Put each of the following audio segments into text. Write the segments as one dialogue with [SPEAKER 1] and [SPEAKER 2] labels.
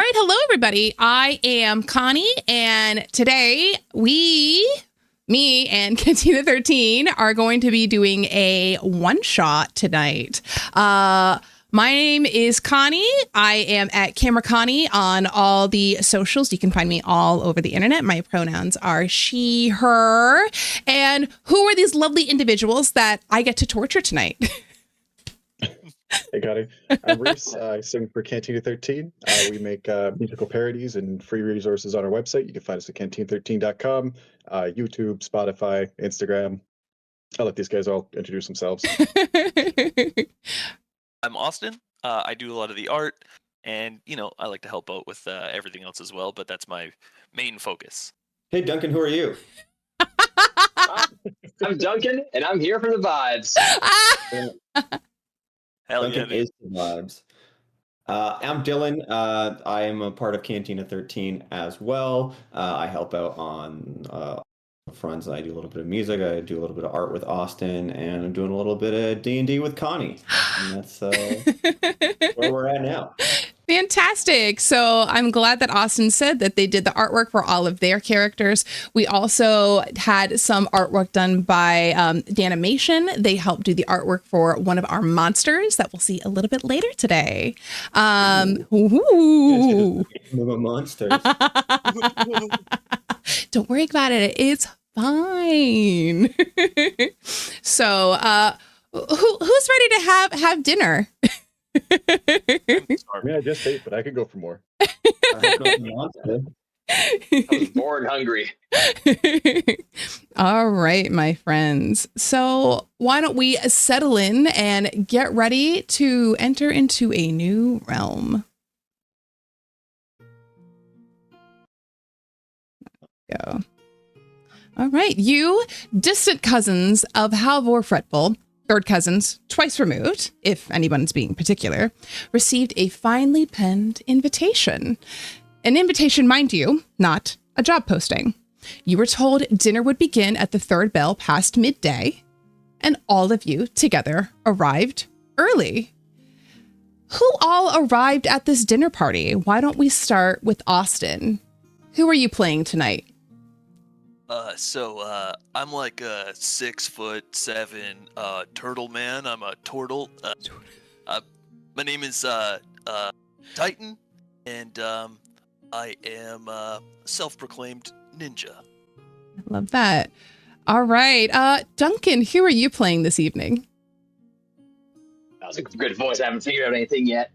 [SPEAKER 1] right, hello everybody. I am Connie, and today me and Cantina 13 are going to be doing a one-shot tonight. My name is Connie. I am at Camera Connie on all the socials. You can find me all over the internet. My pronouns are she, her. And who are these lovely individuals that I get to torture tonight?
[SPEAKER 2] Hey, Connie. I'm Reese. I sing for Cantina 13. We make musical parodies and free resources on our website. You can find us at cantina13.com, YouTube, Spotify, Instagram. I'll let these guys all introduce themselves.
[SPEAKER 3] I'm Austin. I do a lot of the art, and, I like to help out with everything else as well, but that's my main focus.
[SPEAKER 4] Hey, Duncan, who are you?
[SPEAKER 5] I'm Duncan, and I'm here for the vibes.
[SPEAKER 3] Hell
[SPEAKER 4] Duncan
[SPEAKER 3] yeah,
[SPEAKER 4] is the vibes. I'm Dylan. I am a part of Cantina 13 as well. I help out on fronts. I do a little bit of music. I do a little bit of art with Austin, and I'm doing a little bit of D&D with Connie. And that's where we're at now.
[SPEAKER 1] Fantastic. So I'm glad that Austin said that they did the artwork for all of their characters. We also had some artwork done by Danimation. They helped do the artwork for one of our monsters that we'll see a little bit later today.
[SPEAKER 4] Monsters.
[SPEAKER 1] Don't worry about it. It's fine. So who's ready to have dinner?
[SPEAKER 2] I mean, I just ate, but I could go for more.
[SPEAKER 5] I was born hungry.
[SPEAKER 1] All right, my friends. So why don't we settle in and get ready to enter into a new realm? Go. All right, you distant cousins of Halvor Fretful, third cousins, twice removed, if anyone's being particular, received a finely penned invitation. An invitation, mind you, not a job posting. You were told dinner would begin at the third bell past midday, and all of you together arrived early. Who all arrived at this dinner party? Why don't we start with Austin? Who are you playing tonight?
[SPEAKER 3] I'm like a 6'7" turtle man. I'm a turtle. My name is Titan, and I am a self-proclaimed ninja.
[SPEAKER 1] I love that. All right, Duncan, who are you playing this evening?
[SPEAKER 5] That was a good voice. I haven't figured out anything yet.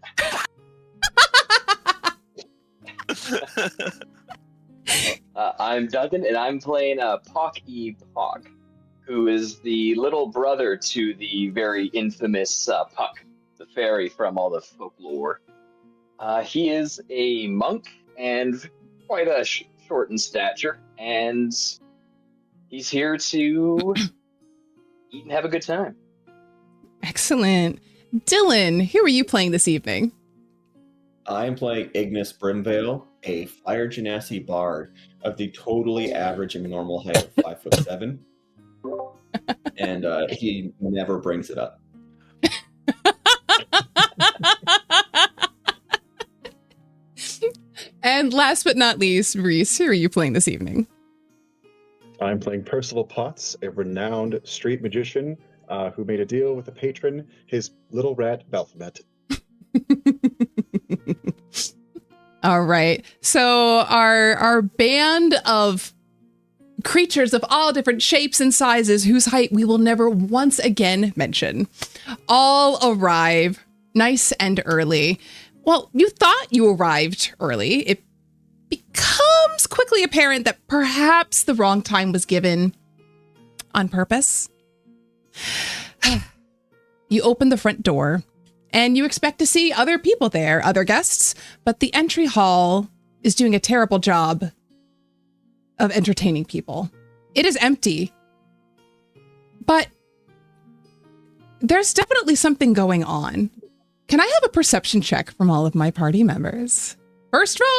[SPEAKER 5] I'm Duncan, and I'm playing Pock-E Pock, who is the little brother to the very infamous Puck, the fairy from all the folklore. He is a monk and quite a short in stature, and he's here to eat and have a good time.
[SPEAKER 1] Excellent. Dylan, who are you playing this evening?
[SPEAKER 4] I am playing Ignis Brimvale, a fire genasi bard of the totally average and normal height of 5'7", and he never brings it up.
[SPEAKER 1] And last but not least, Reese, who are you playing this evening?
[SPEAKER 2] I'm playing Percival Potts, a renowned street magician who made a deal with a patron, his little rat Baphomet.
[SPEAKER 1] All right. So our band of creatures of all different shapes and sizes whose height we will never once again mention all arrive nice and early. Well, you thought you arrived early. It becomes quickly apparent that perhaps the wrong time was given on purpose. You open the front door and you expect to see other people there, other guests, but the entry hall is doing a terrible job of entertaining people. It is empty, but there's definitely something going on. Can I have a perception check from all of my party members? First roll!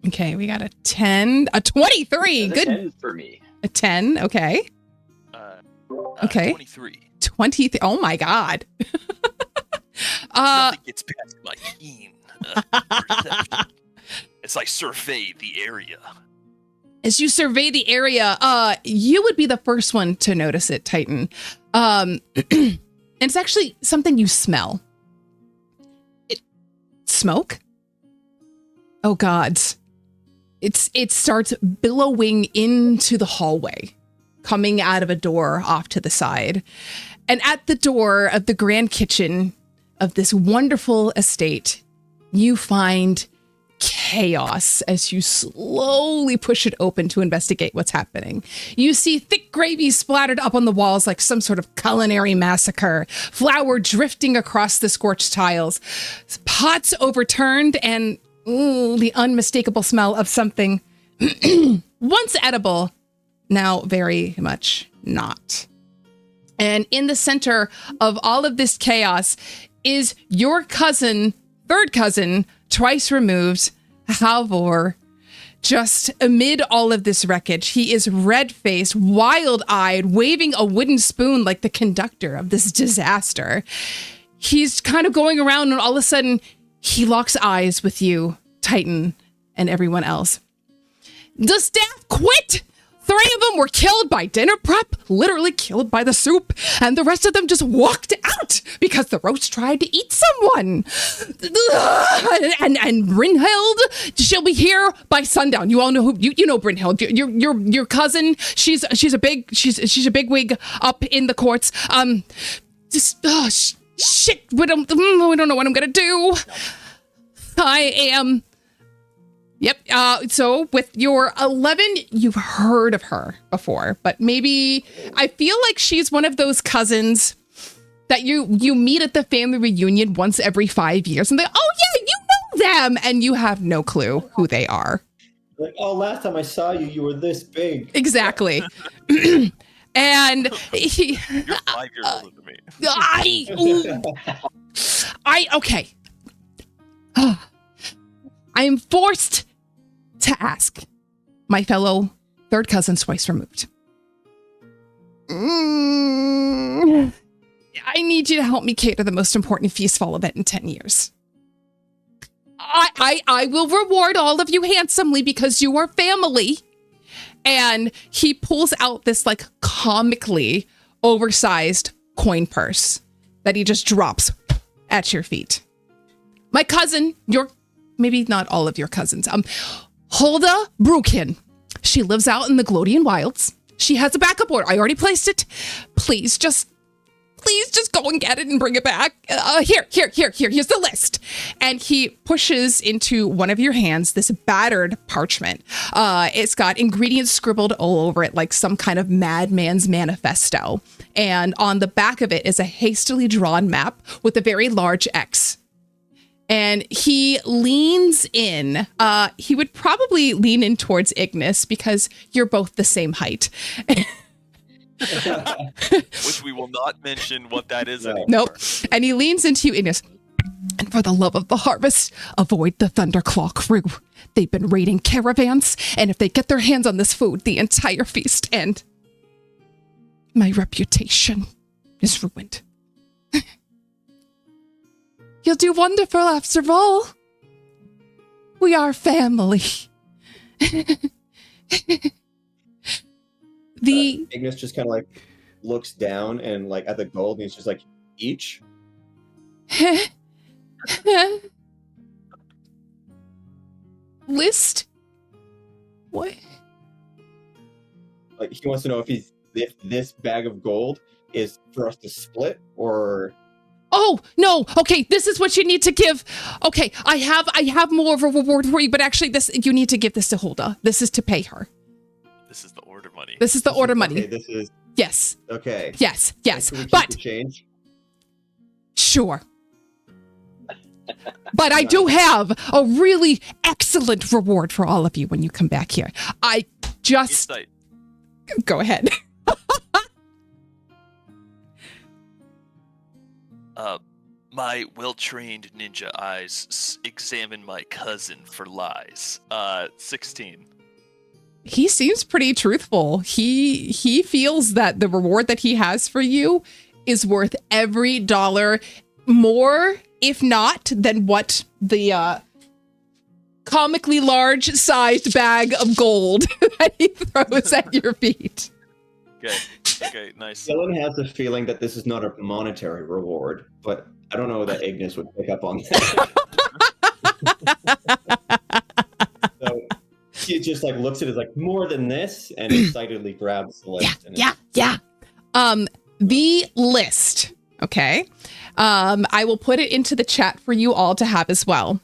[SPEAKER 1] Okay, we got a 10, a 23.
[SPEAKER 5] That's
[SPEAKER 1] Good.
[SPEAKER 5] a 10 for me.
[SPEAKER 1] A 10, okay. Okay.
[SPEAKER 3] 23.
[SPEAKER 1] 20. Oh my God.
[SPEAKER 3] Nothing gets past my keen perception. As I survey the area.
[SPEAKER 1] As you survey the area, you would be the first one to notice it, Titan. And it's actually something you smell. Smoke? Oh God. It starts billowing into the hallway, coming out of a door off to the side. And at the door of the grand kitchen of this wonderful estate, you find chaos as you slowly push it open to investigate what's happening. You see thick gravy splattered up on the walls like some sort of culinary massacre, flour drifting across the scorched tiles, pots overturned, and the unmistakable smell of something once edible, now very much not. And in the center of all of this chaos is your cousin, third cousin, twice removed, Halvor. Just amid all of this wreckage, he is red-faced, wild-eyed, waving a wooden spoon like the conductor of this disaster. He's kind of going around, and all of a sudden, he locks eyes with you, Titan, and everyone else. The staff quit! 3 of them were killed by dinner prep, literally killed by the soup, and the rest of them just walked out because the roast tried to eat someone. And Brynhild, she'll be here by sundown. You all know who you know Brynhild. Your cousin. She's a big wig up in the courts. Shit. We don't know what I'm gonna do. I am. Yep. So with your 11, you've heard of her before, but maybe I feel like she's one of those cousins that you meet at the family reunion once every 5 years, and they, oh yeah, you know them, and you have no clue who they are.
[SPEAKER 4] Like, oh, last time I saw you, you were this big.
[SPEAKER 1] Exactly. And
[SPEAKER 3] You're 5 years older than me.
[SPEAKER 1] Okay. I am forced to ask my fellow third cousins twice removed. I need you to help me cater the most important feast fall event in 10 years. I will reward all of you handsomely because you are family. And he pulls out this like comically oversized coin purse that he just drops at your feet. My cousin, maybe not all of your cousins, Hulda Brukin. She lives out in the Glodian wilds. She has a backup order. I already placed it. Please just go and get it and bring it back. Here's the list. And he pushes into one of your hands this battered parchment. It's got ingredients scribbled all over it like some kind of madman's manifesto. And on the back of it is a hastily drawn map with a very large X. And he leans in. He would probably lean in towards Ignis because you're both the same height.
[SPEAKER 3] Which we will not mention what that is anymore.
[SPEAKER 1] Nope. And he leans into you, Ignis. And for the love of the harvest, avoid the Thunderclaw crew. They've been raiding caravans, and if they get their hands on this food, the entire feast and my reputation is ruined. You'll do wonderful after all. We are family.
[SPEAKER 4] Ignis just kind of like looks down and like at the gold, and he's just like, each?
[SPEAKER 1] List? What?
[SPEAKER 4] Like he wants to know if this bag of gold is for us to split or.
[SPEAKER 1] Oh, no. Okay, this is what you need to give. Okay, I have more of a reward for you, but actually you need to give this to Hulda. This is to pay her.
[SPEAKER 3] This is the order money.
[SPEAKER 1] This is the order money.
[SPEAKER 4] Okay, this is.
[SPEAKER 1] Yes.
[SPEAKER 4] Okay.
[SPEAKER 1] Yes.
[SPEAKER 4] Can we keep
[SPEAKER 1] But
[SPEAKER 4] the change?
[SPEAKER 1] Sure. But I do have a really excellent reward for all of you when you come back here. I just
[SPEAKER 3] Insight.
[SPEAKER 1] Go ahead.
[SPEAKER 3] My well-trained ninja eyes examine my cousin for lies. 16.
[SPEAKER 1] He seems pretty truthful. He feels that the reward that he has for you is worth every dollar more If not, then what the comically large-sized bag of gold that he throws at your feet.
[SPEAKER 3] Okay, nice.
[SPEAKER 4] Dylan has a feeling that this is not a monetary reward, but I don't know that Ignis would pick up on that. So he just like looks at it like, more than this, and excitedly grabs the list.
[SPEAKER 1] Yeah. The list, okay? I will put it into the chat for you all to have as well.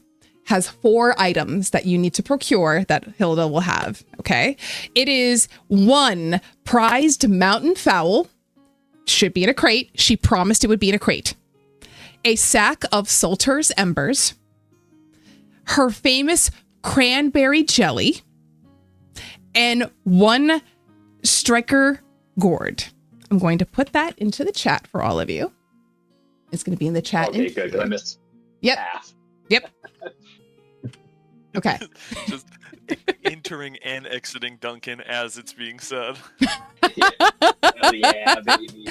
[SPEAKER 1] Has 4 items that you need to procure that Hilda will have, okay? It is 1 prized mountain fowl. Should be in a crate. She promised it would be in a crate. A sack of Salter's embers. Her famous cranberry jelly. And 1 striker gourd. I'm going to put that into the chat for all of you. It's going to be in the chat.
[SPEAKER 5] Okay, good. 'Cause I missed half.
[SPEAKER 1] Yep. Okay.
[SPEAKER 3] Just entering and exiting Duncan as it's being said.
[SPEAKER 5] Hell yeah, baby. You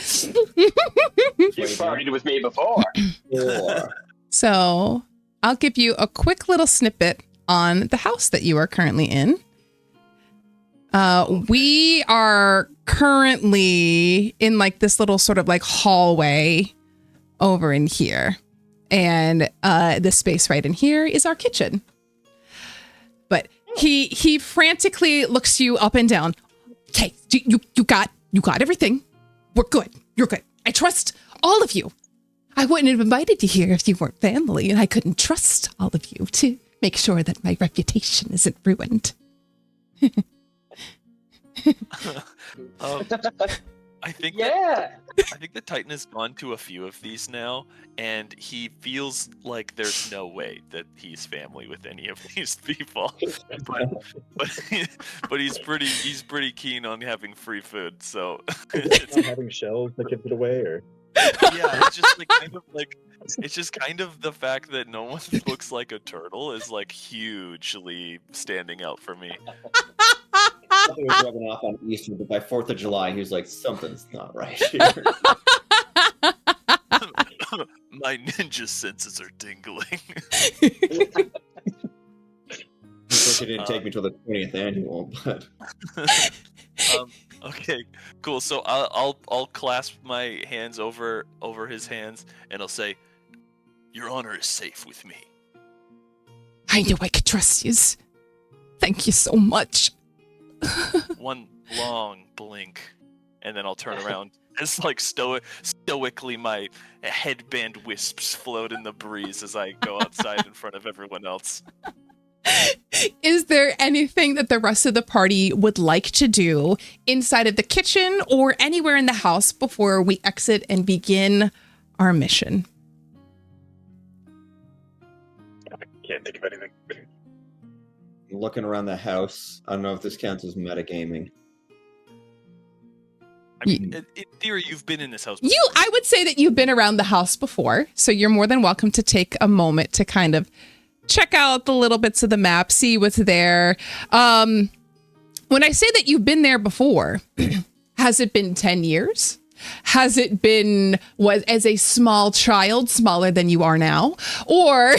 [SPEAKER 5] partied with me before.
[SPEAKER 1] So I'll give you a quick little snippet on the house that you are currently in. We are currently in like this little sort of like hallway over in here. And this space right in here is our kitchen. But he frantically looks you up and down. Okay, you got everything. We're good. You're good. I trust all of you. I wouldn't have invited you here if you weren't family, and I couldn't trust all of you to make sure that my reputation isn't ruined.
[SPEAKER 3] I think I think the Titan has gone to a few of these now, and he feels like there's no way that he's family with any of these people. But he's pretty keen on having free food. So
[SPEAKER 2] having shells that give it away, or
[SPEAKER 3] yeah, it's just like it's just kind of the fact that no one looks like a turtle is like hugely standing out for me.
[SPEAKER 4] Something was rubbing off on Easter, but by 4th of July, he was like, something's not right here.
[SPEAKER 3] My ninja senses are tingling.
[SPEAKER 4] Unfortunately, it didn't take me till the 20th annual, but...
[SPEAKER 3] Okay, cool. So I'll clasp my hands over his hands, and I'll say, "Your honor is safe with me."
[SPEAKER 1] I knew I could trust you. Thank you so much.
[SPEAKER 3] One long blink, and then I'll turn around. As like stoically, my headband wisps float in the breeze as I go outside in front of everyone else.
[SPEAKER 1] Is there anything that the rest of the party would like to do inside of the kitchen or anywhere in the house before we exit and begin our mission?
[SPEAKER 2] I can't think of anything.
[SPEAKER 4] Looking around the house, I don't know if this counts as metagaming.
[SPEAKER 3] I mean, in theory, you've been in this house before.
[SPEAKER 1] I would say that you've been around the house before, so you're more than welcome to take a moment to kind of check out the little bits of the map, see what's there. When I say that you've been there before, has it been 10 years? Has it been as a small child, smaller than you are now? Or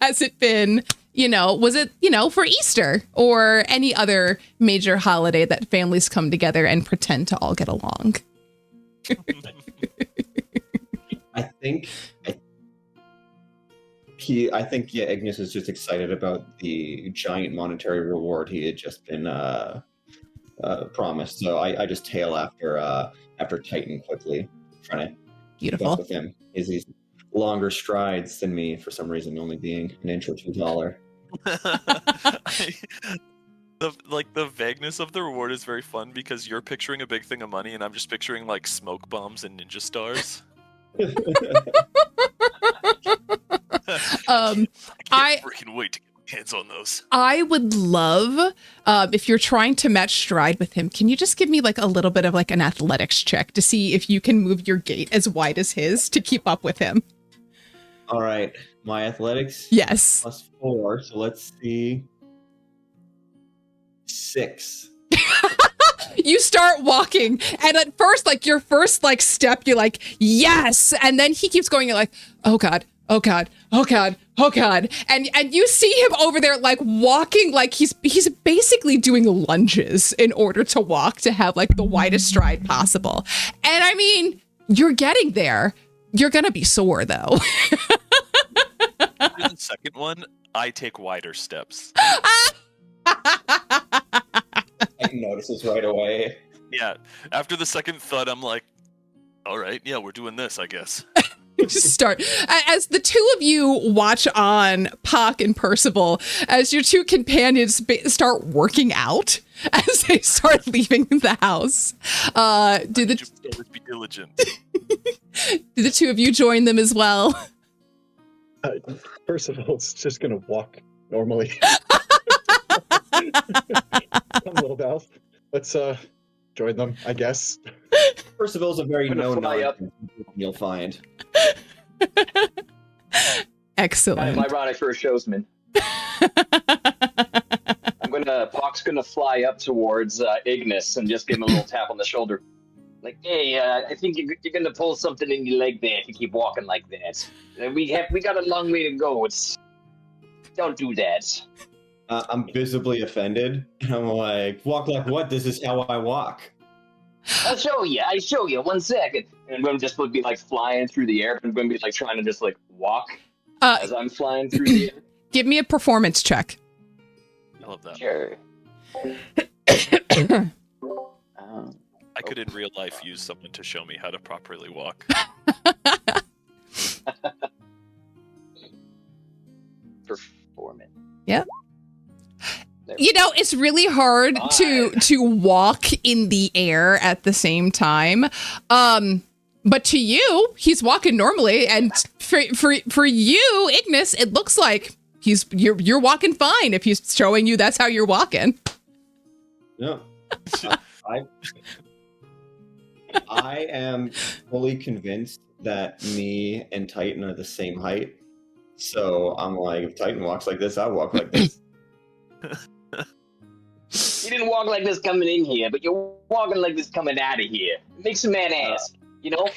[SPEAKER 1] has it been, was it, for Easter or any other major holiday that families come together and pretend to all get along?
[SPEAKER 4] I think Ignis is just excited about the giant monetary reward he had just been promised. So I just tail after Titan quickly, trying to keep up with him. He's longer strides than me for some reason, only being an inch or two taller.
[SPEAKER 3] The vagueness of the reward is very fun because you're picturing a big thing of money, and I'm just picturing like smoke bombs and ninja stars. I can't freaking wait to get my hands on those. I would love,
[SPEAKER 1] if you're trying to match stride with him, can you just give me like a little bit of like an athletics check to see if you can move your gait as wide as his to keep up with him?
[SPEAKER 4] All right, my athletics.
[SPEAKER 1] Yes.
[SPEAKER 4] +4, so let's see. 6.
[SPEAKER 1] You start walking, and at first, like your first like step, you're like, yes, and then he keeps going, you're like, oh god, oh God, oh God, oh God. And you see him over there like walking, like he's basically doing lunges in order to walk to have like the widest stride possible. And I mean, you're getting there. You're going to be sore though.
[SPEAKER 3] The second one, I take wider steps.
[SPEAKER 4] He notices right away.
[SPEAKER 3] Yeah. After the second thud, I'm like, all right, yeah, we're doing this, I guess.
[SPEAKER 1] Just start. As the two of you watch on, Puck and Percival, as your two companions start working out as they start leaving the house. Do
[SPEAKER 3] Be diligent.
[SPEAKER 1] do the two of you join them as well?
[SPEAKER 2] Percival's just gonna walk normally. Come, little Val. Let's join them, I guess.
[SPEAKER 4] Percival's a very
[SPEAKER 5] I'm gonna fly up.
[SPEAKER 4] You'll find.
[SPEAKER 1] Excellent.
[SPEAKER 5] Kind of ironic for a showsman. Pock's gonna fly up towards Ignis and just give him a little tap on the shoulder. Like, hey, I think you're gonna pull something in your leg there if you keep walking like that. We got a long way to go. Don't do that.
[SPEAKER 4] I'm visibly offended. I'm like, walk like what? This is how I walk.
[SPEAKER 5] I'll show you. 1 second. And I'm going to just be like flying through the air. I'm going to be like trying to just like walk as I'm flying through the air.
[SPEAKER 1] Give me a performance check.
[SPEAKER 3] I love that.
[SPEAKER 5] Sure.
[SPEAKER 3] I could in real life use someone to show me how to properly walk.
[SPEAKER 5] Performance.
[SPEAKER 1] Yep. You know, it's really hard to walk in the air at the same time. But to you, he's walking normally, and for you, Ignis, it looks like you're walking fine if he's showing you that's how you're walking.
[SPEAKER 4] No. I am fully convinced that me and Titan are the same height. So I'm like, if Titan walks like this, I walk like this.
[SPEAKER 5] You didn't walk like this coming in here, but you're walking like this coming out of here. It makes a man ask, you know?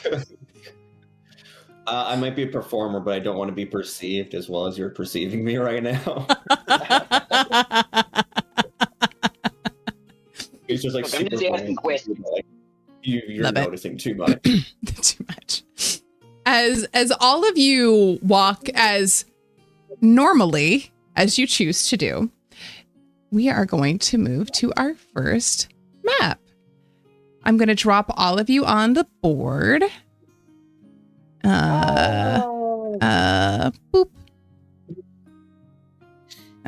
[SPEAKER 4] I might be a performer, but I don't want to be perceived as well as you're perceiving me right now. It's just like
[SPEAKER 5] Look, I'm just asking questions.
[SPEAKER 4] You're noticing too much.
[SPEAKER 1] Too much. As all of you walk as normally as you choose to do, we are going to move to our first map. I'm going to drop all of you on the board. Boop.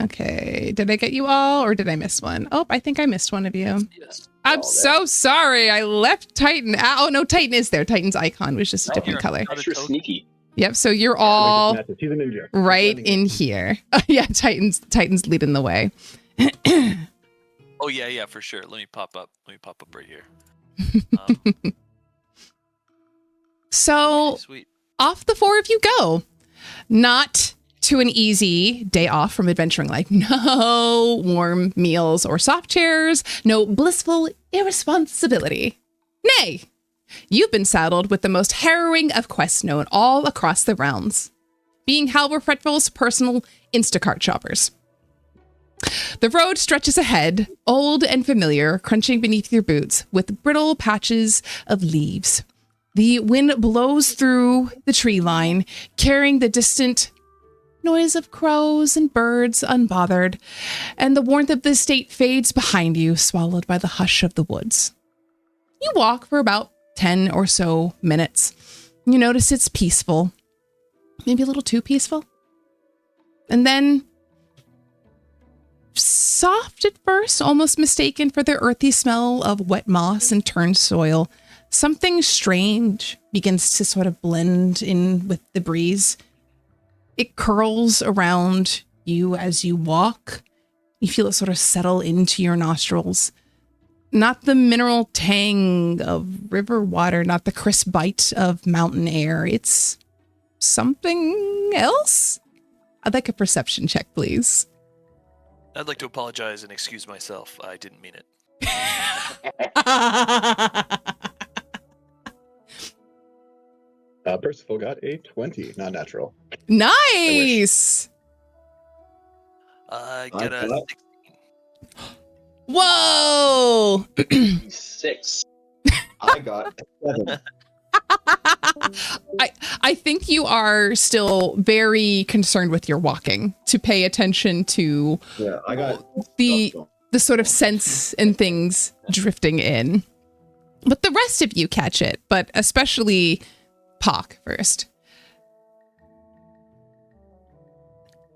[SPEAKER 1] Okay. Did I get you all or did I miss one? Oh, I think I missed one of you.
[SPEAKER 5] Yes.
[SPEAKER 1] I'm so sorry. I left Titan out. Oh, no, Titan is there. Titan's icon was just a different color.
[SPEAKER 5] Extra sneaky.
[SPEAKER 1] Yep. So you're all
[SPEAKER 2] He's a ninja.
[SPEAKER 1] right in here. Yeah, Titan's leading the way.
[SPEAKER 3] Oh yeah, for sure. Let me pop up right here.
[SPEAKER 1] So
[SPEAKER 3] Okay, sweet.
[SPEAKER 1] off the four of you go. Not to an easy day off from adventuring life. No warm meals or soft chairs. No blissful irresponsibility. Nay, you've been saddled with the most harrowing of quests known all across the realms, being Halvor Fretful's personal Instacart shoppers. The road stretches ahead, old and familiar, crunching beneath your boots with brittle patches of leaves. The wind blows through the tree line, carrying the distant noise of crows and birds unbothered, and the warmth of the estate fades behind you, swallowed by the hush of the woods. You walk for about 10 or so minutes. You notice it's peaceful, maybe a little too peaceful. And then, soft at first, almost mistaken for the earthy smell of wet moss and turned soil, something strange begins to sort of blend in with the breeze. It curls around you as you walk. You feel it sort of settle into your nostrils. Not the mineral tang of river water, not the crisp bite of mountain air. It's something else? I'd like a perception check, please.
[SPEAKER 3] I'd like to apologize and excuse myself. I didn't mean it.
[SPEAKER 2] Percival got a 20, not natural.
[SPEAKER 1] Nice.
[SPEAKER 3] Get a
[SPEAKER 4] got-
[SPEAKER 3] 16.
[SPEAKER 1] Whoa.
[SPEAKER 5] 6.
[SPEAKER 4] I got a 7.
[SPEAKER 1] I think you are still very concerned with your walking to pay attention to
[SPEAKER 4] Yeah, I got
[SPEAKER 1] the sort of sense and things drifting in. But the rest of you catch it, but especially Pock first.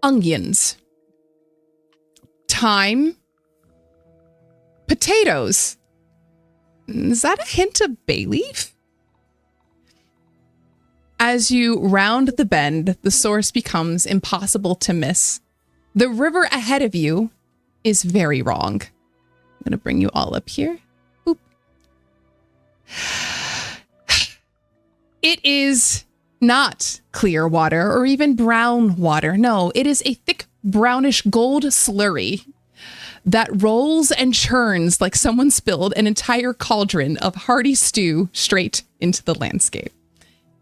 [SPEAKER 1] Onions. Thyme. Potatoes. Is that a hint of bay leaf? As you round the bend, the source becomes impossible to miss. The river ahead of you is very wrong. I'm going to bring you all up here. Boop. It is not clear water or even brown water. No, it is a thick brownish gold slurry that rolls and churns like someone spilled an entire cauldron of hearty stew straight into the landscape.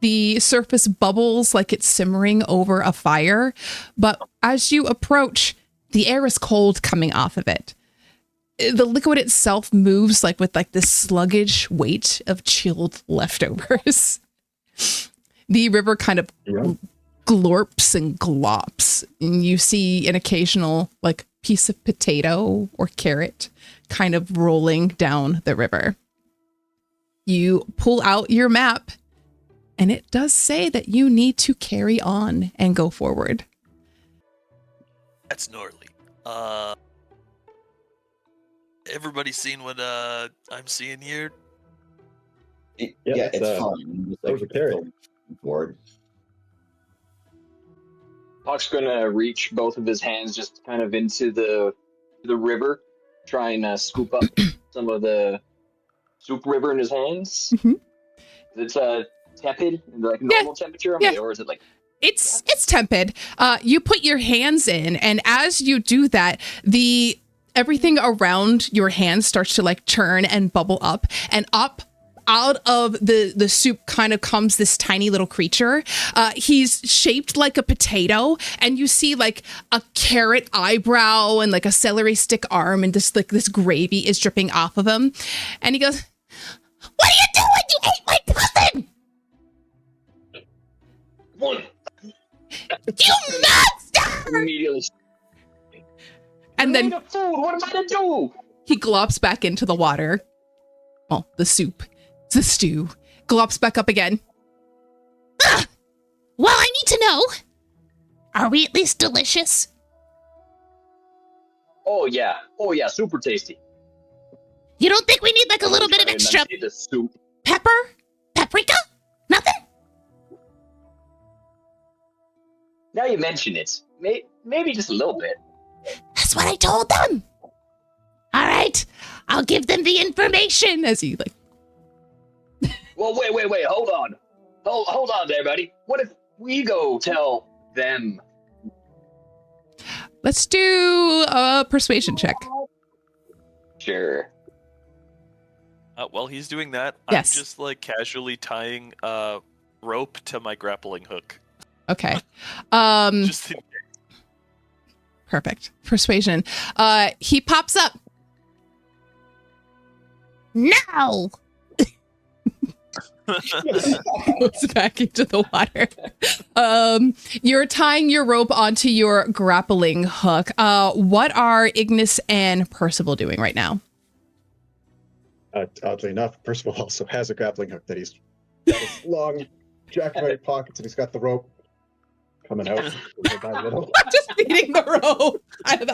[SPEAKER 1] The surface bubbles like it's simmering over a fire, but as you approach, the air is cold coming off of it. The liquid itself moves like with like this sluggish weight of chilled leftovers. The river kind of glorps and glops, and you see an occasional like piece of potato or carrot kind of rolling down the river. You pull out your map, and it does say that you need to carry on and go forward.
[SPEAKER 3] That's gnarly. Everybody seen what I'm seeing here?
[SPEAKER 4] Yeah,
[SPEAKER 2] it's,
[SPEAKER 4] it's fine. Just,
[SPEAKER 2] that was a carrot.
[SPEAKER 4] Forward.
[SPEAKER 5] Puck's gonna reach both of his hands just kind of into the river, try and scoop up some of the soup river in his hands.
[SPEAKER 1] Mhm.
[SPEAKER 5] It's tepid, like normal temperature,
[SPEAKER 1] Yeah.
[SPEAKER 5] or is it like?
[SPEAKER 1] It's tepid. You put your hands in, and as you do that, everything around your hands starts to like churn and bubble up, and up out of the soup kind of comes this tiny little creature. He's shaped like a potato, and you see like a carrot eyebrow and like a celery stick arm, and this gravy is dripping off of him. And he goes, "What are you doing? You ate my pudding!
[SPEAKER 5] One.
[SPEAKER 1] You monster!"
[SPEAKER 5] Immediately.
[SPEAKER 1] And then
[SPEAKER 5] The food. What am I gonna do?
[SPEAKER 1] he glops back into the water. Well, the soup. The stew. Glops back up again.
[SPEAKER 6] Well, I need to know. Are we at least delicious?
[SPEAKER 5] Oh yeah, super tasty.
[SPEAKER 6] You don't think we need like a little bit of
[SPEAKER 5] Try and
[SPEAKER 6] extra
[SPEAKER 5] enunciate the soup.
[SPEAKER 6] pepper? Paprika? Nothing?
[SPEAKER 5] Now you mention it, maybe just a little bit.
[SPEAKER 6] That's what I told them. All right, I'll give them the information.
[SPEAKER 1] As he like,
[SPEAKER 5] Well, wait, hold on. Hold on there, buddy. What if we go tell them?
[SPEAKER 1] let's do a persuasion check.
[SPEAKER 5] Sure.
[SPEAKER 3] While he's doing that,
[SPEAKER 1] Yes.
[SPEAKER 3] I'm just like casually tying rope to my grappling hook.
[SPEAKER 1] Okay.
[SPEAKER 3] Just in
[SPEAKER 1] Perfect. Persuasion. He pops up.
[SPEAKER 6] No.
[SPEAKER 1] Goes back into the water. You're tying your rope onto your grappling hook. What are Ignis and Percival doing right now?
[SPEAKER 2] Oddly enough, Percival also has a grappling hook that he's got his long jackknife pockets, and he's got the rope coming out little by little.
[SPEAKER 1] Just beating the rope. I don't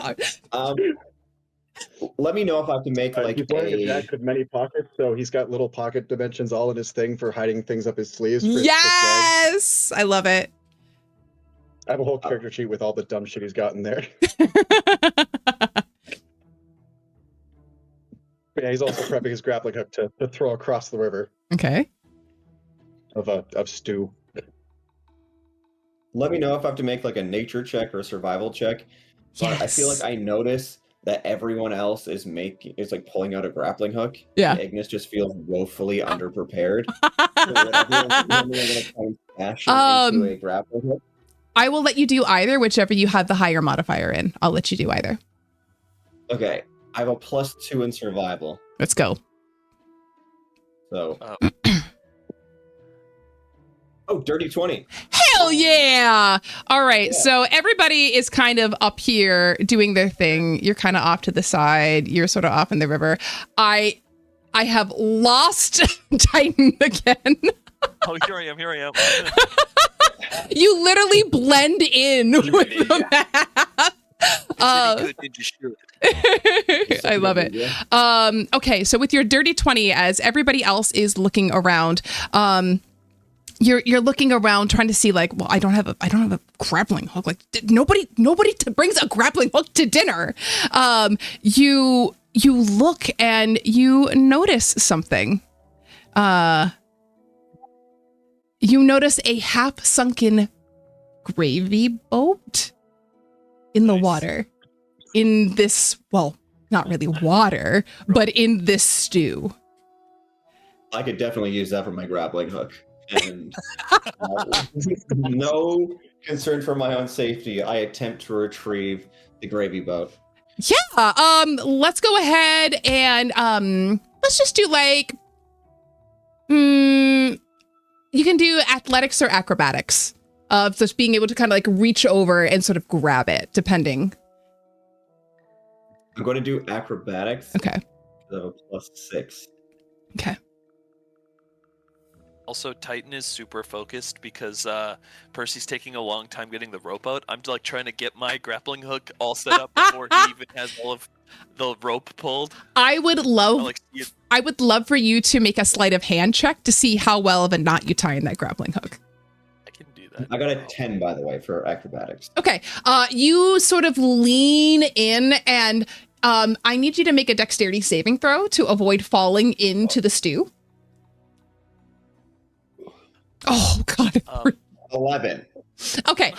[SPEAKER 1] know.
[SPEAKER 4] Let me know if I have to make like
[SPEAKER 2] He's wearing a
[SPEAKER 4] a.
[SPEAKER 2] jacket with many pockets, so he's got little pocket dimensions all in his thing for hiding things up his sleeves. For his quick gags.
[SPEAKER 1] Yes, I love it.
[SPEAKER 2] I have a whole character sheet with all the dumb shit he's got in there. But yeah, he's also prepping his grappling hook to throw across the river
[SPEAKER 1] Okay.
[SPEAKER 2] of stew.
[SPEAKER 4] Let me know if I have to make like a nature check or a survival check. But I feel like I notice that everyone else is like pulling out a grappling hook.
[SPEAKER 1] Yeah.
[SPEAKER 4] And Ignis just feels woefully underprepared. So that everyone's normally going to try and smash him into a grappling hook.
[SPEAKER 1] I will let you do either, whichever you have the higher modifier in. I'll let you do either.
[SPEAKER 4] Okay. I have a +2 in survival.
[SPEAKER 1] Let's go.
[SPEAKER 4] So. Oh, dirty 20.
[SPEAKER 1] Hell yeah! All right, so everybody is kind of up here doing their thing. You're kind of off to the side. You're sort of off in the river. I have lost Titan again.
[SPEAKER 3] Oh, here I am.
[SPEAKER 1] You literally blend in with the map.
[SPEAKER 3] Good ninja shit.
[SPEAKER 1] I love it. Okay, so with your dirty 20, as everybody else is looking around, you're looking around trying to see like, well, I don't have a grappling hook. Like nobody brings a grappling hook to dinner. You look and you notice something. You notice a half sunken gravy boat in the water, in this, well, not really water, but in this stew.
[SPEAKER 4] I could definitely use that for my grappling hook. And no concern for my own safety, I attempt to retrieve the gravy boat.
[SPEAKER 1] Yeah, let's go ahead and let's just do like you can do athletics or acrobatics of just being able to kind of like reach over and sort of grab it, depending.
[SPEAKER 4] I'm going to do acrobatics.
[SPEAKER 1] Okay.
[SPEAKER 4] So +6.
[SPEAKER 1] Okay.
[SPEAKER 3] Also, Titan is super focused because Percy's taking a long time getting the rope out. I'm like trying to get my grappling hook all set up before he even has all of the rope pulled.
[SPEAKER 1] I would love for you to make a sleight of hand check to see how well of a knot you tie in that grappling hook.
[SPEAKER 3] I can do that.
[SPEAKER 4] I got a 10, by the way, for acrobatics.
[SPEAKER 1] Okay. You sort of lean in and I need you to make a dexterity saving throw to avoid falling into the stew. Oh, God.
[SPEAKER 4] 11.
[SPEAKER 1] Okay.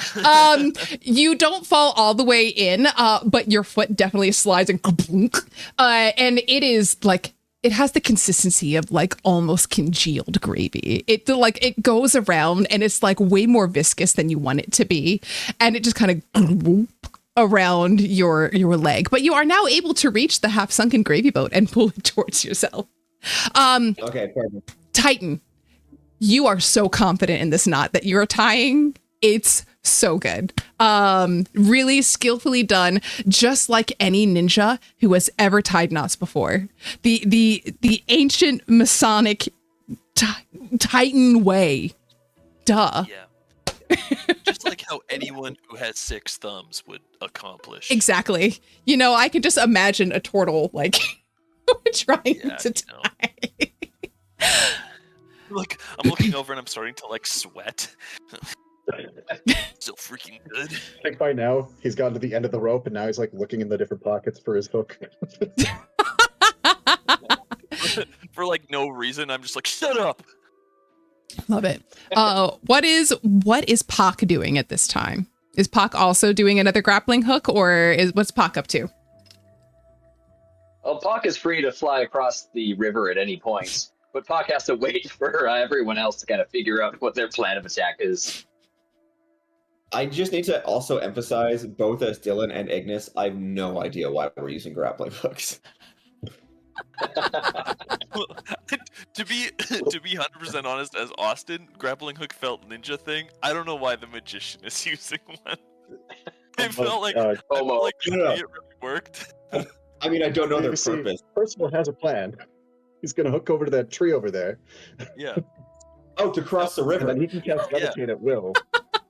[SPEAKER 1] You don't fall all the way in, but your foot definitely slides and kaboom. And it is like, it has the consistency of like almost congealed gravy. It goes around and it's like way more viscous than you want it to be. And it just kind of around your leg. But you are now able to reach the half sunken gravy boat and pull it towards yourself.
[SPEAKER 4] Okay, perfect.
[SPEAKER 1] Titan, you are so confident in this knot that you're tying. It's so good. Really skillfully done, just like any ninja who has ever tied knots before. The ancient Masonic Titan way. Duh.
[SPEAKER 3] Yeah. Just like how anyone who has 6 thumbs would accomplish.
[SPEAKER 1] Exactly. You know, I can just imagine a turtle like trying to tie.
[SPEAKER 3] Look, I'm looking over and I'm starting to like sweat. So freaking good.
[SPEAKER 2] I think by now he's gotten to the end of the rope and now he's like looking in the different pockets for his hook.
[SPEAKER 3] For like no reason, I'm just like, shut up.
[SPEAKER 1] Love it. What is Pock doing at this time? Is Pock also doing another grappling hook, or what's Pock up to?
[SPEAKER 5] Well, Pock is free to fly across the river at any point, but Pock has to wait for everyone else to kind of figure out what their plan of attack is.
[SPEAKER 4] I just need to also emphasize, both as Dylan and Ignis, I have no idea why we're using grappling hooks.
[SPEAKER 3] To be 100% honest, as Austin, grappling hook felt ninja thing. I don't know why the magician is using one. It felt like it really worked.
[SPEAKER 4] I mean, I don't know their
[SPEAKER 2] See,
[SPEAKER 4] purpose.
[SPEAKER 2] Percival has a plan. He's gonna hook over to that tree over there.
[SPEAKER 3] Yeah.
[SPEAKER 4] Oh, to cross the river.
[SPEAKER 2] And then he can cast levitate at will.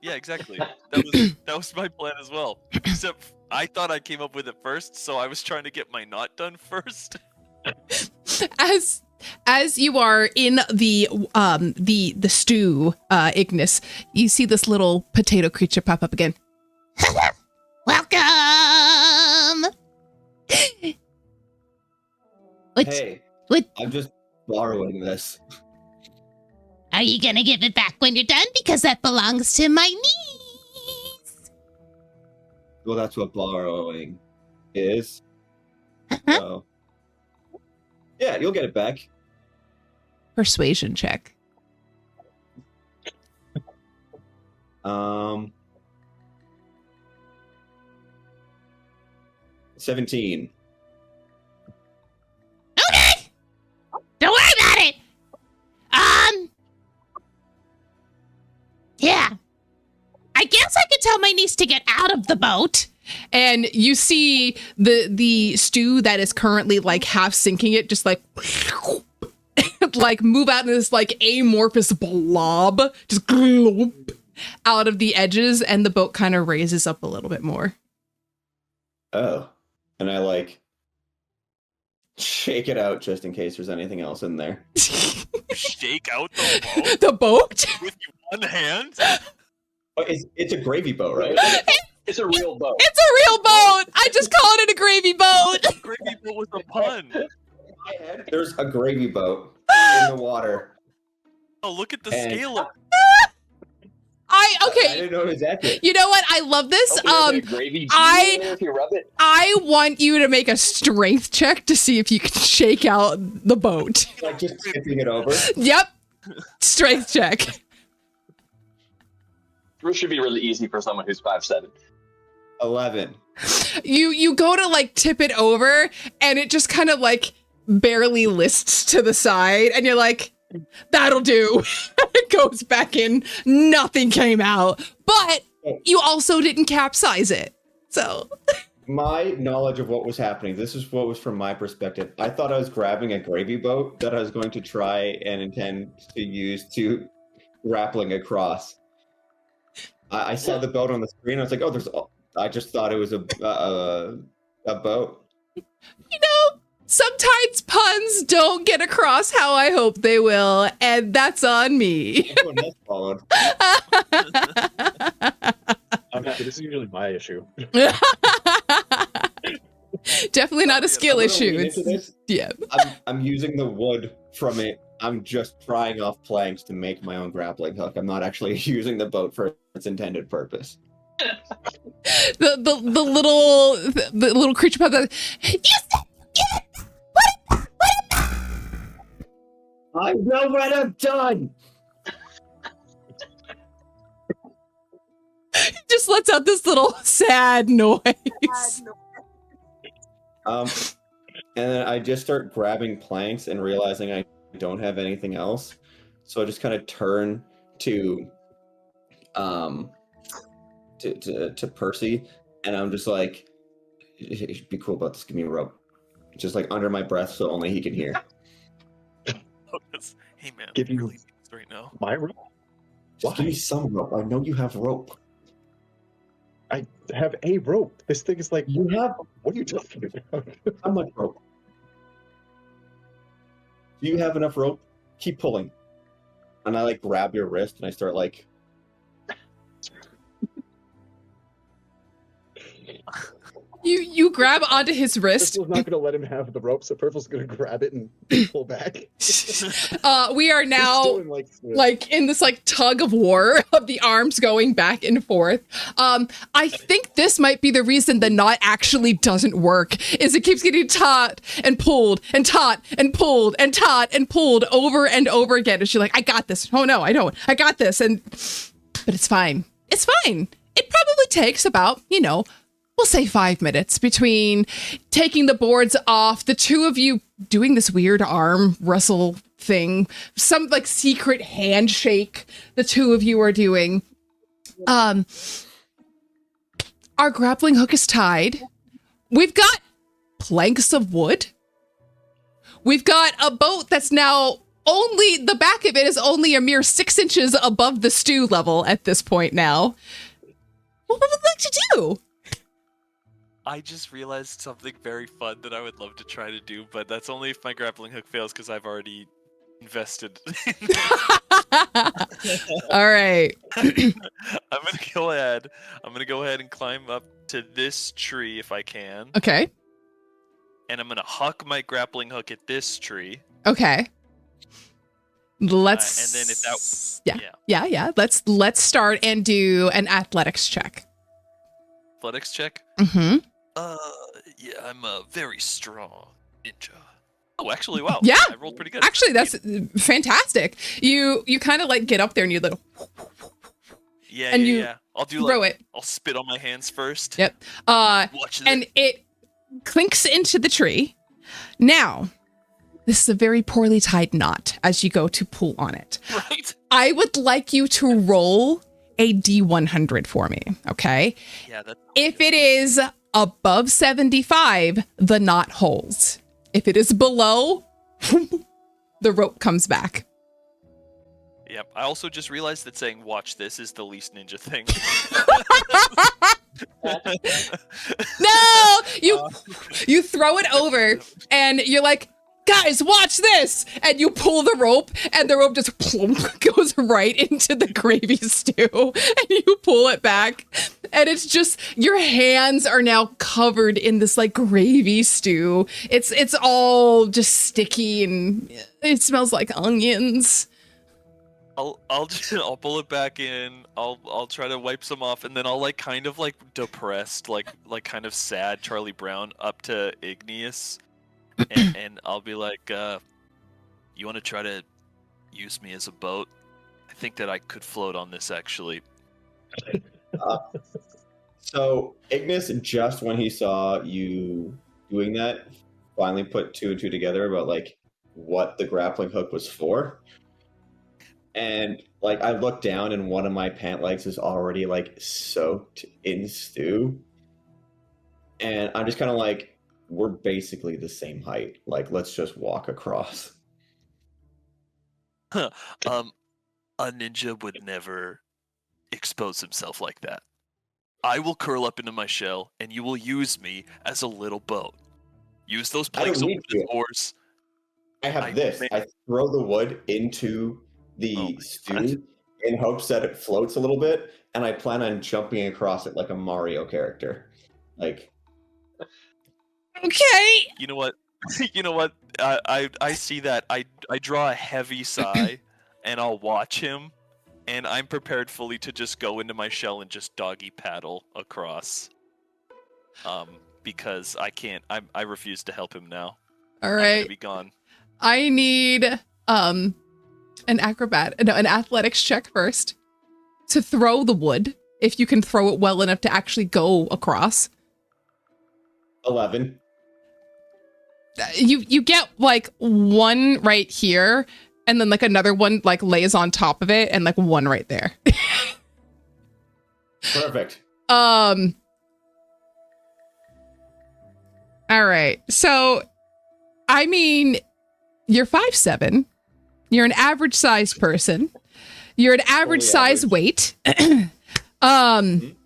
[SPEAKER 3] Yeah, exactly. That was my plan as well. Except I thought I came up with it first, so I was trying to get my knot done first.
[SPEAKER 1] As you are in the stew, Ignis, you see this little potato creature pop up again.
[SPEAKER 6] Welcome.
[SPEAKER 4] Hey,
[SPEAKER 6] what?
[SPEAKER 4] I'm just borrowing this.
[SPEAKER 6] Are you gonna give it back when you're done? Because that belongs to my niece.
[SPEAKER 4] Well, that's what borrowing is. So, yeah, you'll get it back.
[SPEAKER 1] Persuasion check.
[SPEAKER 4] 17.
[SPEAKER 6] Okay. Don't worry about it. Yeah. I guess I could tell my niece to get out of the boat.
[SPEAKER 1] And you see the stew that is currently like half sinking it, just like like move out in this like amorphous blob, just out of the edges, and the boat kind of raises up a little bit more.
[SPEAKER 4] Oh. And I like shake it out just in case there's anything else in there.
[SPEAKER 3] Shake out the boat
[SPEAKER 1] The boat?
[SPEAKER 3] with one hand.
[SPEAKER 4] Oh, it's a gravy boat, right?
[SPEAKER 5] It's a real boat.
[SPEAKER 1] It's a real boat. I just called it a gravy boat.
[SPEAKER 3] Gravy boat was a pun.
[SPEAKER 4] There's a gravy boat in the water.
[SPEAKER 3] Oh, look at the
[SPEAKER 4] And-
[SPEAKER 3] scale of.
[SPEAKER 4] I
[SPEAKER 1] Okay.
[SPEAKER 4] didn't know it was accurate.
[SPEAKER 1] You know what? I love this.
[SPEAKER 5] Okay, there's a gravy
[SPEAKER 1] I-
[SPEAKER 5] in there if you rub it.
[SPEAKER 1] I want you to make a strength check to see if you can shake out the boat.
[SPEAKER 4] Like just tipping it over.
[SPEAKER 1] Yep. Strength check.
[SPEAKER 5] This should be really easy for someone who's 5'7".
[SPEAKER 4] 11.
[SPEAKER 1] You go to like tip it over and it just kind of like barely lists to the side and you're like, that'll do. It goes back in. Nothing came out. But you also didn't capsize it. So
[SPEAKER 4] My knowledge of what was happening, this is what was from my perspective. I thought I was grabbing a gravy boat that I was going to try and intend to use to grappling across. I saw the boat on the screen. I was like, oh, I just thought it was a boat.
[SPEAKER 1] you know, sometimes puns don't get across how I hope they will, and that's on me.
[SPEAKER 4] Everyone else followed.
[SPEAKER 2] This is usually my issue.
[SPEAKER 1] Definitely not a skill
[SPEAKER 4] I'm gonna
[SPEAKER 1] issue.
[SPEAKER 4] lean into this.
[SPEAKER 1] Yeah.
[SPEAKER 4] I'm using the wood from it. I'm just prying off planks to make my own grappling hook. I'm not actually using the boat for its intended purpose.
[SPEAKER 1] The little creature pup that
[SPEAKER 4] I know what I've done.
[SPEAKER 1] just lets out this little sad noise.
[SPEAKER 4] And then I just start grabbing planks and realizing I don't have anything else. So I just kind of turn to Percy, and I'm just like, "Be cool about this. Give me a rope." Just like under my breath, so only he can hear.
[SPEAKER 3] Hey man,
[SPEAKER 2] Give
[SPEAKER 3] I
[SPEAKER 2] you-
[SPEAKER 3] really need this right now.
[SPEAKER 2] My rope?
[SPEAKER 4] Just give me some rope. I know you have rope.
[SPEAKER 2] I have a rope. This thing is like,
[SPEAKER 4] You have
[SPEAKER 2] what are you talking about?
[SPEAKER 4] how much rope? Do you have enough rope? Keep pulling. And I like grab your wrist and I start like.
[SPEAKER 1] You grab onto his wrist.
[SPEAKER 2] Purple's not going to let him have the rope, so Purple's going to grab it and pull back.
[SPEAKER 1] We are
[SPEAKER 2] He's
[SPEAKER 1] now
[SPEAKER 2] still in,
[SPEAKER 1] like in this like tug of war of the arms going back and forth. I think this might be the reason the knot actually doesn't work, is it keeps getting taut and pulled and taut and pulled and taut and pulled over and over again. And she's like, I got this. Oh no, I don't. I got this. But it's fine. It's fine. It probably takes about, we'll say 5 minutes between taking the boards off, the two of you doing this weird arm wrestle thing, some like secret handshake the two of you are doing. Our grappling hook is tied. We've got planks of wood. We've got a boat that's now only, the back of it is only a mere 6 inches above the stew level at this point now. What would you like to do?
[SPEAKER 3] I just realized something very fun that I would love to try to do, but that's only if my grappling hook fails because I've already invested.
[SPEAKER 1] All right.
[SPEAKER 3] I'm gonna go ahead. I'm gonna go ahead and climb up to this tree if I can,
[SPEAKER 1] Okay.
[SPEAKER 3] and I'm gonna huck my grappling hook at this tree.
[SPEAKER 1] Okay. Let's.
[SPEAKER 3] And then if that-
[SPEAKER 1] Yeah. Let's start and do an athletics check.
[SPEAKER 3] Athletics check.
[SPEAKER 1] Mm-hmm.
[SPEAKER 3] Yeah, I'm a very strong ninja. Oh, actually, wow.
[SPEAKER 1] Yeah.
[SPEAKER 3] I rolled pretty good.
[SPEAKER 1] Actually, that's fantastic. You kind of like get up there and you little
[SPEAKER 3] Yeah,
[SPEAKER 1] and
[SPEAKER 3] yeah,
[SPEAKER 1] you
[SPEAKER 3] yeah. I'll do
[SPEAKER 1] throw
[SPEAKER 3] like,
[SPEAKER 1] it.
[SPEAKER 3] I'll spit on my hands first.
[SPEAKER 1] Yep.
[SPEAKER 3] Watch
[SPEAKER 1] And it clinks into the tree. Now, this is a very poorly tied knot as you go to pull on it.
[SPEAKER 3] Right?
[SPEAKER 1] I would like you to roll a D100 for me, okay?
[SPEAKER 3] Yeah, that's
[SPEAKER 1] If it is above 75, the knot holds. If it is below, the rope comes back.
[SPEAKER 3] Yep. I also just realized that saying "watch this" is the least ninja thing.
[SPEAKER 1] No, you throw it over and you're like, guys, watch this. And you pull the rope and the rope just plump, goes right into the gravy stew and you pull it back. And it's just, your hands are now covered in this like gravy stew. It's all just sticky and it smells like onions.
[SPEAKER 3] I'll pull it back in. I'll try to wipe some off, and then I'll like kind of like depressed, like kind of sad Charlie Brown up to Igneous, and I'll be like, "You want to try to use me as a boat? I think that I could float on this actually."
[SPEAKER 4] So Ignis, just when he saw you doing that, finally put two and two together about like what the grappling hook was for. And like I look down and one of my pant legs is already like soaked in stew. And I'm just kind of like, we're basically the same height. Like, let's just walk across.
[SPEAKER 3] A ninja would never expose himself like that. I will curl up into my shell, and you will use me as a little boat. Use those planks over the oars.
[SPEAKER 4] I have this. I throw the wood into the stew in hopes that it floats a little bit, and I plan on jumping across it like a Mario character. Like,
[SPEAKER 1] okay.
[SPEAKER 3] You know what? You know what? I see that. I draw a heavy sigh, and I'll watch him, and I'm prepared fully to just go into my shell and just doggy paddle across. Because I can't. I refuse to help him now.
[SPEAKER 1] All right.
[SPEAKER 3] I'm gonna be gone.
[SPEAKER 1] I need an athletics check first to throw the wood, if you can throw it well enough to actually go across.
[SPEAKER 4] 11.
[SPEAKER 1] You get like one right here, and then like another one like lays on top of it, and like one right there.
[SPEAKER 4] Perfect.
[SPEAKER 1] All right. So, I mean, you're 5'7". You're an average size person. You're an average size weight. We're gonna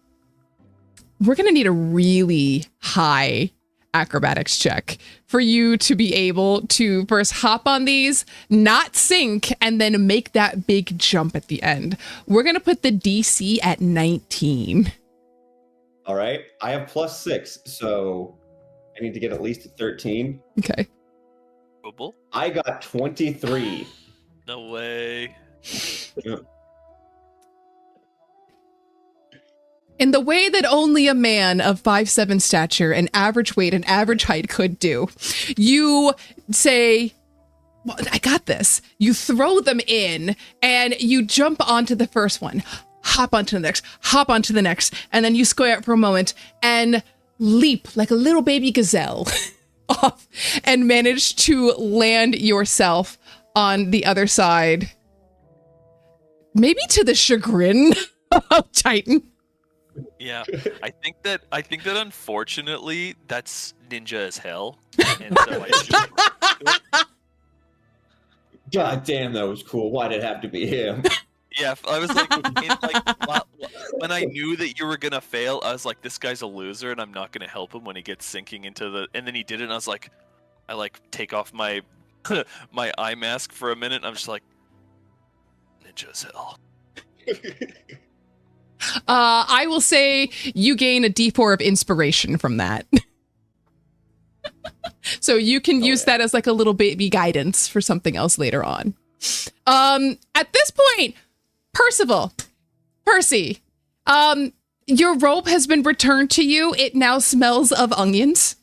[SPEAKER 1] need a really high acrobatics check for you to be able to first hop on these, not sink, and then make that big jump at the end. We're gonna put the DC at 19.
[SPEAKER 4] All right. I have +6, so I need to get at least a 13.
[SPEAKER 1] Okay.
[SPEAKER 4] I got 23.
[SPEAKER 3] No way.
[SPEAKER 1] In the way that only a man of 5'7" stature and average weight and average height could do, you say, well, I got this. You throw them in and you jump onto the first one, hop onto the next, hop onto the next, and then you square up for a moment and leap like a little baby gazelle off and manage to land yourself on the other side. Maybe to the chagrin of Titan.
[SPEAKER 3] Yeah, I think that unfortunately that's ninja as hell, and so I just...
[SPEAKER 4] God damn, that was cool. Why did it have to be him?
[SPEAKER 3] Yeah, I was like, when I knew that you were gonna fail, I was like, this guy's a loser, and I'm not gonna help him when he gets sinking into the. And then he did it, and I was like, I like take off my my eye mask for a minute. And I'm just like, ninja as hell.
[SPEAKER 1] I will say you gain a D4 of inspiration from that. So you can use that as like a little baby guidance for something else later on. At this point, Percy, your rope has been returned to you. It now smells of onions.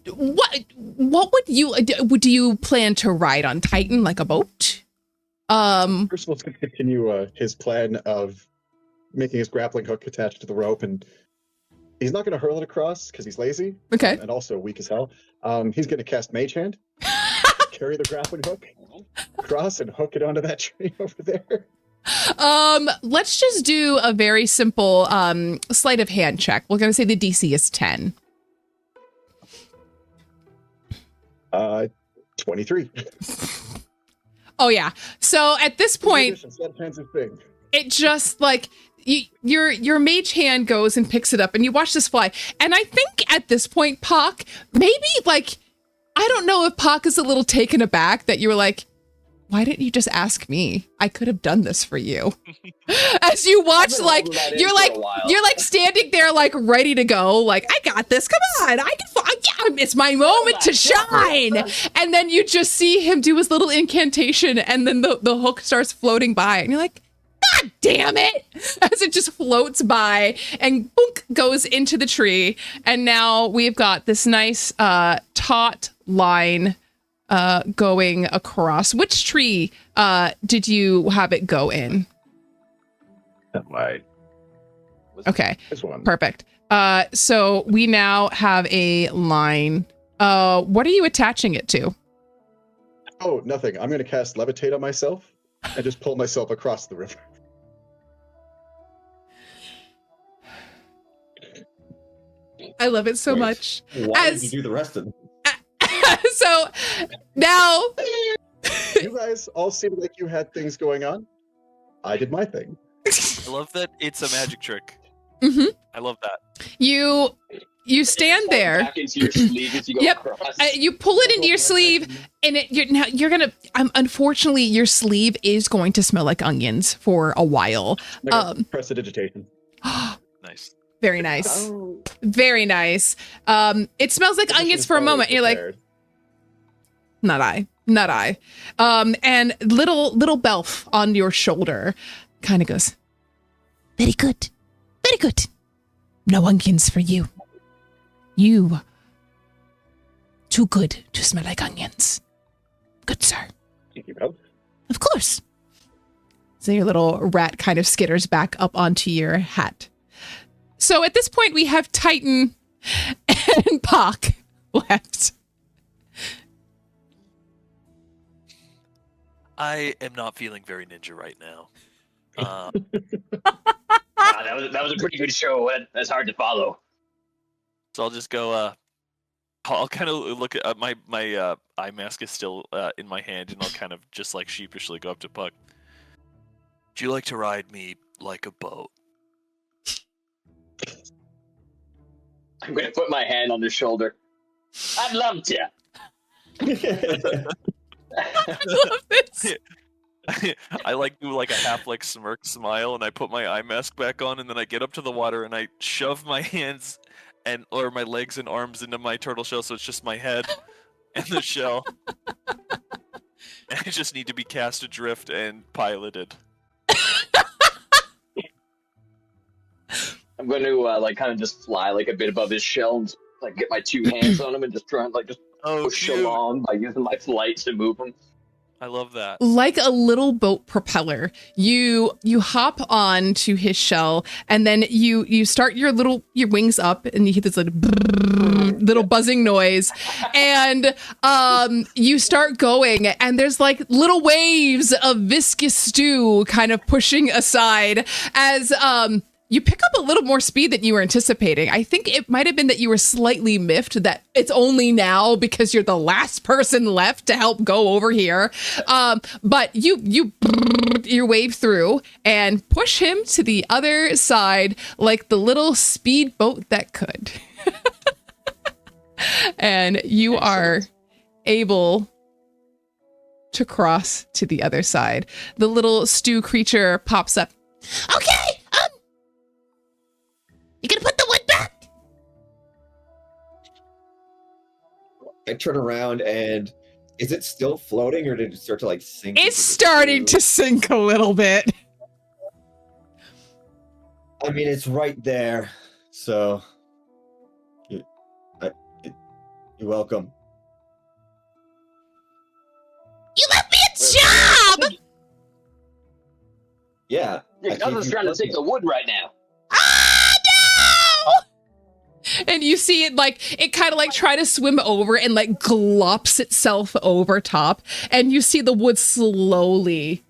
[SPEAKER 1] What do you plan to ride on Titan like a boat?
[SPEAKER 2] Percival's going to continue his plan of making his grappling hook attached to the rope, and he's not going to hurl it across because he's lazy.
[SPEAKER 1] Okay.
[SPEAKER 2] And also weak as hell. He's going to cast Mage Hand, carry the grappling hook across, and hook it onto that tree over there.
[SPEAKER 1] Let's just do a very simple sleight of hand check. We're going to say the DC is 10.
[SPEAKER 2] 23.
[SPEAKER 1] Oh yeah. So at this point, it just like your mage hand goes and picks it up, and you watch this fly. And I think at this point, Pock, maybe like, I don't know if Pock is a little taken aback that you were like, why didn't you just ask me? I could have done this for you. As you watch, like you're like standing there, like ready to go. Like, I got this. Come on, I can. Yeah, it's my moment to shine. And then you just see him do his little incantation, and then the hook starts floating by, and you're like, God damn it! As it just floats by and boink, goes into the tree. And now we've got this nice taut line going across. Which tree did you have it go in? Okay,
[SPEAKER 2] This one.
[SPEAKER 1] perfect. So we now have a line. What are you attaching it to?
[SPEAKER 2] Oh, nothing. I'm going to cast Levitate on myself and just pull myself across the river.
[SPEAKER 1] I love it so much.
[SPEAKER 4] Why did you do the rest of them?
[SPEAKER 1] So now
[SPEAKER 2] You guys all seemed like you had things going on. I did my thing.
[SPEAKER 3] I love that it's a magic trick.
[SPEAKER 1] Mhm.
[SPEAKER 3] I love that.
[SPEAKER 1] you stand there.
[SPEAKER 5] Back into your sleeve as you go
[SPEAKER 1] Yep.
[SPEAKER 5] across.
[SPEAKER 1] You pull it into your sleeve, and you're gonna. Unfortunately, your sleeve is going to smell like onions for a while.
[SPEAKER 2] Prestidigitation.
[SPEAKER 3] Nice.
[SPEAKER 1] Very nice.
[SPEAKER 2] Oh.
[SPEAKER 1] Very nice. It smells like onions for a moment. And you're like, not I. And little Belf on your shoulder kind of goes,
[SPEAKER 6] Very good. Very good. No onions for you. You too good to smell like onions. Good sir.
[SPEAKER 2] Thank you, Belle.
[SPEAKER 6] Of course.
[SPEAKER 1] so your little rat kind of skitters back up onto your hat. So at this point, we have Titan and Pock left.
[SPEAKER 3] I am not feeling very ninja right now.
[SPEAKER 5] That was a pretty good show. That's hard to follow.
[SPEAKER 3] So I'll just go. I'll kind of look at my eye mask is still in my hand, and I'll kind of just like sheepishly go up to Puck. Would you like to ride me like a boat?
[SPEAKER 5] I'm gonna put my hand on his shoulder. I'd love to.
[SPEAKER 1] I love this.
[SPEAKER 3] I like do like a half like smirk smile, and I put my eye mask back on, and then I get up to the water and I shove my hands or my legs and arms into my turtle shell, so it's just my head and the shell. And I just need to be cast adrift and piloted.
[SPEAKER 5] I'm going to like kind of just fly like a bit above his shell and like get my two hands on him and just try and like just push
[SPEAKER 3] cute.
[SPEAKER 5] along by using my flight to move him.
[SPEAKER 3] I love that.
[SPEAKER 1] Like a little boat propeller, you hop on to his shell, and then you start your wings up, and you hear this little buzzing noise, and you start going, and there's like little waves of viscous stew kind of pushing aside as you pick up a little more speed than you were anticipating. I think it might have been that you were slightly miffed that it's only now because you're the last person left to help go over here. But you wave through and push him to the other side like the little speedboat that could. And you are able to cross to the other side. The little stew creature pops up.
[SPEAKER 6] Okay, you gonna put the wood back?
[SPEAKER 4] I turn around and is it still floating or did it start to like sink?
[SPEAKER 1] It's starting to sink a little bit.
[SPEAKER 4] I mean, it's right there. So, you're welcome.
[SPEAKER 6] You left me a job!
[SPEAKER 4] Yeah.
[SPEAKER 5] Your cousin's trying to take the wood right now.
[SPEAKER 6] Ah, no!
[SPEAKER 1] And you see it it kind of try to swim over and glops itself over top. And you see the wood slowly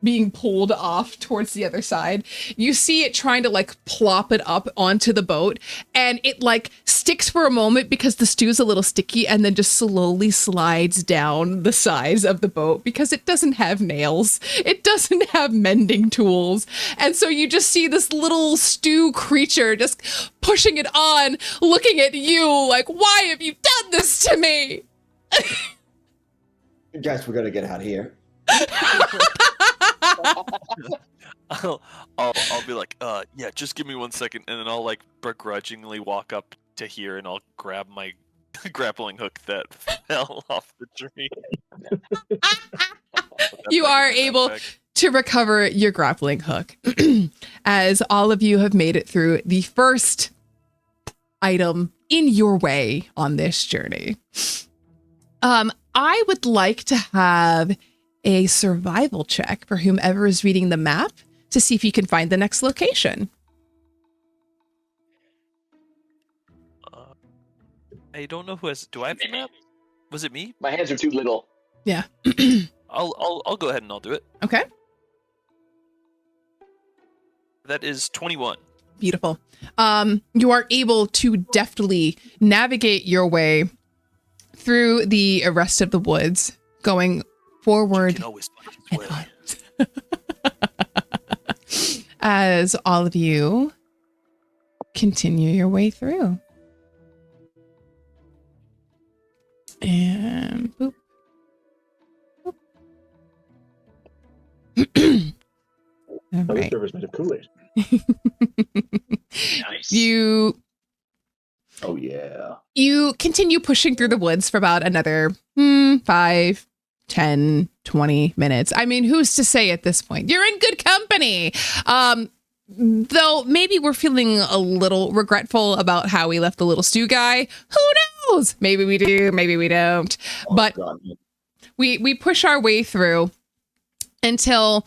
[SPEAKER 1] being pulled off towards the other side. You see it trying to plop it up onto the boat, and it sticks for a moment because the stew's a little sticky, and then just slowly slides down the sides of the boat because it doesn't have nails. It doesn't have mending tools. And so you just see this little stew creature just pushing it on, looking at you why have you done this to me?
[SPEAKER 4] Guys, we're gonna get out of here.
[SPEAKER 3] I'll be like, yeah, just give me 1 second, and then I'll begrudgingly walk up to here, and I'll grab my grappling hook that fell off the tree.
[SPEAKER 1] You are able to recover your grappling hook as all of you have made it through the first item in your way on this journey. I would like to have a survival check for whomever is reading the map to see if you can find the next location.
[SPEAKER 3] I don't know who has. Do I have the map? Was it me?
[SPEAKER 5] My hands are too little.
[SPEAKER 1] Yeah.
[SPEAKER 3] I'll go ahead and I'll do it.
[SPEAKER 1] Okay.
[SPEAKER 3] That is 21.
[SPEAKER 1] Beautiful. You are able to deftly navigate your way through the rest of the woods, going forward
[SPEAKER 3] You can always find his way.
[SPEAKER 1] as all of you continue your way through. And boop. Boop. All
[SPEAKER 2] Now this
[SPEAKER 1] right.
[SPEAKER 2] river's made of Kool-Aid.
[SPEAKER 5] Nice.
[SPEAKER 4] Oh yeah.
[SPEAKER 1] You continue pushing through the woods for about another 5, 10, 20 minutes. I mean, who's to say at this point? You're in good company. Though maybe we're feeling a little regretful about how we left the little stew guy. Who knows? Maybe we do, maybe we don't.
[SPEAKER 4] Oh,
[SPEAKER 1] But
[SPEAKER 4] God.
[SPEAKER 1] we push our way through until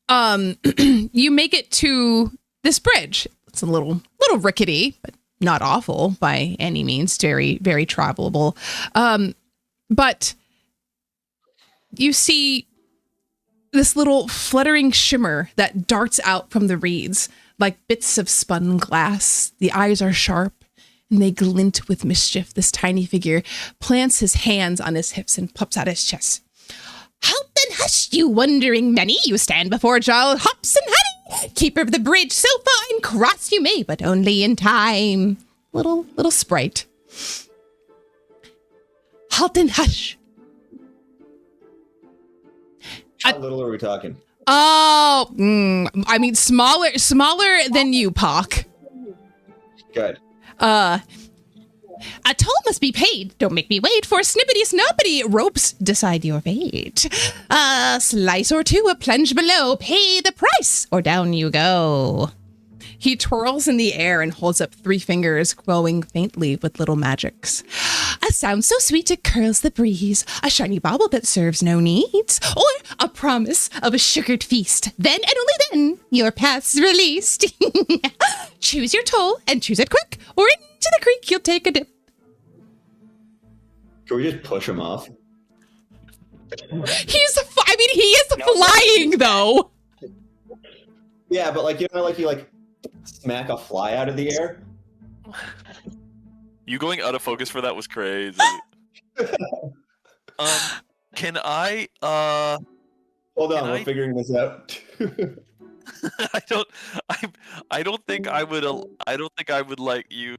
[SPEAKER 1] you make it to this bridge. It's a little rickety, but not awful by any means. Very, very travelable. But you see this little fluttering shimmer that darts out from the reeds like bits of spun glass. The eyes are sharp and they glint with mischief. This tiny figure plants his hands on his hips and puffs out his chest. Halt and hush, you wondering many. You stand before Jarl Hops and Honey, keeper of the bridge. So far and cross you may, but only in time. Little sprite. Halt and hush.
[SPEAKER 4] How little are we talking?
[SPEAKER 1] Oh, I mean, smaller than you, Pock.
[SPEAKER 4] Good.
[SPEAKER 1] A toll must be paid. Don't make me wait for snippety snoppity ropes. Decide your fate. A slice or two, a plunge below. Pay the price, or down you go. He twirls in the air and holds up 3 fingers, glowing faintly with little magics. A sound so sweet it curls the breeze. A shiny bauble that serves no needs. Or a promise of a sugared feast. Then and only then, your path's released. Choose your toll and choose it quick, or into the creek you'll take a dip.
[SPEAKER 4] Can we just push him off?
[SPEAKER 1] He is flying though.
[SPEAKER 4] Yeah, but you smack a fly out of the air.
[SPEAKER 3] You going out of focus for that was crazy. Can I?
[SPEAKER 4] Hold on,
[SPEAKER 3] Can
[SPEAKER 4] we're
[SPEAKER 3] I-
[SPEAKER 4] figuring this out.
[SPEAKER 3] I don't think I would. I don't think I would let you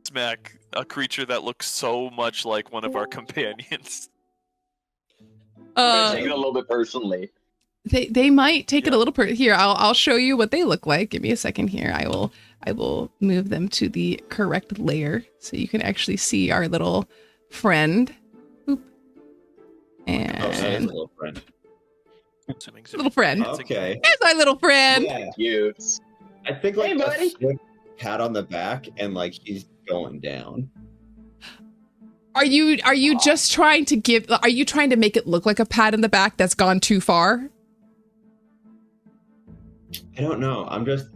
[SPEAKER 3] smack a creature that looks so much like one of our companions.
[SPEAKER 5] I'm taking it a little bit personally.
[SPEAKER 1] They might take it a little here. I'll show you what they look like. Give me a second here. I will move them to the correct layer so you can actually see our little friend. Boop. And
[SPEAKER 4] Oh, so it's a little friend.
[SPEAKER 3] Zooming.
[SPEAKER 1] little friend.
[SPEAKER 4] Okay.
[SPEAKER 1] There's my little friend.
[SPEAKER 4] Yeah.
[SPEAKER 5] Cute.
[SPEAKER 4] I think like
[SPEAKER 5] Hey, buddy.
[SPEAKER 4] a swift pat on the back and like he's going down.
[SPEAKER 1] Are you just trying to are you trying to make it look like a pat in the back that's gone too far?
[SPEAKER 4] I don't know. I'm just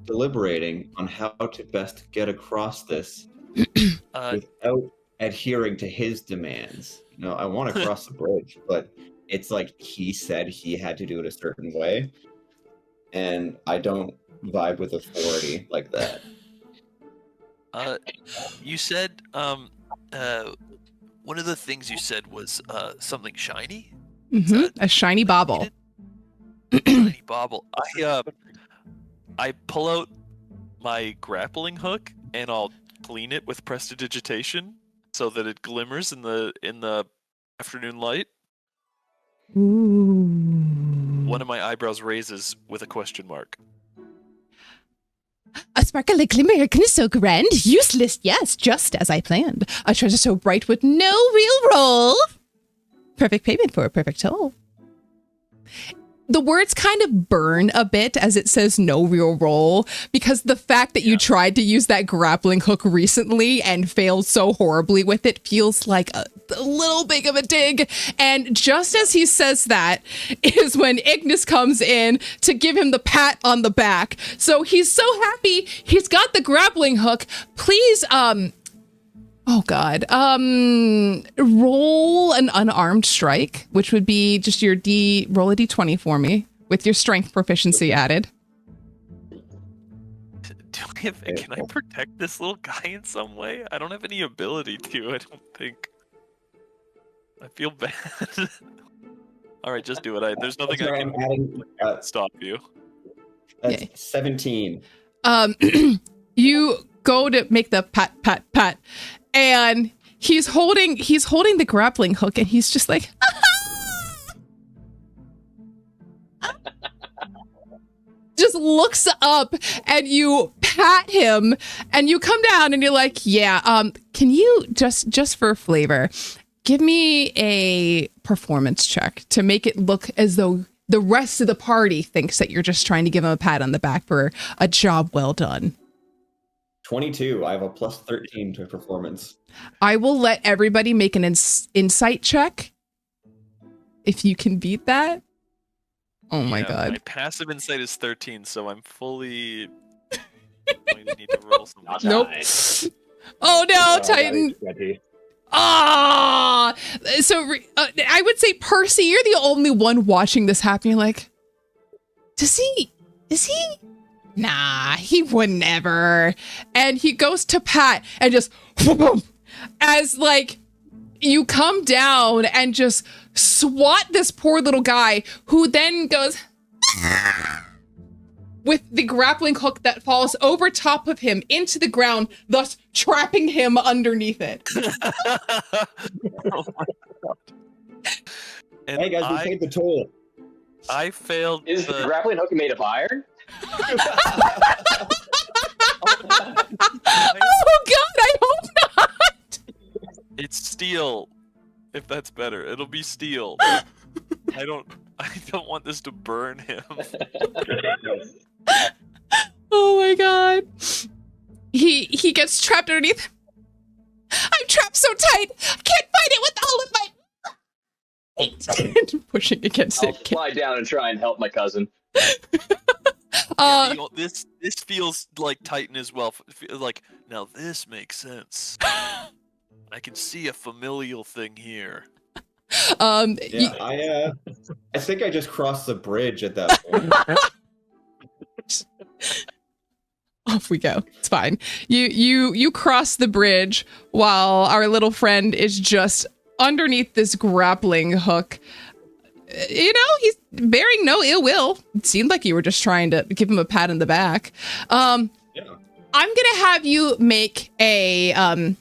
[SPEAKER 4] deliberating on how to best get across this without adhering to his demands. You know, I want to cross the bridge, but it's like he said he had to do it a certain way, and I don't vibe with authority like that.
[SPEAKER 3] You said one of the things you said was something shiny.
[SPEAKER 1] A shiny bauble.
[SPEAKER 3] Shiny bauble. I pull out my grappling hook and I'll clean it with prestidigitation so that it glimmers in the afternoon light.
[SPEAKER 1] Ooh.
[SPEAKER 3] One of my eyebrows raises with a question mark.
[SPEAKER 6] A sparkle glimmer, so grand, useless, yes, just as I planned. A treasure so bright with no real roll. Perfect payment for a perfect toll.
[SPEAKER 1] The words kind of burn a bit as it says no real roll, because the fact that you tried to use that grappling hook recently and failed so horribly with it feels like a little big of a dig. And just as he says that is when Ignis comes in to give him the pat on the back. So he's so happy he's got the grappling hook. Please, oh God, roll an unarmed strike, which would be just your roll a d20 for me with your strength proficiency added.
[SPEAKER 3] Can I protect this little guy in some way? I don't have any ability to, I don't think. I feel bad. All right, just do it. There's nothing I can stop you.
[SPEAKER 4] That's 17.
[SPEAKER 1] You go to make the pat, pat, pat, and he's holding the grappling hook, and he's just like, just looks up, and you pat him, and you come down, and you're like, yeah, can you just for flavor, give me a performance check to make it look as though the rest of the party thinks that you're just trying to give him a pat on the back for a job well done.
[SPEAKER 4] 22. I have a plus 13 to performance.
[SPEAKER 1] I will let everybody make an insight check. If you can beat that. Oh my God.
[SPEAKER 3] My passive insight is 13, so I'm fully going to need to roll something.
[SPEAKER 1] Nope. Oh no, Titan. Ah! So I would say, Percy, you're the only one watching this happen. You're like, is he? Nah, he would never. And he goes to Pat and just, as like, you come down and just swat this poor little guy who then goes with the grappling hook that falls over top of him into the ground, thus trapping him underneath it.
[SPEAKER 3] Oh my God. And
[SPEAKER 4] hey guys, we paid the toll.
[SPEAKER 3] I failed.
[SPEAKER 5] Is the grappling hook made of iron?
[SPEAKER 1] Oh God, I hope not.
[SPEAKER 3] It's steel. If that's better, it'll be steel. I don't want this to burn him.
[SPEAKER 1] Oh my God. He gets trapped underneath. I'm trapped so tight. I can't fight it with all of my pushing against
[SPEAKER 5] I'll
[SPEAKER 1] it.
[SPEAKER 5] fly down and try and help my cousin.
[SPEAKER 3] This feels like Titan as well. Like, now this makes sense. I can see a familial thing here.
[SPEAKER 4] I think I just crossed the bridge at that point.
[SPEAKER 1] Off we go. It's fine. You cross the bridge while our little friend is just underneath this grappling hook. You know, he's bearing no ill will. It seemed like you were just trying to give him a pat in the back. I'm gonna have you make a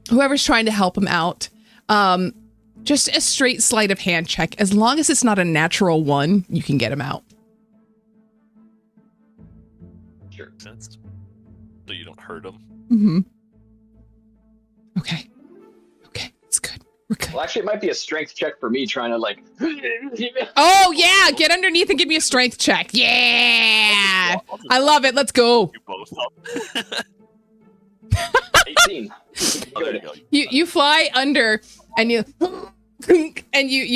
[SPEAKER 1] whoever's trying to help him out, just a straight sleight of hand check. As long as it's not a natural one, you can get him out.
[SPEAKER 3] Sure. Sense. So you don't hurt him.
[SPEAKER 1] Mm-hmm. Okay, it's good. We're good.
[SPEAKER 5] Well, actually, it might be a strength check for me trying to like.
[SPEAKER 1] Oh yeah, get underneath and give me a strength check. Yeah. I love it. Let's go.
[SPEAKER 3] You both up.
[SPEAKER 5] 18.
[SPEAKER 3] Oh, there you go.
[SPEAKER 1] You fly under and you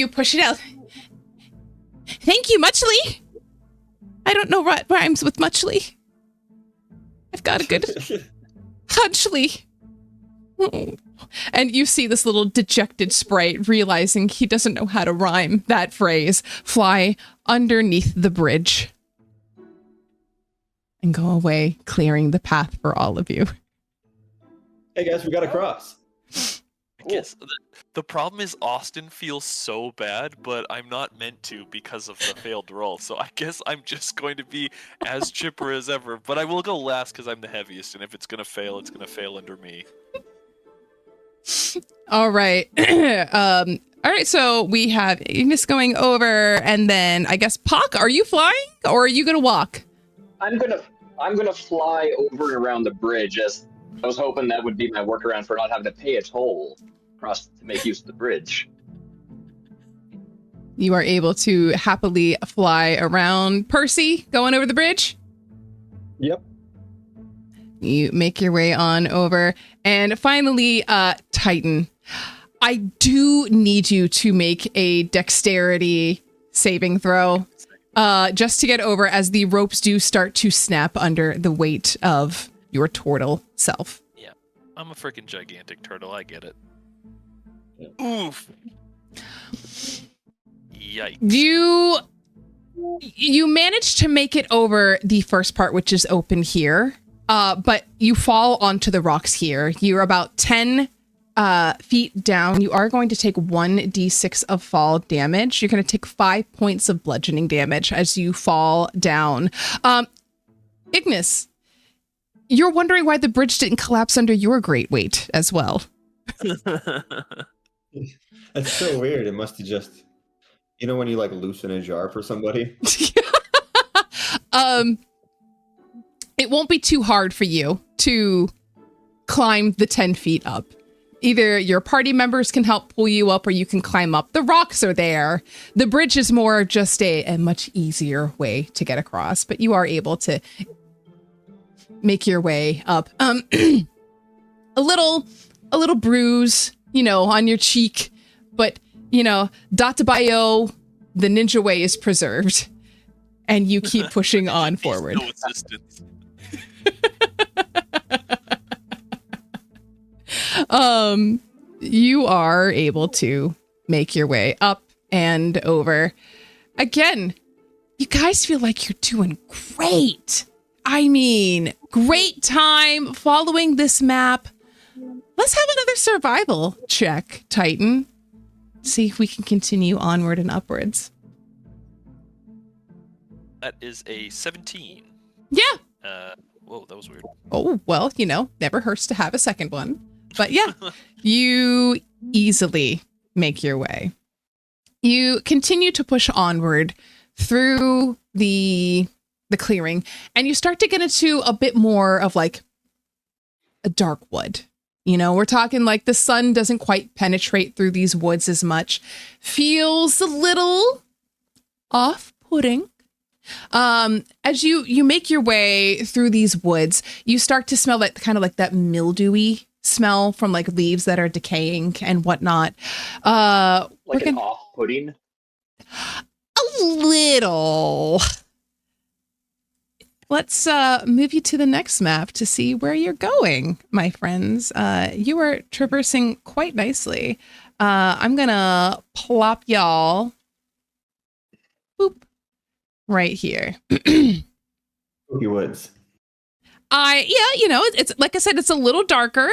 [SPEAKER 1] push it out. Thank you, Muchly. I don't know what rhymes with Muchly. I've got a good Hudgely. And you see this little dejected sprite realizing he doesn't know how to rhyme that phrase fly underneath the bridge and go away, clearing the path for all of you.
[SPEAKER 4] Hey guys, we got across.
[SPEAKER 3] I guess the problem is Austin feels so bad, but I'm not meant to because of the failed roll. So I guess I'm just going to be as chipper as ever. But I will go last because I'm the heaviest, and if it's gonna fail, it's gonna fail under me.
[SPEAKER 1] All right. All right, so we have Ignis going over, and then I guess Pock, are you flying or are you gonna walk?
[SPEAKER 5] I'm gonna fly over and around the bridge, as I was hoping that would be my workaround for not having to pay a toll across to make use of the bridge.
[SPEAKER 1] You are able to happily fly around. Percy, going over the bridge?
[SPEAKER 2] Yep.
[SPEAKER 1] You make your way on over. And finally, Titan, I do need you to make a dexterity saving throw just to get over, as the ropes do start to snap under the weight of your turtle self.
[SPEAKER 3] Yeah, I'm a freaking gigantic turtle. I get it. Oof. Yikes.
[SPEAKER 1] You manage to make it over the first part, which is open here, but you fall onto the rocks here. You're about 10 feet down. You are going to take 1d6 of fall damage. You're going to take 5 points of bludgeoning damage as you fall down. Ignis, you're wondering why the bridge didn't collapse under your great weight as well.
[SPEAKER 4] That's so weird. It must have just, you know, when you like loosen a jar for somebody.
[SPEAKER 1] It won't be too hard for you to climb the 10 feet up. Either your party members can help pull you up, or you can climb up. The rocks are there. The bridge is more just a much easier way to get across, but you are able to make your way up. A little bruise, on your cheek, but Databayo, the ninja way is preserved, and you keep pushing on forward.
[SPEAKER 3] No assistance.
[SPEAKER 1] You are able to make your way up and over. Again, you guys feel like you're doing great. I mean, great time following this map. Let's have another survival check, Titan. See if we can continue onward and upwards.
[SPEAKER 3] That is a 17.
[SPEAKER 1] Yeah.
[SPEAKER 3] Whoa, that was weird.
[SPEAKER 1] Oh, well, never hurts to have a second one. But yeah, you easily make your way. You continue to push onward through the clearing, and you start to get into a bit more of like a dark wood. We're talking like the sun doesn't quite penetrate through these woods as much. Feels a little off-putting. As you make your way through these woods, you start to smell that kind of like that mildewy smell from like leaves that are decaying and whatnot.
[SPEAKER 5] Like an off-putting?
[SPEAKER 1] A little. Let's move you to the next map to see where you're going, my friends. You are traversing quite nicely. I'm gonna plop y'all right here.
[SPEAKER 4] Spooky woods.
[SPEAKER 1] It's like I said, it's a little darker.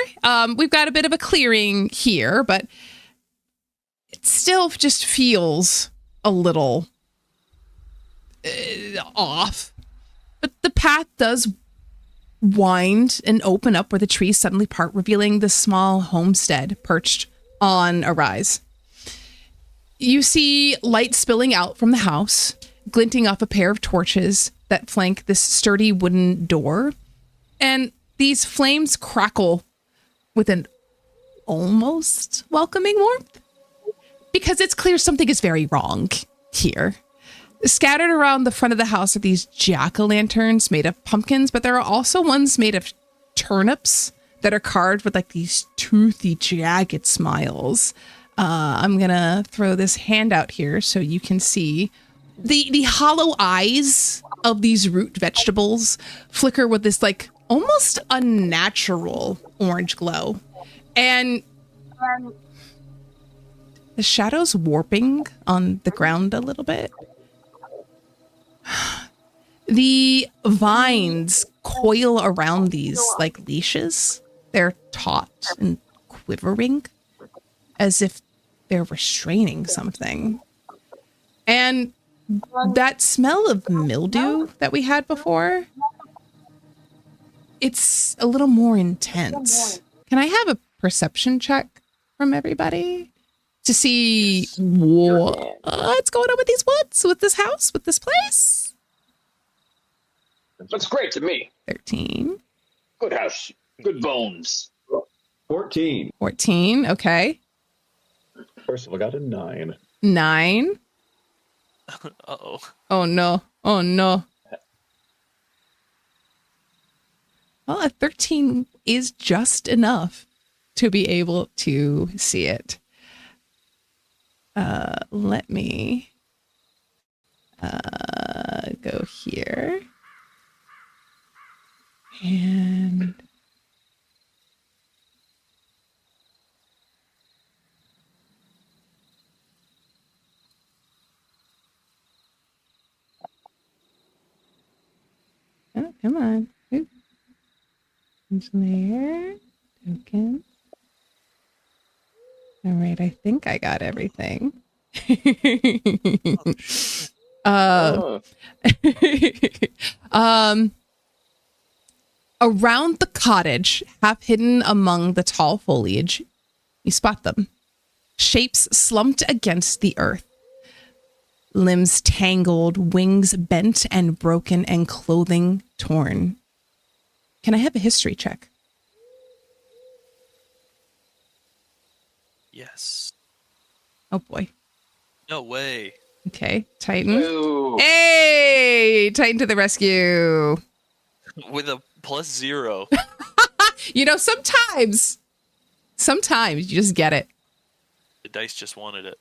[SPEAKER 1] We've got a bit of a clearing here, but it still just feels a little off. But the path does wind and open up where the trees suddenly part, revealing the small homestead perched on a rise. You see light spilling out from the house, glinting off a pair of torches that flank this sturdy wooden door. And these flames crackle with an almost welcoming warmth, because it's clear something is very wrong here. Scattered around the front of the house are these jack-o'-lanterns made of pumpkins, but there are also ones made of turnips that are carved with like these toothy, jagged smiles. I'm gonna throw this handout here so you can see the hollow eyes of these root vegetables flicker with this like almost unnatural orange glow. And the shadow's warping on the ground a little bit. The vines coil around these like leashes. They're taut and quivering as if they're restraining something. And that smell of mildew that we had before, it's a little more intense. Can I have a perception check from everybody to see what's going on with these woods, with this house, with this place?
[SPEAKER 5] Looks great to me.
[SPEAKER 1] 13.
[SPEAKER 5] Good house. Good bones.
[SPEAKER 4] 14.
[SPEAKER 1] 14, okay.
[SPEAKER 2] First of all, I got a 9.
[SPEAKER 1] 9.
[SPEAKER 3] Uh-oh.
[SPEAKER 1] Oh no. Oh no. Well, a 13 is just enough to be able to see it. Let me go here. And oh, come on. Oop. Layer. Token. All right, I think I got everything. Around the cottage, half hidden among the tall foliage, you spot them. Shapes slumped against the earth. Limbs tangled, wings bent and broken, and clothing torn. Can I have a history check?
[SPEAKER 3] Yes.
[SPEAKER 1] Oh boy.
[SPEAKER 3] No way.
[SPEAKER 1] Okay, Titan.
[SPEAKER 5] Ooh.
[SPEAKER 1] Hey, Titan to the rescue.
[SPEAKER 3] With a +0.
[SPEAKER 1] You know, sometimes you just get it.
[SPEAKER 3] The dice just wanted it.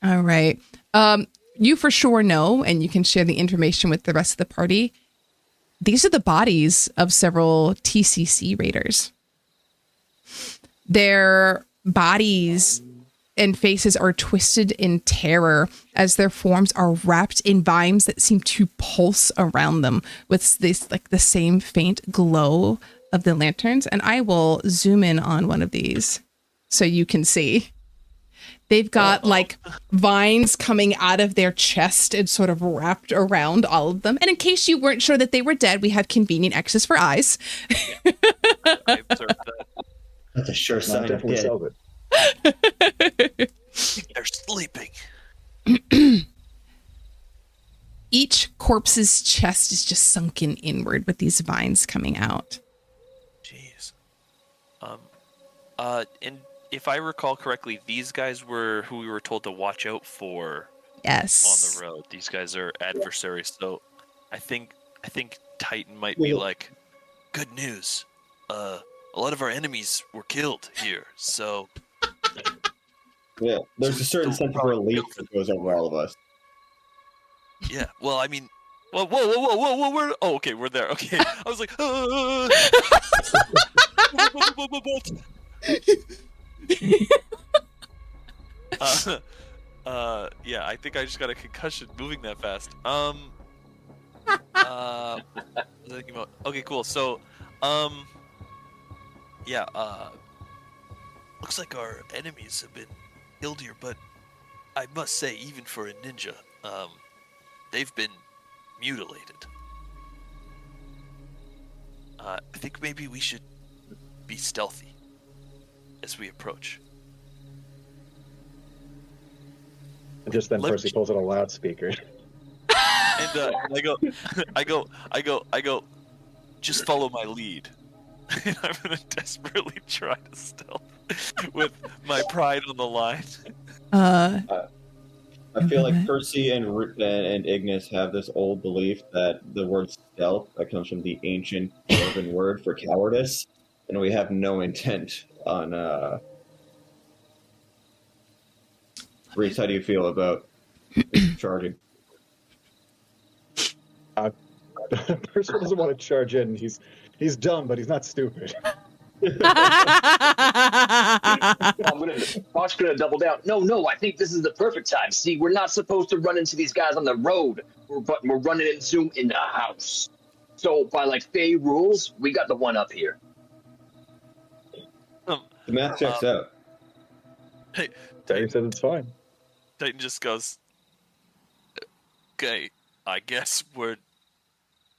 [SPEAKER 1] All right. You for sure know, and you can share the information with the rest of the party. These are the bodies of several TCC raiders. Their bodies and faces are twisted in terror as their forms are wrapped in vines that seem to pulse around them with this like the same faint glow of the lanterns. And I will zoom in on one of these so you can see. They've got like vines coming out of their chest and sort of wrapped around all of them. And in case you weren't sure that they were dead, we have convenient X's for eyes.
[SPEAKER 3] I observed that.
[SPEAKER 4] That's a sure sign of
[SPEAKER 2] Definitely
[SPEAKER 4] dead.
[SPEAKER 2] solve it.
[SPEAKER 3] They're sleeping.
[SPEAKER 1] Each corpse's chest is just sunken inward with these vines coming out.
[SPEAKER 3] Jeez. And if I recall correctly, these guys were who we were told to watch out for
[SPEAKER 1] Yes.
[SPEAKER 3] on the road. These guys are adversaries, so I think Titan might be like, good news. A lot of our enemies were killed here, so
[SPEAKER 4] Yeah, there's a certain sense of relief that goes over all of us.
[SPEAKER 3] yeah. Well, I mean, whoa, we're okay, we're there. Okay, I was like, yeah, I think I just got a concussion moving that fast. Okay, cool. So, yeah, looks like our enemies have been killed here, but I must say, even for a ninja, they've been mutilated. I think maybe we should be stealthy as we approach.
[SPEAKER 2] And just then, Percy pulls out a loudspeaker.
[SPEAKER 3] And I go, just follow my lead. And I'm gonna desperately try to stealth with my pride on the line.
[SPEAKER 4] I feel like Percy and Ignis have this old belief that the word stealth that comes from the ancient Dwarven word for cowardice, and we have no intent on. Reese, how do you feel about charging?
[SPEAKER 2] Percival doesn't want to charge in. He's dumb, but he's not stupid.
[SPEAKER 5] Bot's gonna double down. No, I think this is the perfect time. See, we're not supposed to run into these guys on the road, but we're running into them in the house. So by like Fey rules, we got the one up here.
[SPEAKER 4] The math checks out.
[SPEAKER 3] Hey,
[SPEAKER 2] Daddy said it's fine.
[SPEAKER 3] Titan just goes, okay, I guess we're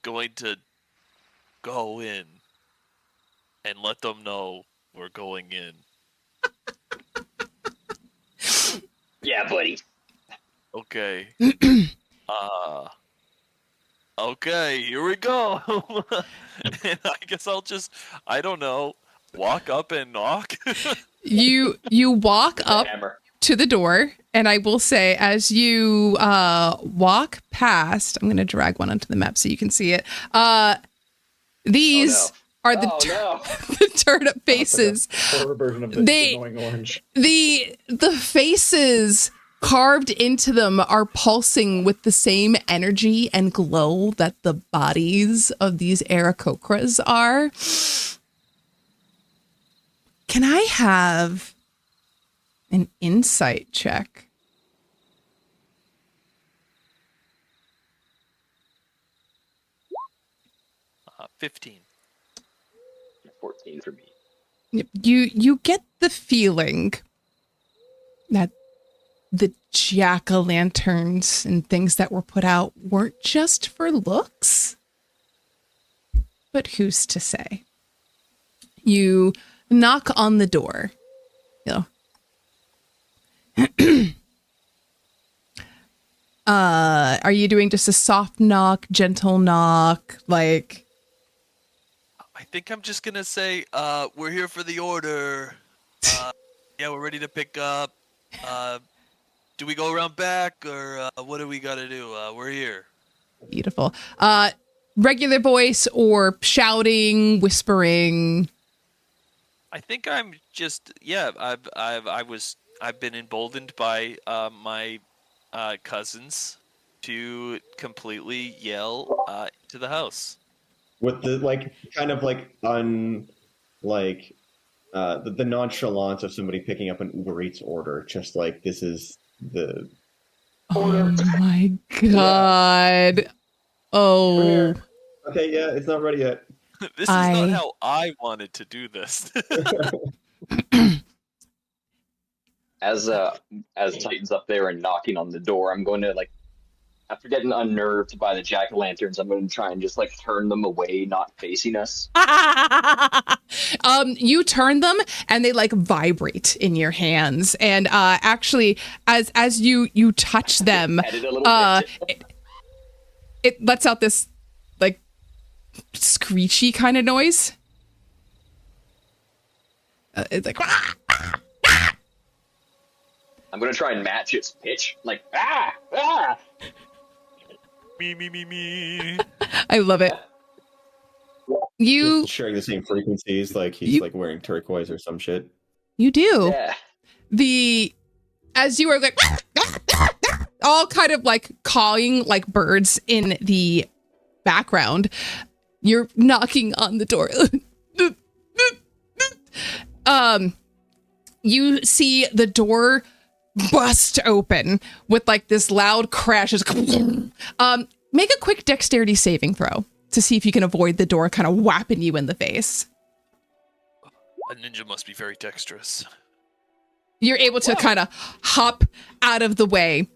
[SPEAKER 3] going to go in and let them know we're going in.
[SPEAKER 5] Yeah, buddy.
[SPEAKER 3] Okay. Okay, here we go. And I guess I'll just, I don't know, walk up and knock.
[SPEAKER 1] You walk up
[SPEAKER 5] Hammer.
[SPEAKER 1] to the door, and I will say, as you walk past, I'm going to drag one onto the map so you can see it. These are the the turnip faces.
[SPEAKER 2] Horror version of the annoying orange.
[SPEAKER 1] The faces carved into them are pulsing with the same energy and glow that the bodies of these Aarakocras are. Can I have an insight check?
[SPEAKER 3] 15.
[SPEAKER 5] 14 for me.
[SPEAKER 1] You get the feeling that the jack-o'-lanterns and things that were put out weren't just for looks, but who's to say? You knock on the door. You know. Are you doing just a soft knock, gentle knock, like?
[SPEAKER 3] I think I'm just gonna say, we're here for the order. Yeah, we're ready to pick up. Do we go around back, or what do we gotta do? We're here.
[SPEAKER 1] Beautiful. Regular voice or shouting, whispering?
[SPEAKER 3] I think I'm just, yeah. I've been emboldened by my cousins to completely yell to the house.
[SPEAKER 4] With the the nonchalance of somebody picking up an Uber Eats order, just like this is the
[SPEAKER 1] order. Oh my god! Yeah. Oh.
[SPEAKER 4] Okay, yeah, it's not ready yet.
[SPEAKER 3] This is not how I wanted to do this.
[SPEAKER 5] As Titan's up there and knocking on the door, I'm going to after getting unnerved by the jack-o'-lanterns, I'm going to try and just turn them away, not facing us.
[SPEAKER 1] You turn them and they vibrate in your hands. And actually, as you touch them, it lets out this screechy kind of noise. It's like.
[SPEAKER 5] I'm going to try and match its pitch.
[SPEAKER 3] Me.
[SPEAKER 1] I love it. You
[SPEAKER 4] just sharing the same frequencies, he's wearing turquoise or some shit.
[SPEAKER 1] You do.
[SPEAKER 5] Yeah.
[SPEAKER 1] As you are all kind of cawing like birds in the background, you're knocking on the door. You see the door bust open with this loud crash. Make a quick dexterity saving throw to see if you can avoid the door kind of whapping you in the face.
[SPEAKER 3] A ninja must be very dexterous.
[SPEAKER 1] You're able to kind of hop out of the way.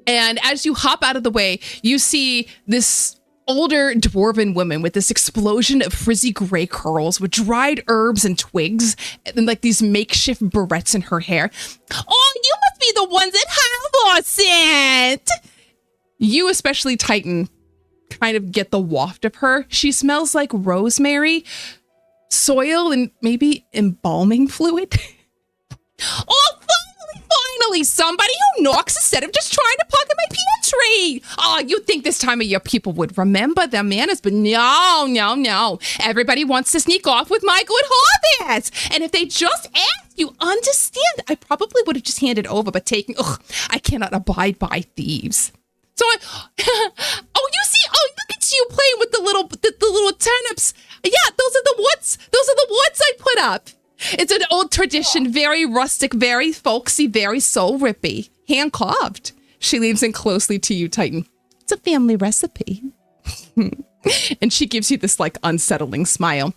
[SPEAKER 1] And as you hop out of the way, you see this older dwarven woman with this explosion of frizzy gray curls with dried herbs and twigs and these makeshift barrettes in her hair. Oh, you must be the ones that Halvor sent. You, especially Titan, kind of get the waft of her. She smells like rosemary, soil, and maybe embalming fluid. Oh, Finally, somebody who knocks instead of just trying to pocket my pantry. Oh, you'd think this time of year people would remember their manners, but no. Everybody wants to sneak off with my good harvest. And if they just asked, you understand, I probably would have just handed over, but I cannot abide by thieves. So look at you playing with the little turnips. Yeah, those are the woods. Those are the woods I put up. It's an old tradition, very rustic, very folksy, very soul rippy, hand carved. She leans in closely to you, Titan. It's a family recipe. And she gives you this like unsettling smile.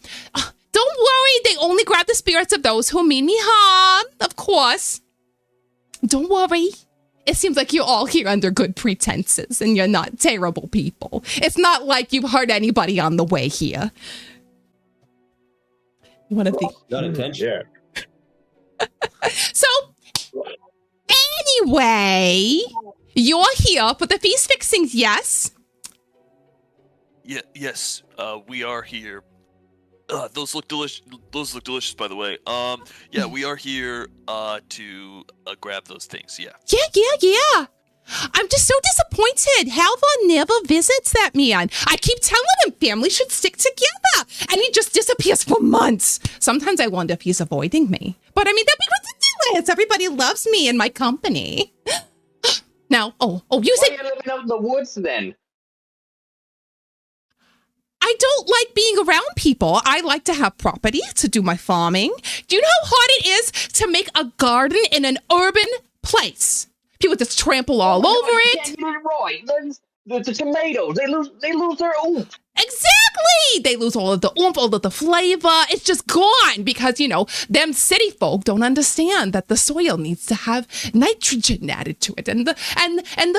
[SPEAKER 1] Don't worry, they only grab the spirits of those who mean me harm, of course. Don't worry. It seems like you're all here under good pretenses and you're not terrible people. It's not like you've hurt anybody on the way here. You want to think?
[SPEAKER 4] Not intentional.
[SPEAKER 2] Yeah.
[SPEAKER 1] So, anyway, you're here for the feast fixings, yes?
[SPEAKER 3] Yeah, yes, we are here. Those look delicious. Those look delicious, by the way. Yeah, we are here to grab those things. Yeah.
[SPEAKER 1] Yeah. I'm just so disappointed. Halvar never visits that man. I keep telling him family should stick together, and he just disappears for months. Sometimes I wonder if he's avoiding me. But I mean, that'd be ridiculous. Everybody loves me and my company. Now, you
[SPEAKER 5] Why
[SPEAKER 1] say
[SPEAKER 5] are you living out in the woods then?
[SPEAKER 1] I don't like being around people. I like to have property to do my farming. Do you know how hard it is to make a garden in an urban place? People just trample all over it.
[SPEAKER 5] Yeah, you're right. The tomatoes, they lose their oomph.
[SPEAKER 1] Exactly. They lose all of the oomph, all of the flavor. It's just gone because, them city folk don't understand that the soil needs to have nitrogen added to it and the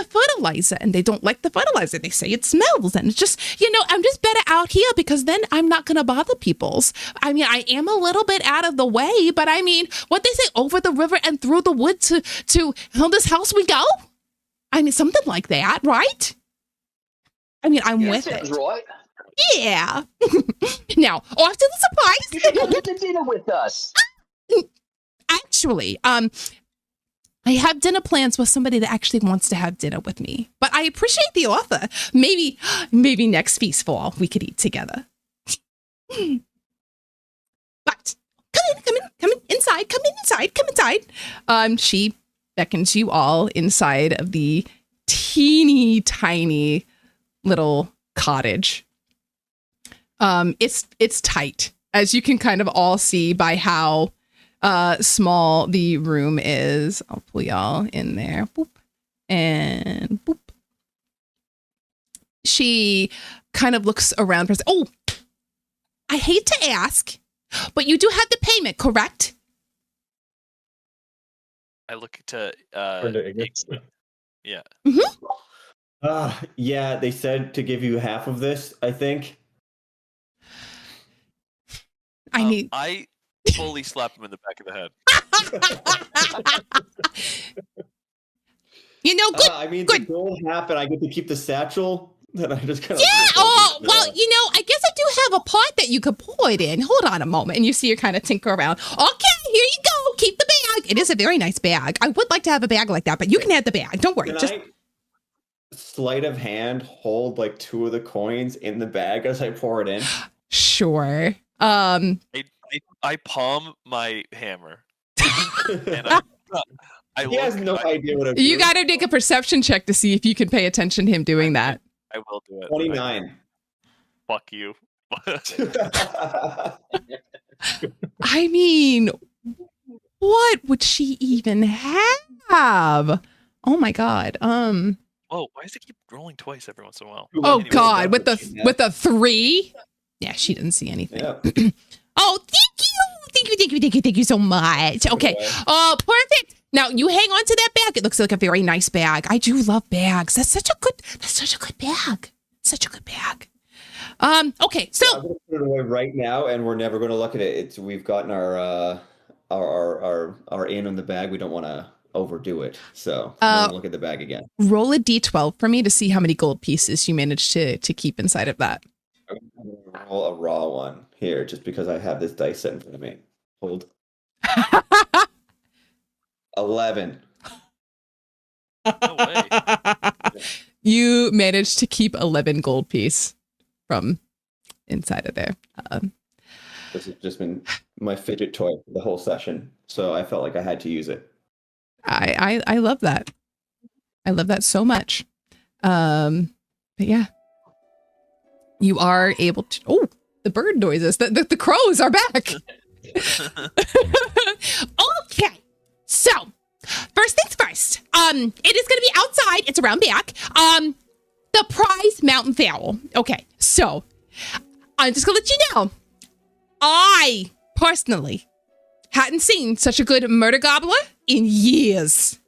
[SPEAKER 1] fertilizer. And they don't like the fertilizer. They say it smells. And it's just, I'm just better out here because then I'm not going to bother peoples. I mean, I am a little bit out of the way, but I mean, what they say, over the river and through the wood to this house we go? I mean, something like that, right? I mean, I'm with it.
[SPEAKER 5] Right.
[SPEAKER 1] Yeah. Now, off to the surprise.
[SPEAKER 5] You should come to dinner with us.
[SPEAKER 1] Actually, I have dinner plans with somebody that actually wants to have dinner with me. But I appreciate the offer. Maybe next feast fall we could eat together. But come in inside. Come inside. She beckons you all inside of the teeny tiny little cottage. It's tight, as you can kind of all see by how small the room is. I'll pull y'all in there. Boop. And boop. She kind of looks around. Oh, I hate to ask, but you do have the payment, correct?
[SPEAKER 3] I look to yeah.
[SPEAKER 1] Mm-hmm.
[SPEAKER 4] Yeah, they said to give you half of this, I think.
[SPEAKER 3] I fully slap him in the back of the head.
[SPEAKER 1] Good.
[SPEAKER 4] I mean,
[SPEAKER 1] good.
[SPEAKER 4] the gold happen. I get to keep the satchel. That I just kind of
[SPEAKER 1] well, I guess I do have a pot that you could pour it in. Hold on a moment. And you see her kind of tinker around. Okay, here you go. Keep the bag. It is a very nice bag. I would like to have a bag like that, but you can have the bag. Don't worry.
[SPEAKER 4] Can I, sleight of hand, hold like 2 of the coins in the bag as I pour it in?
[SPEAKER 1] Sure.
[SPEAKER 3] I palm my hammer. And
[SPEAKER 4] he has no idea what I'm doing.
[SPEAKER 1] You got to make a perception check to see if you can pay attention to him doing that.
[SPEAKER 3] I will do it.
[SPEAKER 4] 29.
[SPEAKER 3] Fuck you.
[SPEAKER 1] I mean, what would she even have? Oh my god.
[SPEAKER 3] Oh, why does it keep rolling twice every once in a while?
[SPEAKER 1] Oh god, with the 3? Yeah, she didn't see anything.
[SPEAKER 4] Yeah.
[SPEAKER 1] Oh, thank you so much. Okay. Oh, perfect. Now you hang on to that bag. It looks like a very nice bag. I do love bags. That's such a good bag. Such a good bag. Okay, so
[SPEAKER 4] I'm gonna put it away right now, and we're never gonna look at it. We've gotten our in on the bag. We don't want to overdo it, so we'll look at the bag again.
[SPEAKER 1] Roll a d12 for me to see how many gold pieces you managed to keep inside of that.
[SPEAKER 4] I'm gonna roll a raw one here, just because I have this dice set in front of me. Hold. 11.
[SPEAKER 3] No way.
[SPEAKER 1] You managed to keep 11 gold piece from inside of there.
[SPEAKER 4] This has just been my fidget toy the whole session, so I felt like I had to use it.
[SPEAKER 1] I love that. I love that so much. But yeah, you are able to. Oh, the bird noises. The crows are back.
[SPEAKER 6] Okay, so first things first. It is going to be outside. It's around back. The prize mountain fowl. Okay, so I'm just going to let you know. I personally hadn't seen such a good murder gobbler in years.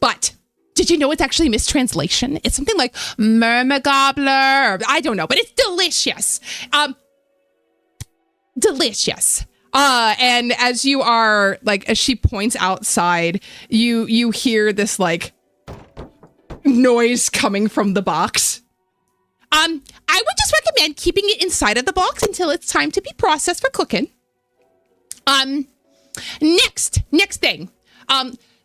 [SPEAKER 6] But did you know it's actually a mistranslation? It's something like murmur gobbler. Or, I don't know, but it's delicious. Delicious. And as you are like, as she points outside, you hear this like noise coming from the box. I would just recommend keeping it inside of the box until it's time to be processed for cooking. Next thing.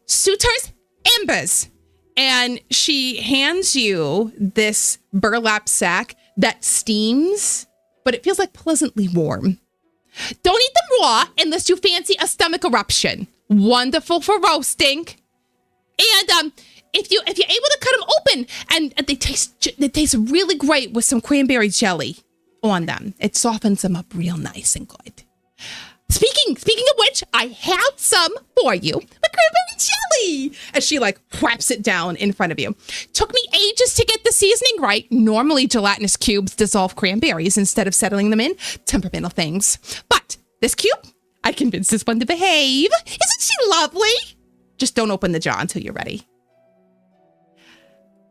[SPEAKER 6] Suitor's embers. And she hands you this burlap sack that steams, but it feels like pleasantly warm. Don't eat them raw unless you fancy a stomach eruption. Wonderful for roasting. And if you're able to cut them open, and they taste really great with some cranberry jelly on them. It softens them up real nice and good. Speaking of which, I have some for you with cranberry jelly. As she like whaps it down in front of you. Took me ages to get the seasoning right. Normally gelatinous cubes dissolve cranberries instead of settling them in. Temperamental things. But this cube, I convinced this one to behave. Isn't she lovely? Just don't open the jar until you're ready.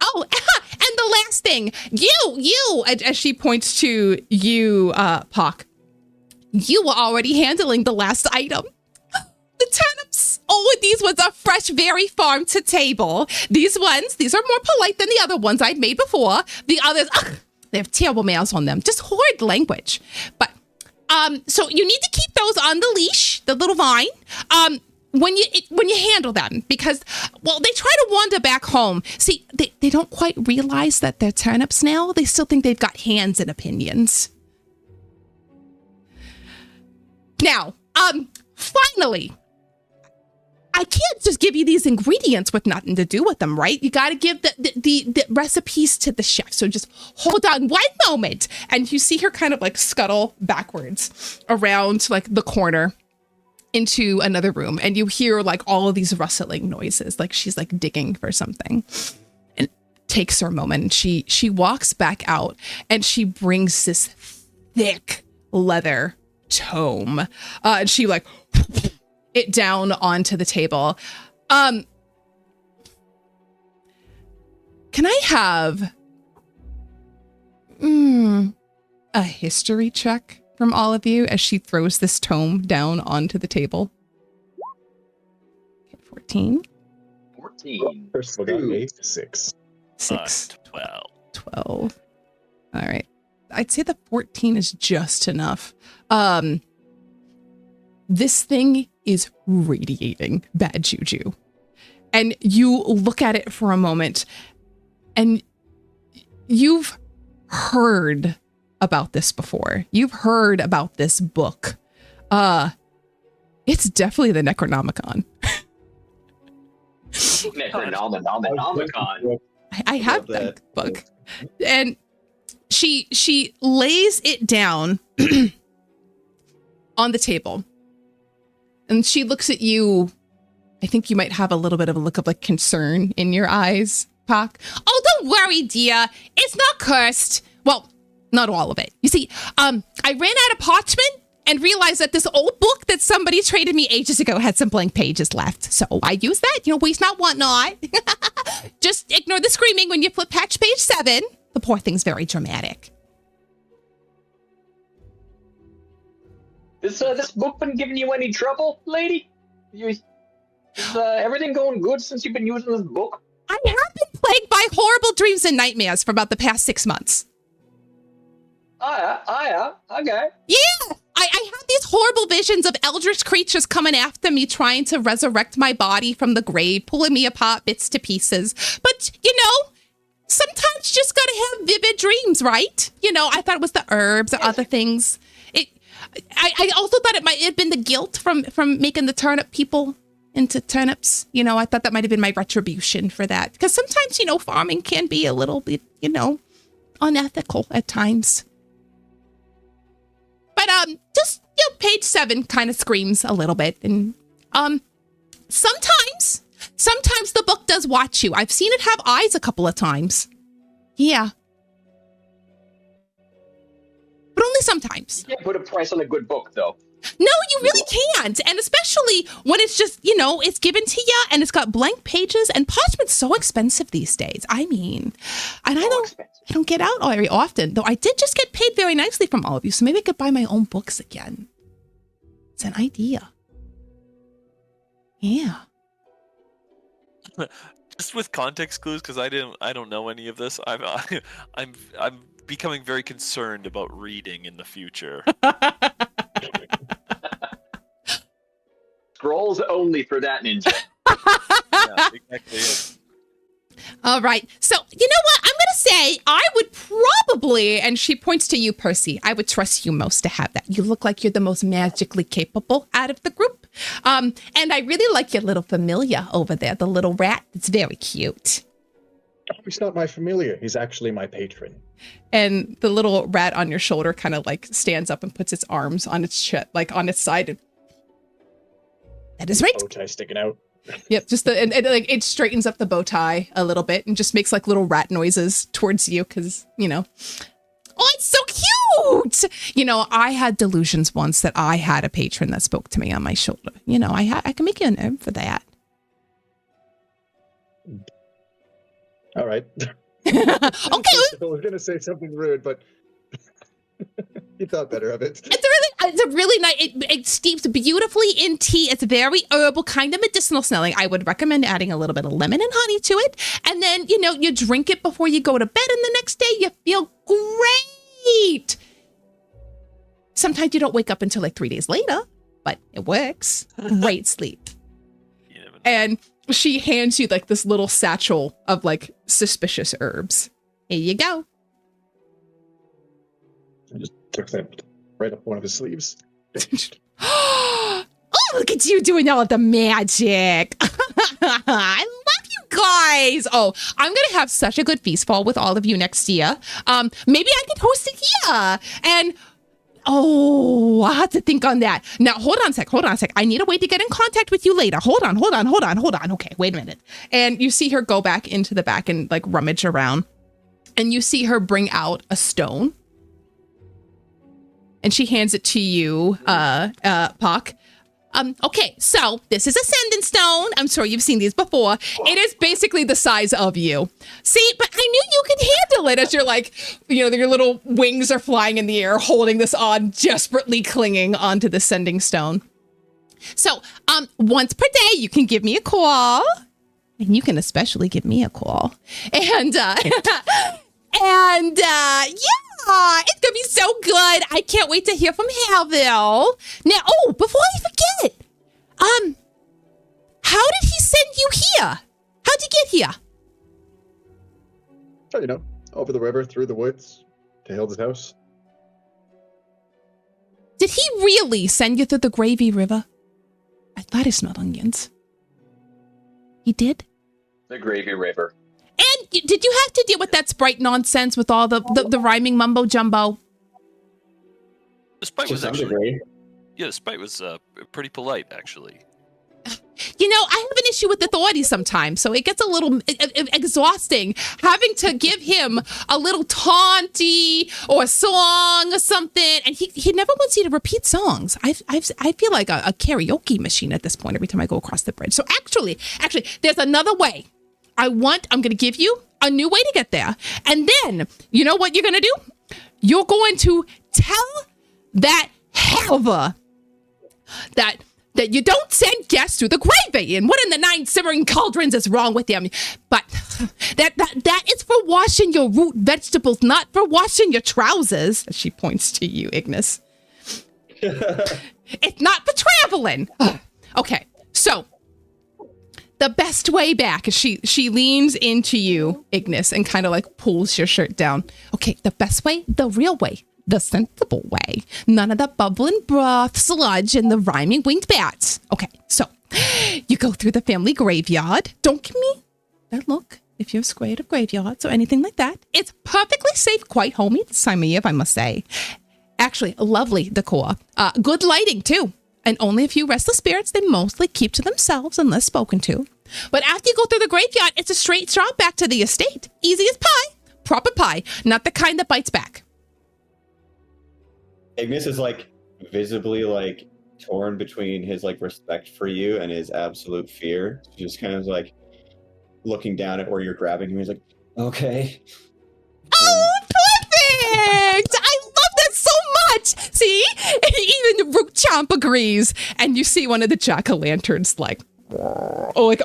[SPEAKER 6] Oh, and the last thing, you, as she points to you, Pock. You were already handling the last item. The turnips. Oh, these ones are fresh, very farm to table. These are more polite than the other ones I'd made before. The others, they have terrible mouths on them. Just horrid language. But, so you need to keep those on the leash, the little vine, when you handle them, because, well, they try to wander back home. See, they don't quite realize that they're turnips now. They still think they've got hands and opinions. Now, finally, I can't just give you these ingredients with nothing to do with them, right? You got to give the recipes to the chef. So just hold on one moment. And you see her kind of like scuttle backwards around like the corner into another room. And you hear like all of these rustling noises, like she's like digging for something. And it takes her a moment. And she walks back out and she brings this thick leather tome. And she like it down onto the table. Can I have a history check from all of you as she throws this tome down onto the table? Okay, 14.
[SPEAKER 5] 14.
[SPEAKER 2] First of all, got a 6.
[SPEAKER 3] 12.
[SPEAKER 1] 12. All right. I'd say the 14 is just enough. This thing is radiating bad juju. And you look at it for a moment and you've heard about this before. You've heard about this book. It's definitely the Necronomicon.
[SPEAKER 5] Necronomicon.
[SPEAKER 1] I have that book. And she lays it down on the table. And she looks at you. I think you might have a little bit of a look of like concern in your eyes, Pac. Oh, don't worry, dear. It's not cursed. Well, not all of it. You see, I ran out of parchment and realized that this old book that somebody traded me ages ago had some blank pages left. So I used that, waste not, want not. Just ignore the screaming when you flip page 7. The poor thing's very dramatic.
[SPEAKER 5] This book been giving you any trouble, lady? Is everything going good since you've been using this book?
[SPEAKER 1] I have been plagued by horrible dreams and nightmares for about the past 6 months.
[SPEAKER 5] Okay.
[SPEAKER 1] Yeah, I had these
[SPEAKER 6] these horrible visions of eldritch creatures coming after me, trying to resurrect my body from the grave, pulling me apart bits to pieces. But, sometimes you just gotta have vivid dreams, right? I thought it was the herbs or other things. I also thought it might have been the guilt from making the turnip people into turnips. I thought that might have been my retribution for that. Because sometimes, farming can be a little bit, unethical at times. But just page 7 kind of screams a little bit. And sometimes the book does watch you. I've seen it have eyes a couple of times. Yeah. But only sometimes.
[SPEAKER 5] You can't put a price on a good book, though.
[SPEAKER 6] No, you really can't. And especially when it's just, it's given to you and it's got blank pages, and parchment's so expensive these days. I mean, and I don't get out very often, though I did just get paid very nicely from all of you. So maybe I could buy my own books again. It's an idea. Yeah.
[SPEAKER 3] Just with context clues, because I don't know any of this. I'm becoming very concerned about reading in the future.
[SPEAKER 5] Scrolls only for that ninja.
[SPEAKER 3] Yeah, exactly.
[SPEAKER 6] All right. So, you know what? I'm going to say I would probably, and she points to you, Percy, I would trust you most to have that. You look like you're the most magically capable out of the group. And I really like your little familiar over there, the little rat. It's very cute.
[SPEAKER 2] Oh, he's not my familiar. He's actually my patron.
[SPEAKER 6] And the little rat on your shoulder kind of like stands up and puts its arms on its chest, like on its side. That is right.
[SPEAKER 2] Bow tie sticking out.
[SPEAKER 6] Yep, just it straightens up the bow tie a little bit and just makes like little rat noises towards you because, oh, it's so cute. I had delusions once that I had a patron that spoke to me on my shoulder. I can make you an herb for that.
[SPEAKER 2] All right.
[SPEAKER 6] Okay.
[SPEAKER 2] I was going to say something rude, but you thought better of it.
[SPEAKER 6] It's a really nice, it steeps beautifully in tea. It's very herbal, kind of medicinal smelling. I would recommend adding a little bit of lemon and honey to it. And then, you drink it before you go to bed, and the next day you feel great. Sometimes you don't wake up until like 3 days later, but it works. Great sleep. And she hands you like this little satchel of like suspicious herbs. Here you go.
[SPEAKER 2] I just took that right up one of his sleeves.
[SPEAKER 6] Oh, look at you doing all of the magic. I love you guys. Oh, I'm going to have such a good feast fall with all of you next year. Maybe I can host it here. And I'll have to think on that. Now, hold on a sec. I need a way to get in contact with you later. Hold on. Okay, wait a minute. And you see her go back into the back and like rummage around. And you see her bring out a stone. And she hands it to you, Puck. Okay, so this is a sending stone. I'm sure you've seen these before. It is basically the size of you. See, but I knew you could handle it as you're like, your little wings are flying in the air, holding this on, desperately clinging onto the sending stone. So, once per day, you can give me a call. And you can especially give me a call. And, yeah. It's gonna be so good. I can't wait to hear from Halville. Now, before I forget, how did he send you here? How'd you get here?
[SPEAKER 2] Oh, over the river, through the woods, to Hilda's house.
[SPEAKER 6] Did he really send you through the Gravy River? I thought he smelled onions. He did?
[SPEAKER 5] The Gravy River.
[SPEAKER 6] And did you have to deal with that Sprite nonsense with all the rhyming mumbo jumbo?
[SPEAKER 3] The Sprite was actually... Yeah, the Sprite was pretty polite, actually.
[SPEAKER 6] I have an issue with authority sometimes, so it gets a little exhausting having to give him a little taunty or a song or something, and he never wants you to repeat songs. I feel like a karaoke machine at this point every time I go across the bridge. So actually, there's another way. I'm going to give you a new way to get there. And then, you know what you're going to do? You're going to tell that Halva that you don't send guests to the gravy. And what in the 9 simmering cauldrons is wrong with them? But that is for washing your root vegetables, not for washing your trousers. She points to you, Ignis. It's not for traveling. Ugh. Okay, so the best way back is she leans into you, Ignis, and kind of like pulls your shirt down. Okay, the best way, the real way, the sensible way. None of the bubbling broth, sludge, and the rhyming winged bats. Okay, so you go through the family graveyard. Don't give me that look if you're scared of graveyards or anything like that. It's perfectly safe, quite homey this time of year, if I must say. Actually, lovely decor. Good lighting, too. And only a few restless spirits they mostly keep to themselves unless spoken to. But after you go through the graveyard, it's a straight shot back to the estate. Easy as pie. Proper pie. Not the kind that bites back.
[SPEAKER 4] Ignis is like visibly like torn between his like respect for you and his absolute fear. Just kind of like looking down at where you're grabbing him. He's like, okay.
[SPEAKER 6] Oh, perfect! I love that so much! See? Even Root Chomp agrees. And you see one of the jack-o'-lanterns like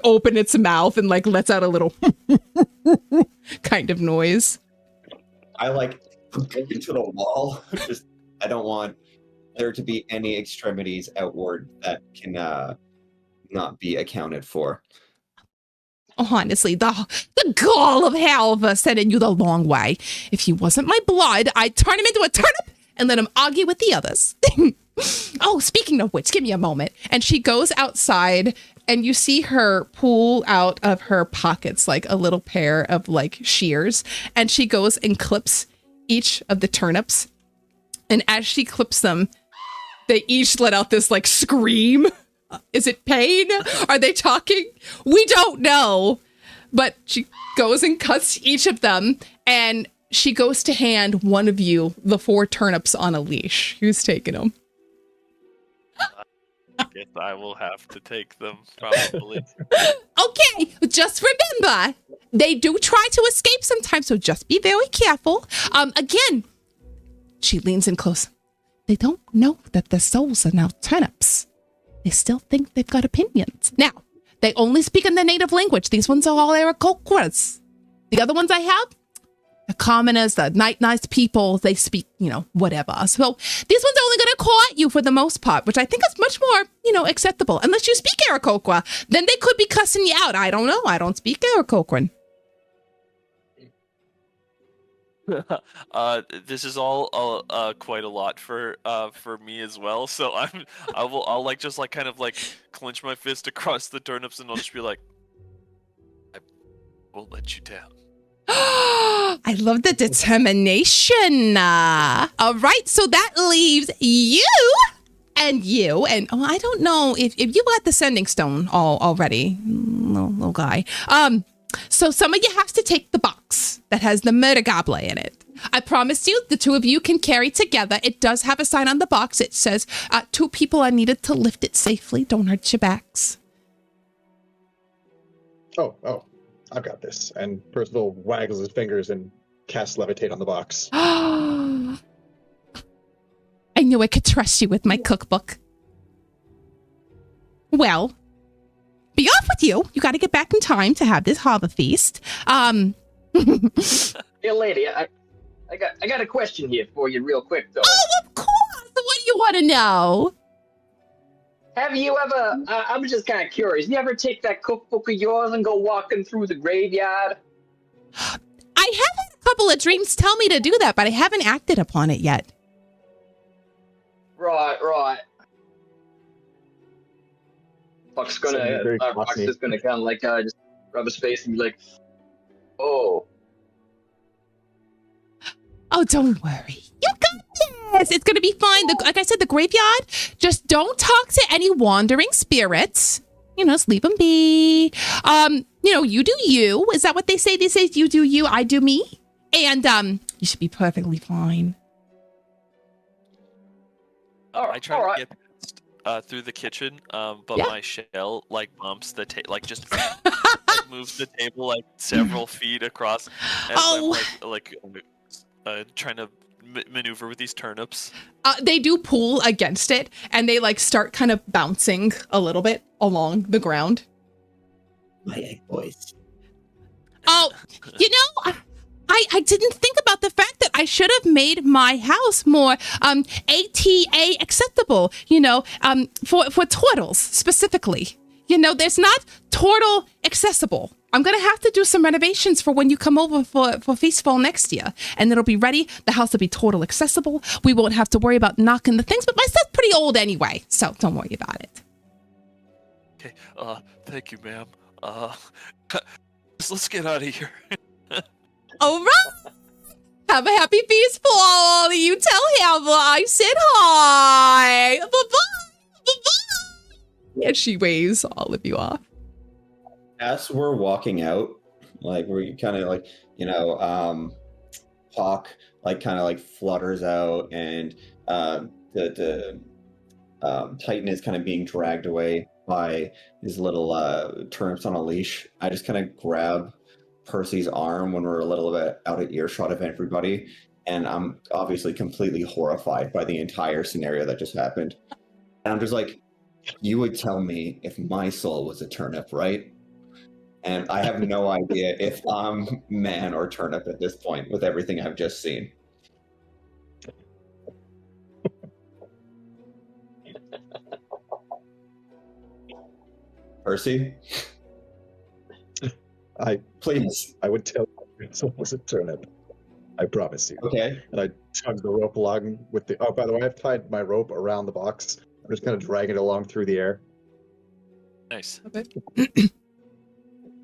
[SPEAKER 6] open its mouth and like lets out a little kind of noise.
[SPEAKER 4] I like into the wall. Just I don't want there to be any extremities outward that can not be accounted for.
[SPEAKER 6] Honestly, the gall of Halva sending you the long way. If he wasn't my blood, I'd turn him into a turnip and let him argue with the others. Oh, speaking of which, give me a moment. And she goes outside and you see her pull out of her pockets like a little pair of like shears. And she goes and clips each of the turnips. And as she clips them, they each let out this like scream. Is it pain? Are they talking? We don't know. But she goes and cuts each of them, and she goes to hand one of you the 4 turnips on a leash. Who's taking them?
[SPEAKER 3] I guess I will have to take them, probably.
[SPEAKER 6] Okay, just remember, they do try to escape sometimes, so just be very careful. Again, she leans in close. They don't know that their souls are now turnips. They still think they've got opinions. Now, they only speak in their native language. These ones are all Aarakocras. The other ones I have, the commoners, the nice people, they speak, whatever. So these ones are only going to call at you for the most part, which I think is much more, acceptable. Unless you speak Aarakocra, then they could be cussing you out. I don't know. I don't speak Aarakocran.
[SPEAKER 3] This is all quite a lot for me as well. So I'll like just like kind of like clench my fist across the turnips and I'll just be like, I won't let you down.
[SPEAKER 6] I love the determination. All right, so that leaves you and you. And I don't know if you got the sending stone already, little guy. So some of you have to take the box that has the murder goblet in it. I promise you, the 2 of you can carry together. It does have a sign on the box. It says 2 people are needed to lift it safely. Don't hurt your backs.
[SPEAKER 2] Oh, I've got this. And Percival waggles his fingers and casts levitate on the box.
[SPEAKER 6] I knew I could trust you with my cookbook. Well, be off with you. You got to get back in time to have this harbor feast.
[SPEAKER 5] Hey, lady, I got a question here for you real quick, though.
[SPEAKER 6] Oh, of course. What do you want to know?
[SPEAKER 5] Have you ever, I'm just kind of curious, you ever take that cookbook of yours and go walking through the graveyard?
[SPEAKER 6] I have had a couple of dreams tell me to do that, but I haven't acted upon it yet.
[SPEAKER 5] Right. Puck's just gonna kind of like just rub his face and be like, oh.
[SPEAKER 6] Oh, don't worry. You got this. It's going to be fine. Like I said, the graveyard, just don't talk to any wandering spirits. Just leave them be. You do you. Is that what they say? They say you do you, I do me. And you should be perfectly fine.
[SPEAKER 3] I try to get through the kitchen, but
[SPEAKER 6] Yeah.
[SPEAKER 3] my shell like bumps the just moves the table like several feet across. As I'm like trying to maneuver with these turnips.
[SPEAKER 6] They do pull against it, and they like start kind of bouncing a little bit along the ground.
[SPEAKER 4] My egg boys.
[SPEAKER 6] Oh, I didn't think about the fact that I should have made my house more ATA acceptable, for turtles specifically. There's not turtle accessible. I'm going to have to do some renovations for when you come over for Feastfall next year. And it'll be ready. The house will be turtle accessible. We won't have to worry about knocking the things, but my stuff's pretty old anyway, so don't worry about it.
[SPEAKER 3] Okay, thank you, ma'am. Let's get out of here.
[SPEAKER 6] All right. Have a happy Feastfall, all of you. Tell Hammer I said hi. Bye-bye. Bye-bye. And she waves all of you off.
[SPEAKER 4] As we're walking out, like we kind of like, Hawk like kind of like flutters out, and the Titan is kind of being dragged away by these little turnips on a leash. I just kind of grab Percy's arm when we're a little bit out of earshot of everybody, and I'm obviously completely horrified by the entire scenario that just happened. And I'm just like, you would tell me if my soul was a turnip, right? And I have no idea if I'm man or turnip at this point with everything I've just seen. Percy?
[SPEAKER 2] Please. I would tell you if someone was a turnip. I promise you.
[SPEAKER 4] Okay.
[SPEAKER 2] And I tug the rope along with the... Oh, by the way, I've tied my rope around the box. I'm just kind of dragging it along through the air.
[SPEAKER 3] Nice.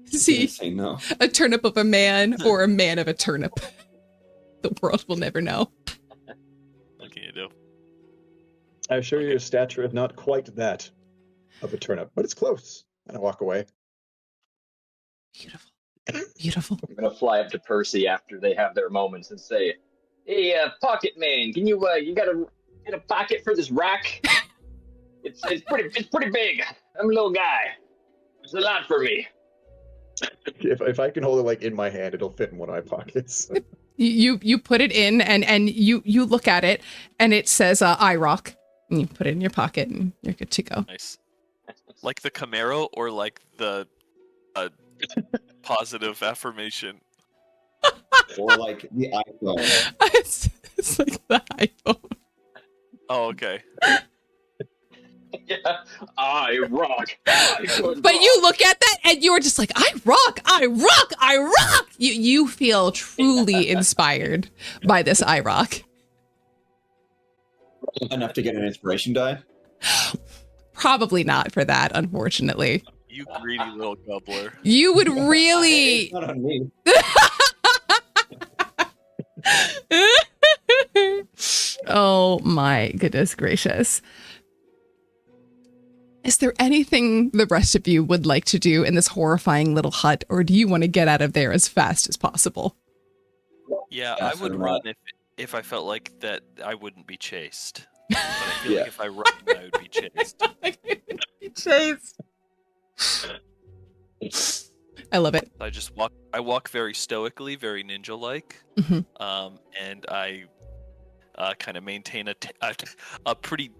[SPEAKER 6] See,
[SPEAKER 4] Say no.
[SPEAKER 6] a turnip of a man or a man of a turnip. The world will never know.
[SPEAKER 3] What can you do?
[SPEAKER 2] I assure you, your stature is not quite that of a turnip, but it's close. And I walk away.
[SPEAKER 6] Beautiful. Beautiful.
[SPEAKER 5] I'm gonna fly up to Percy after they have their moments and say, "Hey, pocket man, can you get a pocket for this rack? It's pretty big. I'm a little guy. It's a lot for me."
[SPEAKER 2] If I can hold it like in my hand, it'll fit in one of my pockets.
[SPEAKER 6] You put it in and you look at it and it says IROC, and you put it in your pocket and you're good to go.
[SPEAKER 3] Nice. Like the Camaro or like the positive affirmation?
[SPEAKER 4] Or like the iPhone.
[SPEAKER 6] It's like the iPhone.
[SPEAKER 3] Oh, okay.
[SPEAKER 5] Yeah, I rock.
[SPEAKER 6] But you look at that and you're just like, I rock. You feel truly inspired by this IROC.
[SPEAKER 4] Enough to get an inspiration die?
[SPEAKER 6] Probably not for that, unfortunately.
[SPEAKER 3] You greedy little gobbler.
[SPEAKER 6] You would really...
[SPEAKER 4] It's not on me.
[SPEAKER 6] Oh my goodness gracious. Is there anything the rest of you would like to do in this horrifying little hut, or do you want to get out of there as fast as possible?
[SPEAKER 3] Yeah,
[SPEAKER 4] Yeah,
[SPEAKER 3] I would
[SPEAKER 4] so
[SPEAKER 3] run if I felt like that I wouldn't be chased. But I feel like if I run, I would be chased.
[SPEAKER 6] I love it.
[SPEAKER 3] I just walk. I walk very stoically, very ninja-like,
[SPEAKER 6] Mhm.
[SPEAKER 3] and I kind of maintain a pretty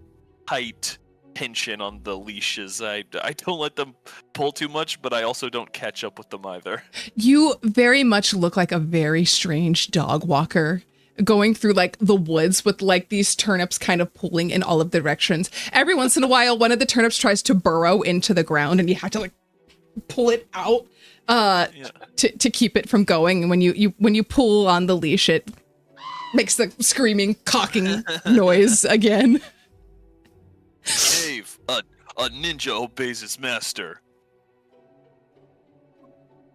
[SPEAKER 3] tight tension on the leashes. I don't let them pull too much, but I also don't catch up with them either.
[SPEAKER 6] You very much look like a very strange dog walker going through like the woods with like these turnips kind of pulling in all of the directions. Every once in a while, one of the turnips tries to burrow into the ground and you have to like pull it out to keep it from going. And when you pull on the leash, it makes the screaming, cocking noise again.
[SPEAKER 3] Dave, a ninja obeys his master.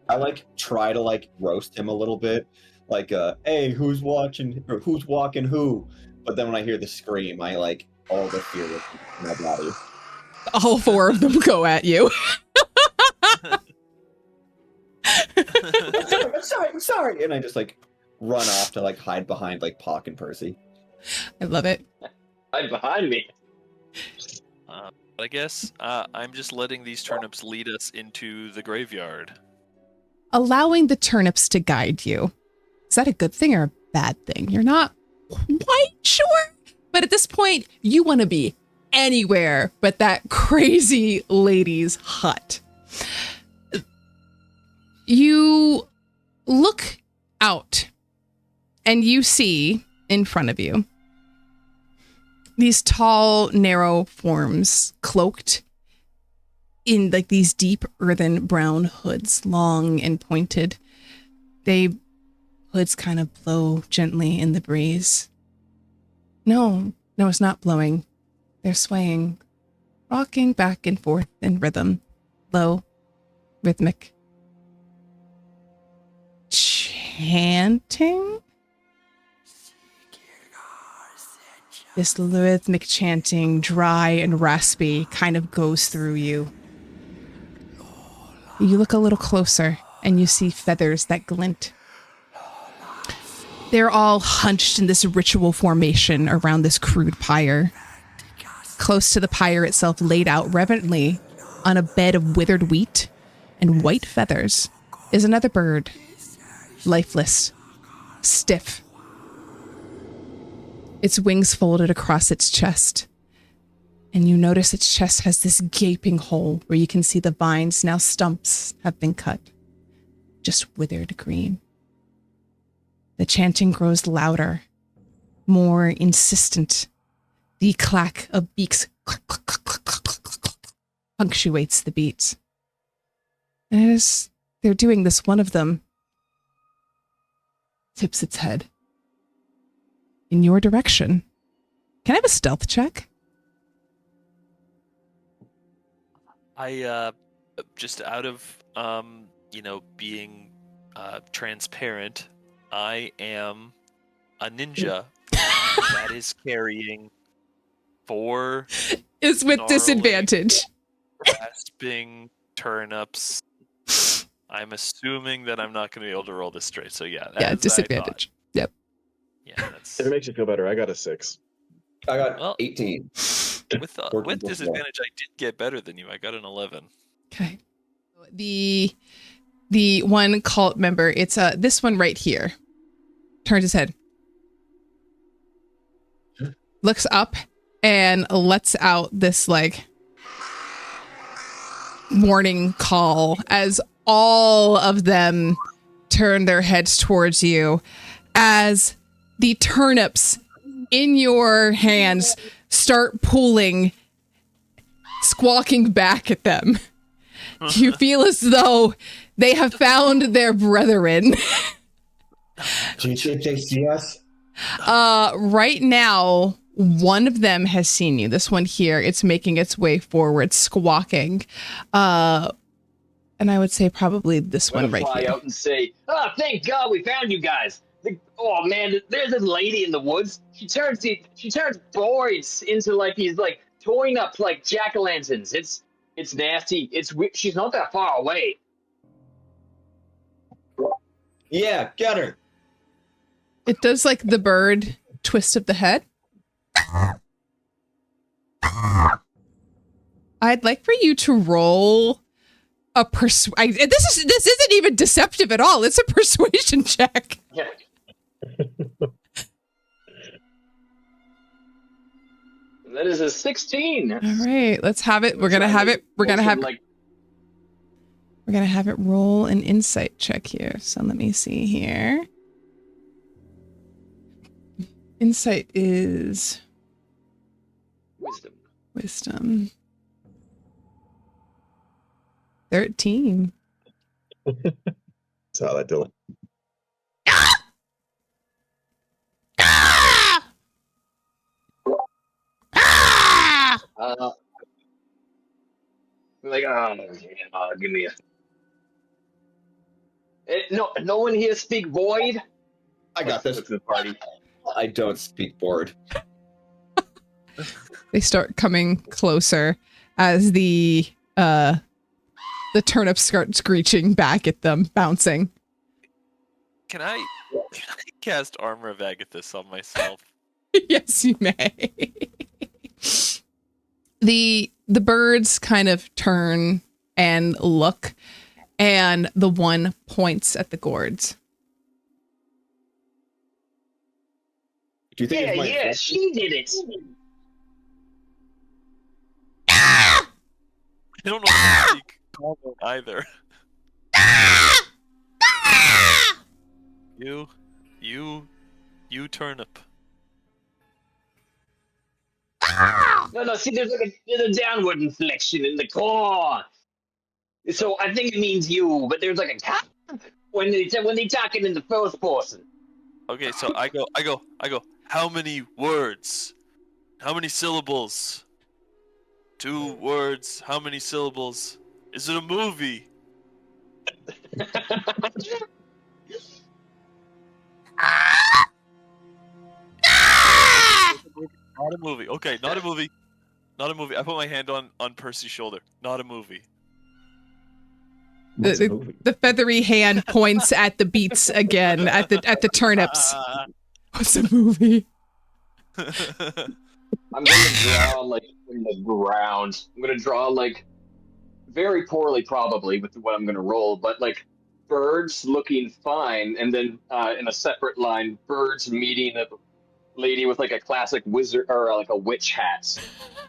[SPEAKER 4] I like try to like roast him a little bit, like hey, who's watching or who's walking who? But then when I hear the scream, I like all the fear in my body.
[SPEAKER 6] All four of them go at you.
[SPEAKER 4] I'm sorry, and I just like run off to like hide behind like Pock and Percy.
[SPEAKER 6] I love it.
[SPEAKER 5] Hide behind me.
[SPEAKER 3] I guess I'm just letting these turnips lead us into the graveyard.
[SPEAKER 6] Allowing the turnips to guide you. Is that a good thing or a bad thing? You're not quite sure. But at this point, you want to be anywhere but that crazy lady's hut. You look out
[SPEAKER 1] And you see in front of you these tall, narrow forms cloaked in like these deep earthen brown hoods, long and pointed. Hoods kind of blow gently in the breeze. No, it's not blowing. They're swaying, rocking back and forth in rhythm, low, rhythmic. Chanting? This rhythmic chanting, dry and raspy, kind of goes through you. You look a little closer and you see feathers that glint. They're all hunched in this ritual formation around this crude pyre. Close to the pyre itself, laid out reverently on a bed of withered wheat and white feathers, is another bird, lifeless, stiff. Its wings folded across its chest. And you notice its chest has this gaping hole where you can see the vines, now stumps, have been cut. Just withered green. The chanting grows louder, more insistent. The clack of beaks punctuates the beat. And as they're doing this, one of them tips its head in your direction. Can I have a stealth check?
[SPEAKER 3] I just out of being transparent, I am a ninja that is carrying 4
[SPEAKER 1] Is with
[SPEAKER 3] gnarly,
[SPEAKER 1] disadvantage.
[SPEAKER 3] grasping turnips. I'm assuming that I'm not going to be able to roll this straight. So yeah,
[SPEAKER 1] Yeah,
[SPEAKER 3] as I
[SPEAKER 1] disadvantage. Yep.
[SPEAKER 3] thought. Yeah, that's
[SPEAKER 2] If it makes you feel better, I got a 6.
[SPEAKER 4] I got
[SPEAKER 3] Well,
[SPEAKER 4] 18.
[SPEAKER 3] with
[SPEAKER 4] 14 plus
[SPEAKER 3] disadvantage. I did get better than you. I got an 11.
[SPEAKER 1] Okay. The one cult member, it's this one right here. Turns his head. Looks up and lets out this like warning call as all of them turn their heads towards you as the turnips in your hands start pulling, squawking back at them. You feel as though they have found their brethren.
[SPEAKER 4] JCS?
[SPEAKER 1] Right now, one of them has seen you. This one here, it's making its way forward, squawking. And I would say probably this one right
[SPEAKER 5] fly
[SPEAKER 1] here.
[SPEAKER 5] out and say, "Oh, thank God we found you guys." Oh man, there's this lady in the woods. She turns boys into like these like toying up like jack-o'-lanterns. It's nasty. She's not that far away.
[SPEAKER 4] Yeah, get her.
[SPEAKER 1] It does like the bird twist of the head. I'd like for you to roll a this isn't even deceptive at all. It's a persuasion check.
[SPEAKER 5] Yeah. That is a 16.
[SPEAKER 1] All right, let's have it. We're gonna have it roll an insight check here. So let me see here. Insight is wisdom. 13.
[SPEAKER 2] Saw that, Dylan.
[SPEAKER 5] Give me a. No one here speak void.
[SPEAKER 4] I got this.
[SPEAKER 5] Let's go to the party.
[SPEAKER 4] I don't speak board.
[SPEAKER 1] They start coming closer as the turnips start screeching back at them, bouncing.
[SPEAKER 3] Can I cast Armor of Agathis on myself?
[SPEAKER 1] Yes, you may. The birds kind of turn and look, and the one points at the gourds.
[SPEAKER 4] Do you think it's my
[SPEAKER 5] Yeah, she did it.
[SPEAKER 3] I don't know how to speak common either. You turnip.
[SPEAKER 5] No, see, there's a downward inflection in the core. So I think it means you, but there's like a cut when they talk it in the first person.
[SPEAKER 3] Okay, so I go. How many words? How many syllables? 2 words. How many syllables? Is it a movie? Not a movie. Okay, not a movie. Not a movie. I put my hand on Percy's shoulder. Not a movie.
[SPEAKER 2] What's a movie?
[SPEAKER 1] The feathery hand points at the beets again, at the turnips. What's a movie?
[SPEAKER 5] I'm gonna draw like in the ground. I'm gonna draw like very poorly probably with what I'm gonna roll, but like birds looking fine, and then in a separate line, birds meeting a lady with like a classic wizard or like a witch hat,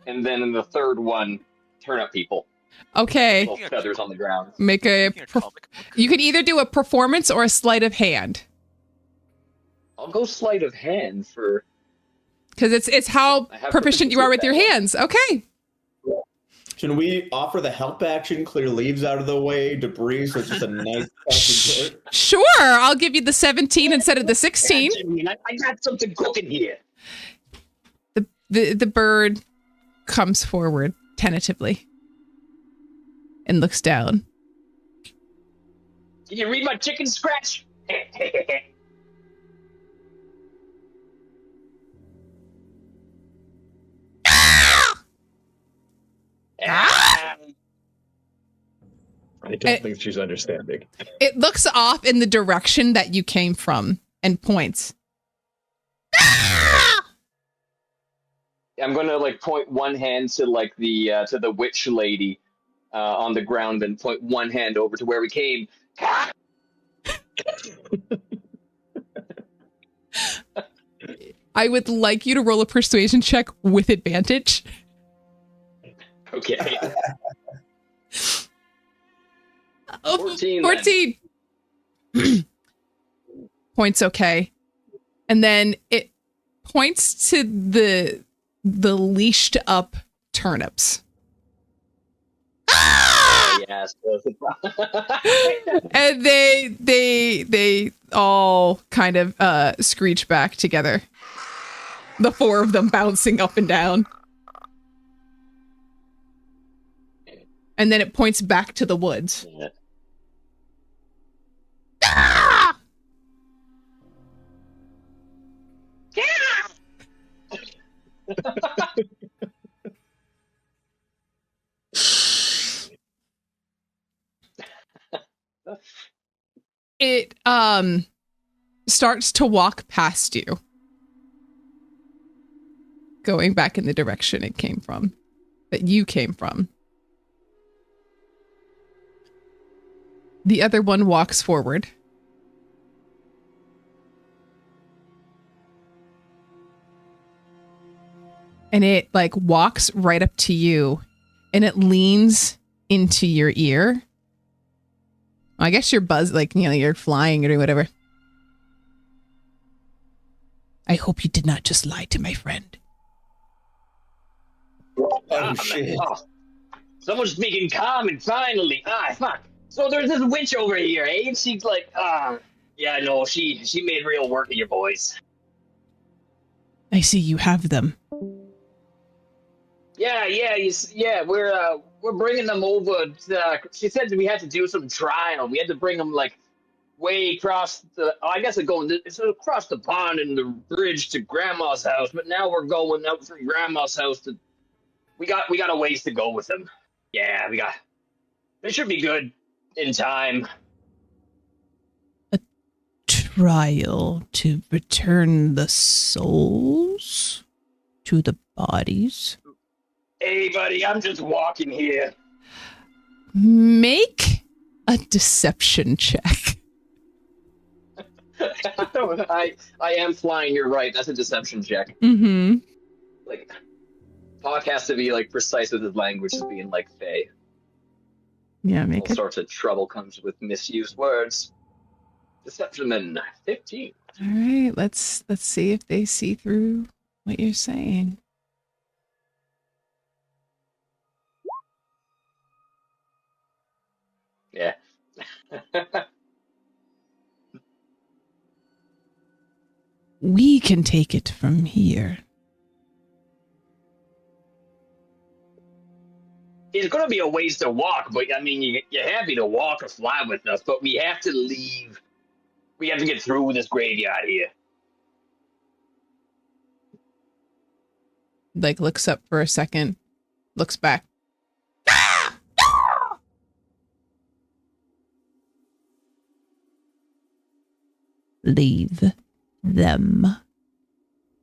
[SPEAKER 5] and then in the third one, turnip people.
[SPEAKER 1] Okay.
[SPEAKER 5] Little feathers on the ground.
[SPEAKER 1] Make a.
[SPEAKER 3] Making a comic book.
[SPEAKER 1] You can either do a performance or a sleight of hand,
[SPEAKER 5] I'll go sleight of hand for.
[SPEAKER 1] because it's how
[SPEAKER 5] I have
[SPEAKER 1] proficient you are with your hands. Okay.
[SPEAKER 4] Can we offer the help action, clear leaves out of the way, debris, so it's just a nice passage?
[SPEAKER 1] Sure. I'll give you the 17 instead of the 16.
[SPEAKER 5] I got something cooking here.
[SPEAKER 1] The bird comes forward tentatively and looks down.
[SPEAKER 5] Can you read my chicken scratch?
[SPEAKER 2] I don't think she's understanding.
[SPEAKER 1] It looks off in the direction that you came from and points.
[SPEAKER 5] I'm gonna like point one hand to like the witch lady on the ground, and point one hand over to where we came.
[SPEAKER 1] I would like you to roll a persuasion check with advantage.
[SPEAKER 5] Okay. 14.
[SPEAKER 1] 14. Points okay. And then it points to the leashed up turnips.
[SPEAKER 5] Yes.
[SPEAKER 1] And they all kind of screech back together. The 4 of them bouncing up and down. And then it points back to the woods. Ah! It starts to walk past you, going back in the direction it came from, that you came from. The other one walks forward. And it like walks right up to you, and it leans into your ear. I guess you're you're flying or doing whatever. I hope you did not just lie to my friend.
[SPEAKER 4] Oh, shit.
[SPEAKER 5] Oh, someone's speaking common, finally. Fuck. So there's this witch over here, eh? And she's like, yeah, no, she made real work of your boys.
[SPEAKER 1] I see you have them.
[SPEAKER 5] Yeah, we're bringing them over. She said that we had to do some trial. We had to bring them like way across it's across the pond and the bridge to Grandma's house. But now we're going out from Grandma's house to. We got a ways to go with them. Yeah, they should be good in time.
[SPEAKER 1] A trial to return the souls to the bodies.
[SPEAKER 5] Hey, buddy, I'm just walking here.
[SPEAKER 1] Make a deception check.
[SPEAKER 5] I am flying. You're right. That's a deception check.
[SPEAKER 1] Mm-hmm.
[SPEAKER 5] Like, Hawk has to be like precise with his language, as being like Faye.
[SPEAKER 1] Yeah, make
[SPEAKER 5] All
[SPEAKER 1] it.
[SPEAKER 5] sorts of trouble comes with misused words. Deception then 15.
[SPEAKER 1] All right, let's see if they see through what you're saying.
[SPEAKER 5] Yeah.
[SPEAKER 1] We can take it from here.
[SPEAKER 5] It's going to be a ways to walk, but I mean, you're happy to walk or fly with us, but we have to leave. We have to get through this graveyard here.
[SPEAKER 1] Like looks up for a second, looks back. Leave them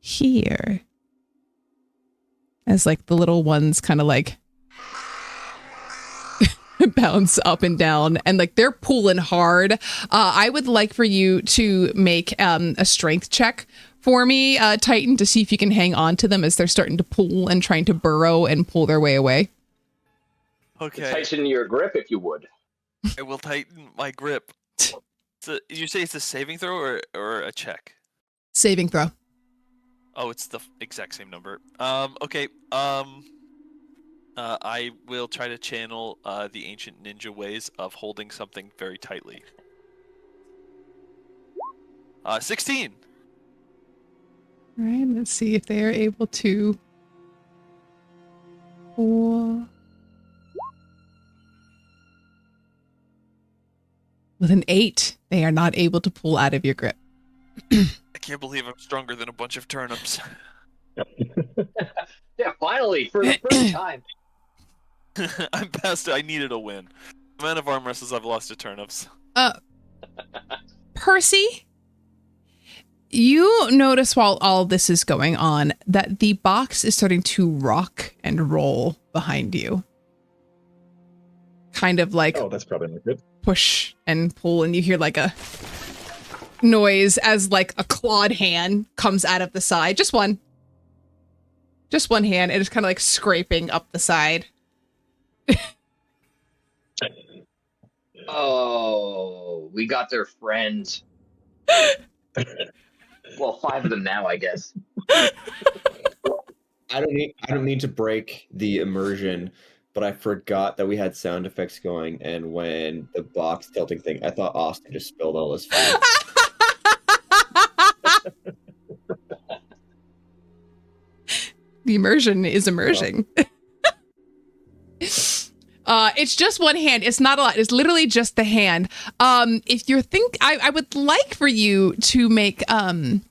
[SPEAKER 1] here. As like the little ones kind of like bounce up and down, and like they're pulling hard. I would like for you to make a strength check for me, Titan, to see if you can hang on to them as they're starting to pull and trying to burrow and pull their way away.
[SPEAKER 3] Okay.
[SPEAKER 5] Tighten your grip, if you would.
[SPEAKER 3] I will tighten my grip. You say it's a saving throw or a check?
[SPEAKER 1] Saving throw.
[SPEAKER 3] Oh, it's the exact same number. Okay. I will try to channel the ancient ninja ways of holding something very tightly. 16.
[SPEAKER 1] All right, let's see if they are able to pull. With an 8, they are not able to pull out of your grip.
[SPEAKER 3] I can't believe I'm stronger than a bunch of turnips.
[SPEAKER 5] Yeah, finally, for the first time.
[SPEAKER 3] I'm past it. I needed a win. The amount of arm wrestles I've lost to turnips.
[SPEAKER 1] Percy, you notice while all this is going on that the box is starting to rock and roll behind you. Kind of like
[SPEAKER 2] Oh, that's probably not good.
[SPEAKER 1] push and pull, and you hear like a noise as like a clawed hand comes out of the side. Just one hand, and it's kind of like scraping up the side.
[SPEAKER 5] Oh, we got their friends. Well, 5 of them now, I guess.
[SPEAKER 4] I don't mean to break the immersion, but I forgot that we had sound effects going, and when the box tilting thing, I thought Austin just spilled all his food.
[SPEAKER 1] The immersion is emerging. It's just one hand. It's not a lot. It's literally just the hand. If you're I would like for you to make, I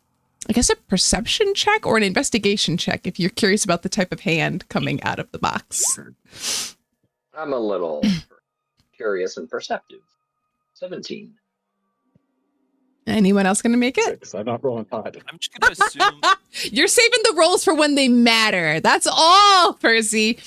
[SPEAKER 1] guess, a perception check or an investigation check if you're curious about the type of hand coming out of the box.
[SPEAKER 5] I'm a little curious and perceptive. 17.
[SPEAKER 1] Anyone else going to make it?
[SPEAKER 2] 6. I'm not rolling hot.
[SPEAKER 3] I'm just gonna assume.
[SPEAKER 1] You're saving the rolls for when they matter. That's all, Percy.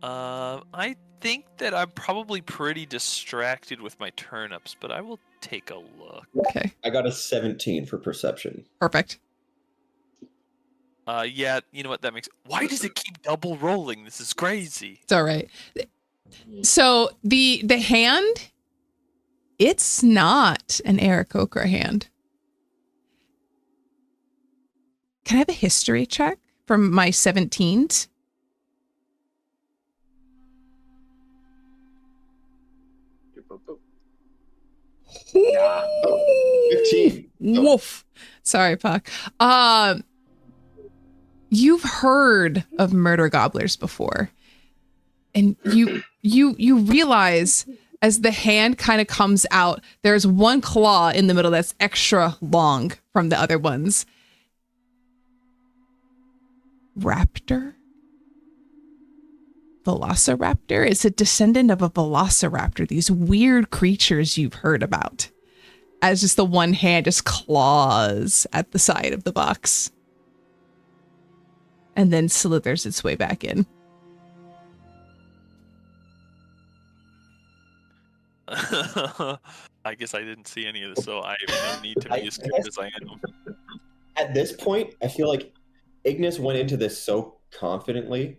[SPEAKER 3] I think that I'm probably pretty distracted with my turnips, but I will take a look.
[SPEAKER 1] Okay,
[SPEAKER 4] I got a 17 for perception.
[SPEAKER 1] perfect.
[SPEAKER 3] Yeah, you know what that makes. Why does it keep double rolling? This is crazy.
[SPEAKER 1] It's all right. So the hand, it's not an Aarakocra hand. Can I have a history check from my 17s?
[SPEAKER 5] Yeah.
[SPEAKER 4] 15.
[SPEAKER 1] Woof. Sorry, Puck. You've heard of murder gobblers before. And you realize as the hand kind of comes out, there's one claw in the middle that's extra long from the other ones. Raptor? Velociraptor? It's a descendant of a velociraptor, these weird creatures you've heard about. As just the one hand just claws at the side of the box. And then slithers its way back in.
[SPEAKER 3] I guess I didn't see any of this, so I have no need to be as scared as I am.
[SPEAKER 4] At this point, I feel like Ignis went into this so confidently,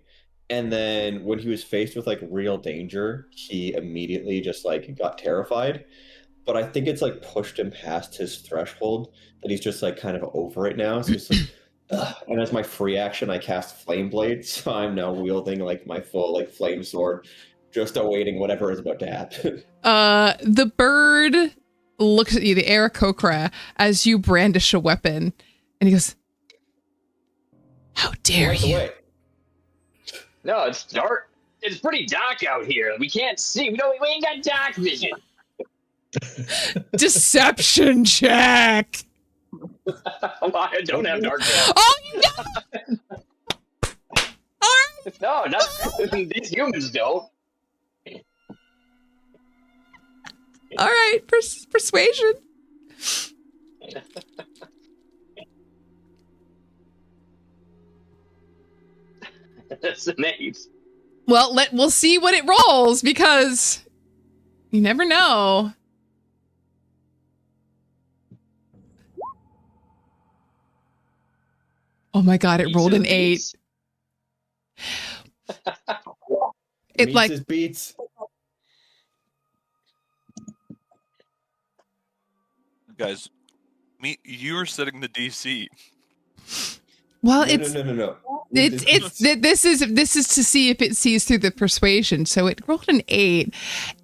[SPEAKER 4] and then when he was faced with like real danger, he immediately just like got terrified. but I think it's like pushed him past his threshold that he's just like kind of over it now. So he's like, ugh. And as my free action, I cast Flame Blade, so I'm now wielding like my full like flame sword, just awaiting whatever is about to happen.
[SPEAKER 1] The bird looks at you, the Aarakocra, as you brandish a weapon, and he goes, "How dare
[SPEAKER 4] Right
[SPEAKER 1] you!"
[SPEAKER 4] away.
[SPEAKER 5] No, it's dark. It's pretty dark out here. We can't see. We ain't got dark vision.
[SPEAKER 1] Deception check.
[SPEAKER 5] I don't have dark vision.
[SPEAKER 1] Oh, you don't. All right.
[SPEAKER 5] No, not these humans don't.
[SPEAKER 1] All right. Persuasion.
[SPEAKER 5] That's an 8.
[SPEAKER 1] Well, we'll see what it rolls, because you never know. Oh my god, it rolled an 8. It
[SPEAKER 4] Meets
[SPEAKER 1] like
[SPEAKER 4] his beats.
[SPEAKER 3] Guys, you were setting the DC.
[SPEAKER 1] well,
[SPEAKER 4] No,
[SPEAKER 1] it's
[SPEAKER 4] no.
[SPEAKER 1] this is to see if it sees through the persuasion. So it rolled an 8.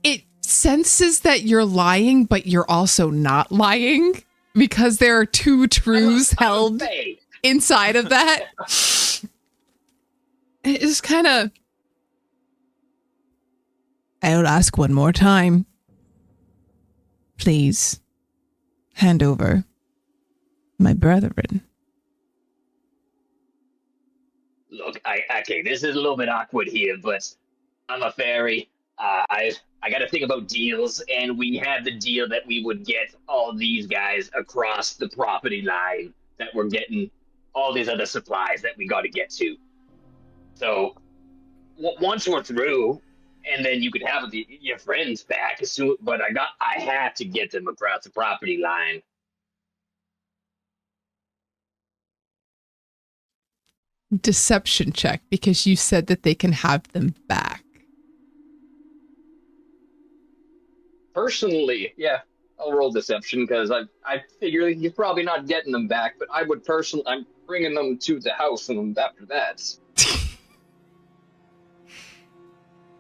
[SPEAKER 1] It senses that you're lying, but you're also not lying, because there are two truths held
[SPEAKER 5] Hey,
[SPEAKER 1] inside of that. It's kind of. I'll ask one more time. Please, hand over my brethren.
[SPEAKER 5] look, okay, this is a little bit awkward here, but I'm a fairy. I got to think about deals, and we had the deal that we would get all these guys across the property line, that we're getting all these other supplies that we got to get to. So once we're through, and then you could have your friends back as soon. But I had to get them across the property line.
[SPEAKER 1] Deception check, because you said that they can have them back.
[SPEAKER 5] Personally, yeah, I'll roll deception, because I figure you're probably not getting them back. But I'm bringing them to the house, and after that.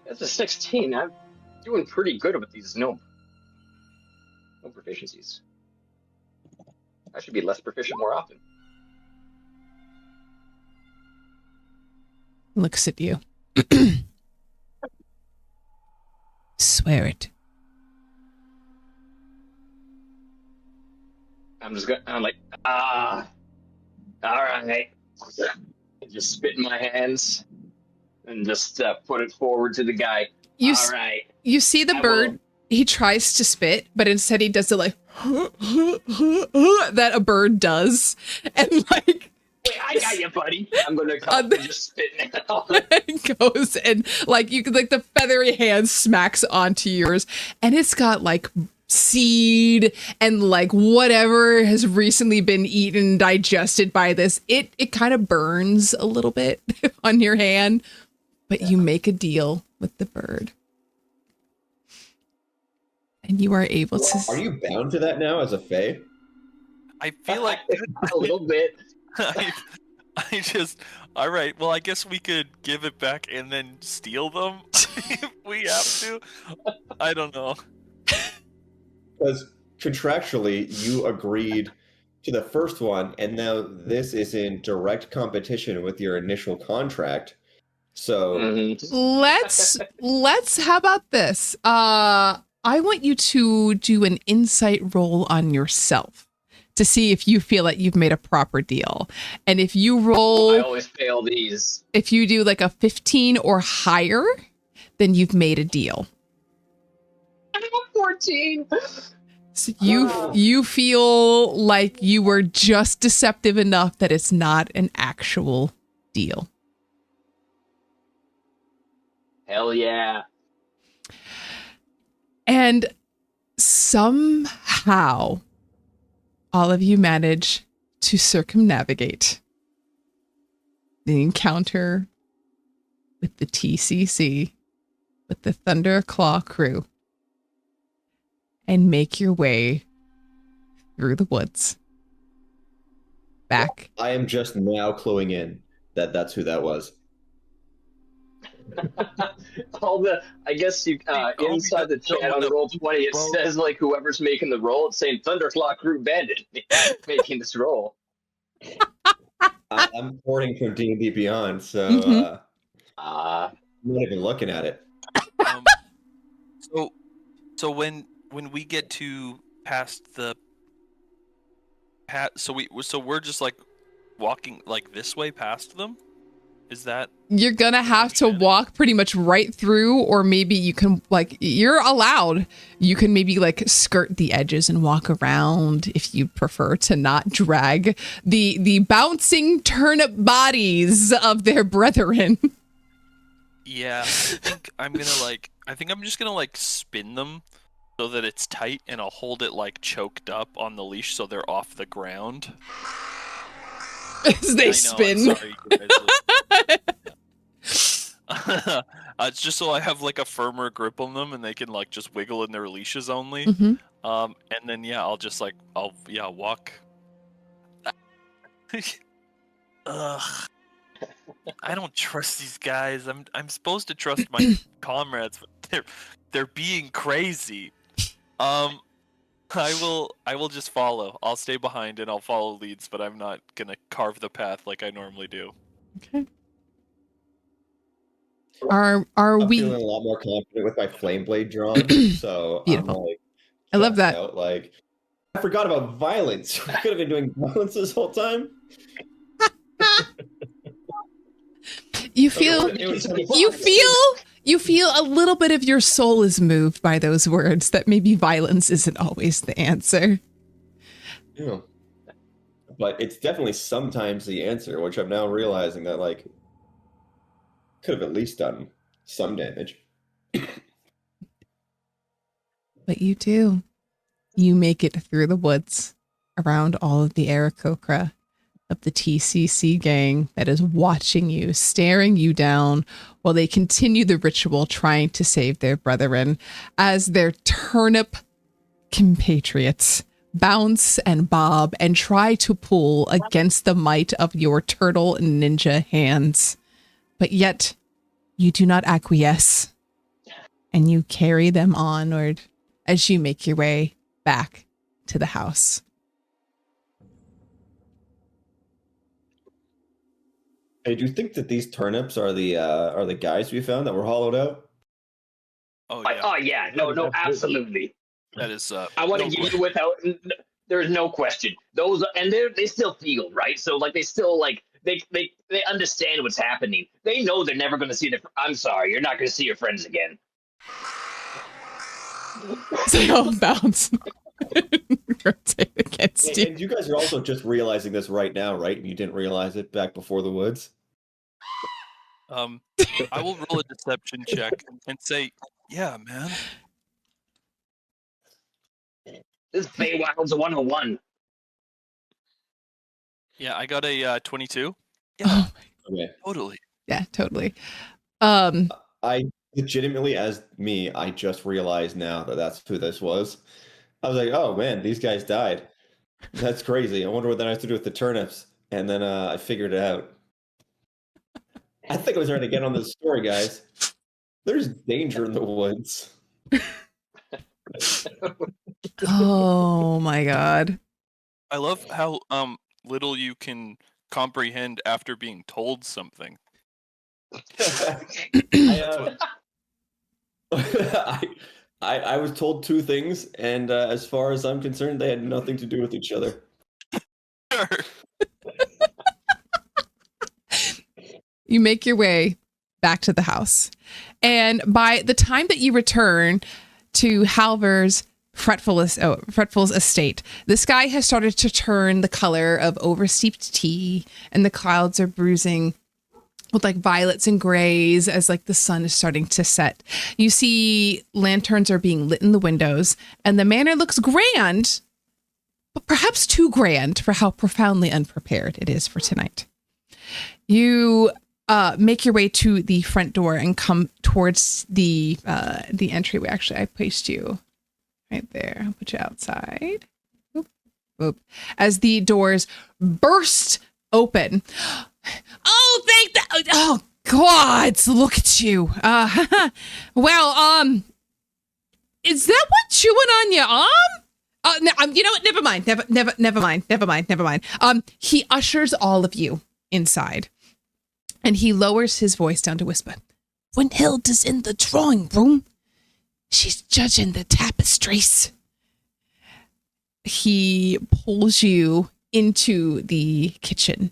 [SPEAKER 5] That's a 16. I'm doing pretty good with these no proficiencies. I should be less proficient more often.
[SPEAKER 1] Looks at you. Swear it.
[SPEAKER 5] I'm like, all right. I just spit in my hands and just put it forward to the guy. All right.
[SPEAKER 1] You see the bird. He tries to spit, but instead he does it like that a bird does, and like.
[SPEAKER 5] Wait, I got you, buddy. I'm gonna come and just spit it out.
[SPEAKER 1] It goes, and like you could, like, the feathery hand smacks onto yours, and it's got like seed and like whatever has recently been eaten and digested by this. It kind of burns a little bit on your hand, but you make a deal with the bird, and you are able to.
[SPEAKER 4] Are you bound to that now as a fae?
[SPEAKER 3] I feel like
[SPEAKER 5] a little bit.
[SPEAKER 3] I just, all right, well, I guess we could give it back and then steal them if we have to. I don't know.
[SPEAKER 4] Because contractually, you agreed to the first one, and now this is in direct competition with your initial contract. So
[SPEAKER 1] let's how about this? I want you to do an insight roll on yourself to see if you feel like you've made a proper deal. And if you roll,
[SPEAKER 5] I always fail these.
[SPEAKER 1] If you do like a 15 or higher, then you've made a deal.
[SPEAKER 5] I have a 14.
[SPEAKER 1] So you feel like you were just deceptive enough that it's not an actual deal.
[SPEAKER 5] Hell yeah.
[SPEAKER 1] And somehow all of you manage to circumnavigate the encounter with the TCC, with the Thunderclaw crew. and make your way through the woods back.
[SPEAKER 4] I am just now cluing in that that's who that was.
[SPEAKER 5] I guess you inside the chat on Roll20, it says like whoever's making the roll, it's saying Thunderclaw Crew Bandit making this roll.
[SPEAKER 4] I'm porting from D&D Beyond, so I'm not even looking at it.
[SPEAKER 3] So when we get to past the so we're just like walking like this way past them. Is that
[SPEAKER 1] you're gonna have to walk pretty much right through, or maybe you can like you're allowed. You can maybe like skirt the edges and walk around if you prefer to not drag the bouncing turnip bodies of their brethren.
[SPEAKER 3] Yeah, I think I'm just gonna like spin them so that it's tight, and I'll hold it like choked up on the leash so they're off the ground.
[SPEAKER 1] As they spin.
[SPEAKER 3] It's just so I have like a firmer grip on them and they can like just wiggle in their leashes only. And then I'll just like walk. Ugh. I don't trust these guys. I'm supposed to trust my comrades, but they're being crazy. I will just follow. I'll stay behind and I'll follow leads, but I'm not gonna carve the path like I normally do.
[SPEAKER 1] Okay. Are
[SPEAKER 4] I'm
[SPEAKER 1] we
[SPEAKER 4] feeling a lot more confident with my flame blade drawn? So
[SPEAKER 1] beautiful.
[SPEAKER 4] I'm like,
[SPEAKER 1] I love that.
[SPEAKER 4] Like, I forgot about violence. We could have been doing violence this whole time.
[SPEAKER 1] You feel a little bit of your soul is moved by those words, that maybe violence isn't always the answer.
[SPEAKER 4] Yeah. But it's definitely sometimes the answer, which I'm now realizing that like could have at least done some damage.
[SPEAKER 1] But you do. You make it through the woods around all of the Aarakocra of the TCC gang that is watching you, staring you down while they continue the ritual trying to save their brethren as their turnip compatriots bounce and bob and try to pull against the might of your turtle ninja hands. But yet you do not acquiesce and you carry them onward as you make your way back to the house.
[SPEAKER 4] Hey, do you think that these turnips are the guys we found that were hollowed out?
[SPEAKER 3] Oh yeah.
[SPEAKER 5] No, absolutely.
[SPEAKER 3] That is.
[SPEAKER 5] I want to give you without. There's no question. Those and they still feel right. So like they still like they understand what's happening. They know they're never going to see their. I'm sorry, you're not going to see your friends again.
[SPEAKER 1] So they all bounce. Rotate against you.
[SPEAKER 4] And you guys are also just realizing this right now, right? And you didn't realize it back before the woods.
[SPEAKER 3] I will roll a deception check and say, "Yeah, man."
[SPEAKER 5] This Feywild's 101.
[SPEAKER 3] Yeah, I got a 22. Yeah,
[SPEAKER 1] Oh,
[SPEAKER 4] Okay.
[SPEAKER 3] totally.
[SPEAKER 1] yeah, totally.
[SPEAKER 4] I legitimately, as me, I just realized now that that's who this was. I was like, oh man, these guys died. That's crazy. I wonder what that has to do with the turnips. And then I figured it out. I think I was ready to get on this story, guys. There's danger in the woods.
[SPEAKER 1] Oh my God.
[SPEAKER 3] I love how little you can comprehend after being told something.
[SPEAKER 4] I was told two things, and as far as I'm concerned, they had nothing to do with each other.
[SPEAKER 1] You make your way back to the house. And by the time that you return to Halvor's Fretful's estate, the sky has started to turn the color of oversteeped tea, and the clouds are bruising with like violets and grays as like the sun is starting to set. You see lanterns are being lit in the windows, and the manor looks grand, but perhaps too grand for how profoundly unprepared it is for tonight. You make your way to the front door and come towards the entryway. Actually, I placed you Right there. I'll put you outside. Oop, oop. As the doors burst open. Oh, thank that. Oh, God, look at you. Well, is that what chewing on your arm? No, you know what? Never mind. Never mind. He ushers all of you inside, and he lowers his voice down to whisper. When Hilda's in the drawing room, she's judging the tapestries. He pulls you into the kitchen.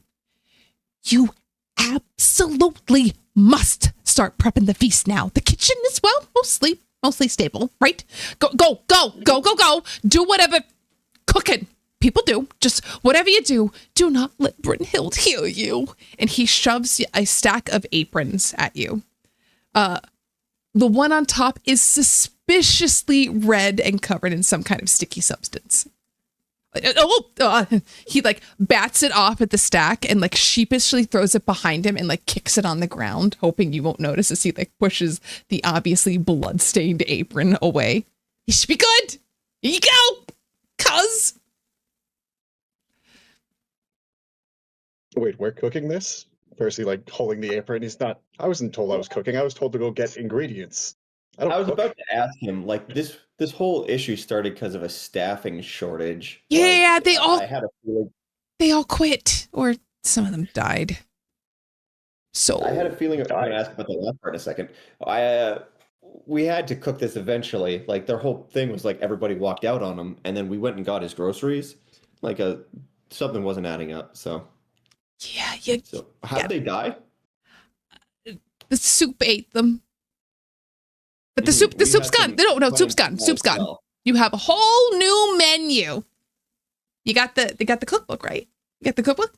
[SPEAKER 1] You absolutely must start prepping the feast now. The kitchen is, well, mostly stable, right? Go. Do whatever cooking people do. Just whatever you do not let Brynhild hear you. And he shoves a stack of aprons at you. The one on top is suspiciously red and covered in some kind of sticky substance. He like bats it off at the stack and like sheepishly throws it behind him and like kicks it on the ground, hoping you won't notice as he like pushes the obviously blood-stained apron away. You should be good. Here you go, cuz.
[SPEAKER 2] Wait, we're cooking this? Percy, like, holding the apron. He's not... I wasn't told I was cooking. I was told to go get ingredients. I was
[SPEAKER 4] about to ask him, like, this whole issue started because of a staffing shortage.
[SPEAKER 1] Yeah,
[SPEAKER 4] like, I had a feeling...
[SPEAKER 1] They all quit, or some of them died. So...
[SPEAKER 4] I had a feeling... I'm going to ask about the last part in a second. We had to cook this eventually. Like, their whole thing was, like, everybody walked out on him, and then we went and got his groceries. Like, something wasn't adding up, so...
[SPEAKER 1] Yeah.
[SPEAKER 4] So, how'd they die?
[SPEAKER 1] The soup ate them. But the soup's gone. No, soup's gone. Soup's gone. You have a whole new menu. They got the cookbook, right? You got the cookbook?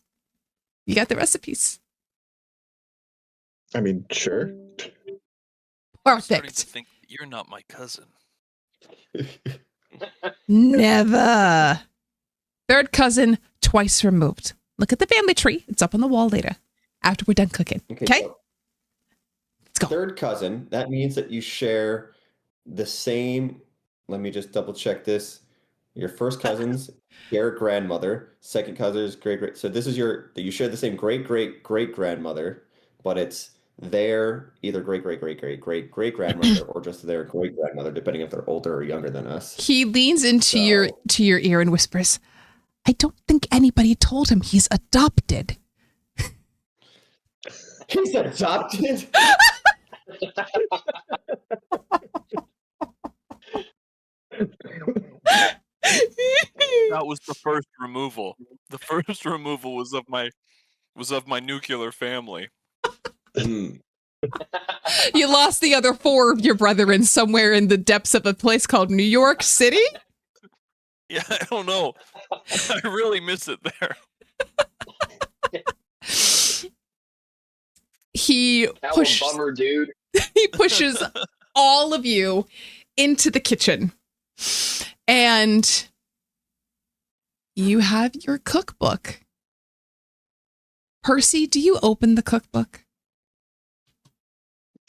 [SPEAKER 1] You got the recipes.
[SPEAKER 2] I mean, sure.
[SPEAKER 3] I'm starting
[SPEAKER 1] Perfect.
[SPEAKER 3] to think that you're not my cousin.
[SPEAKER 1] Never. Third cousin, twice removed. Look at the family tree. It's up on the wall later, after we're done cooking. Okay?
[SPEAKER 4] So
[SPEAKER 1] Let's go.
[SPEAKER 4] third cousin, that means that you share the same... Let me just double check this. Your first cousin's their grandmother. Second cousin's great. So this is you share the same great-great-great-grandmother, but it's their either great-great-great-great-great-grandmother or just their great-grandmother, depending if they're older or younger than us.
[SPEAKER 1] He leans into your ear and whispers, I don't think anybody told him he's adopted.
[SPEAKER 4] He's adopted?
[SPEAKER 3] That was the first removal. The first removal was of my nuclear family.
[SPEAKER 1] You lost the other 4 of your brethren somewhere in the depths of a place called New York City?
[SPEAKER 3] Yeah, I don't know. I really miss it there.
[SPEAKER 5] Bummer, dude.
[SPEAKER 1] He pushes all of you into the kitchen. And you have your cookbook. Percy, do you open the cookbook?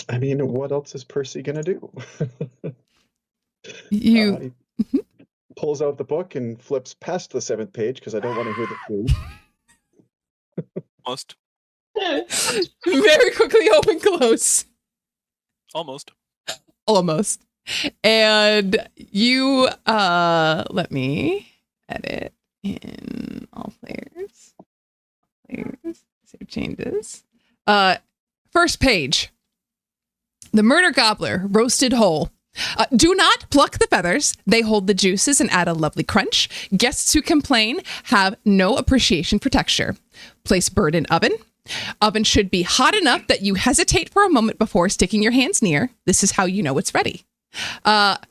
[SPEAKER 2] I mean, what else is Percy gonna do?
[SPEAKER 1] You
[SPEAKER 2] he pulls out the book and flips past the 7th page because I don't want to hear the food.
[SPEAKER 3] Almost.
[SPEAKER 1] very quickly open close.
[SPEAKER 3] Almost.
[SPEAKER 1] And you let me edit in all players. Save changes. First page. The murder gobbler, roasted whole. Do not pluck the feathers. They hold the juices and add a lovely crunch. Guests who complain have no appreciation for texture. Place bird in oven. Oven should be hot enough that you hesitate for a moment before sticking your hands near. This is how you know it's ready.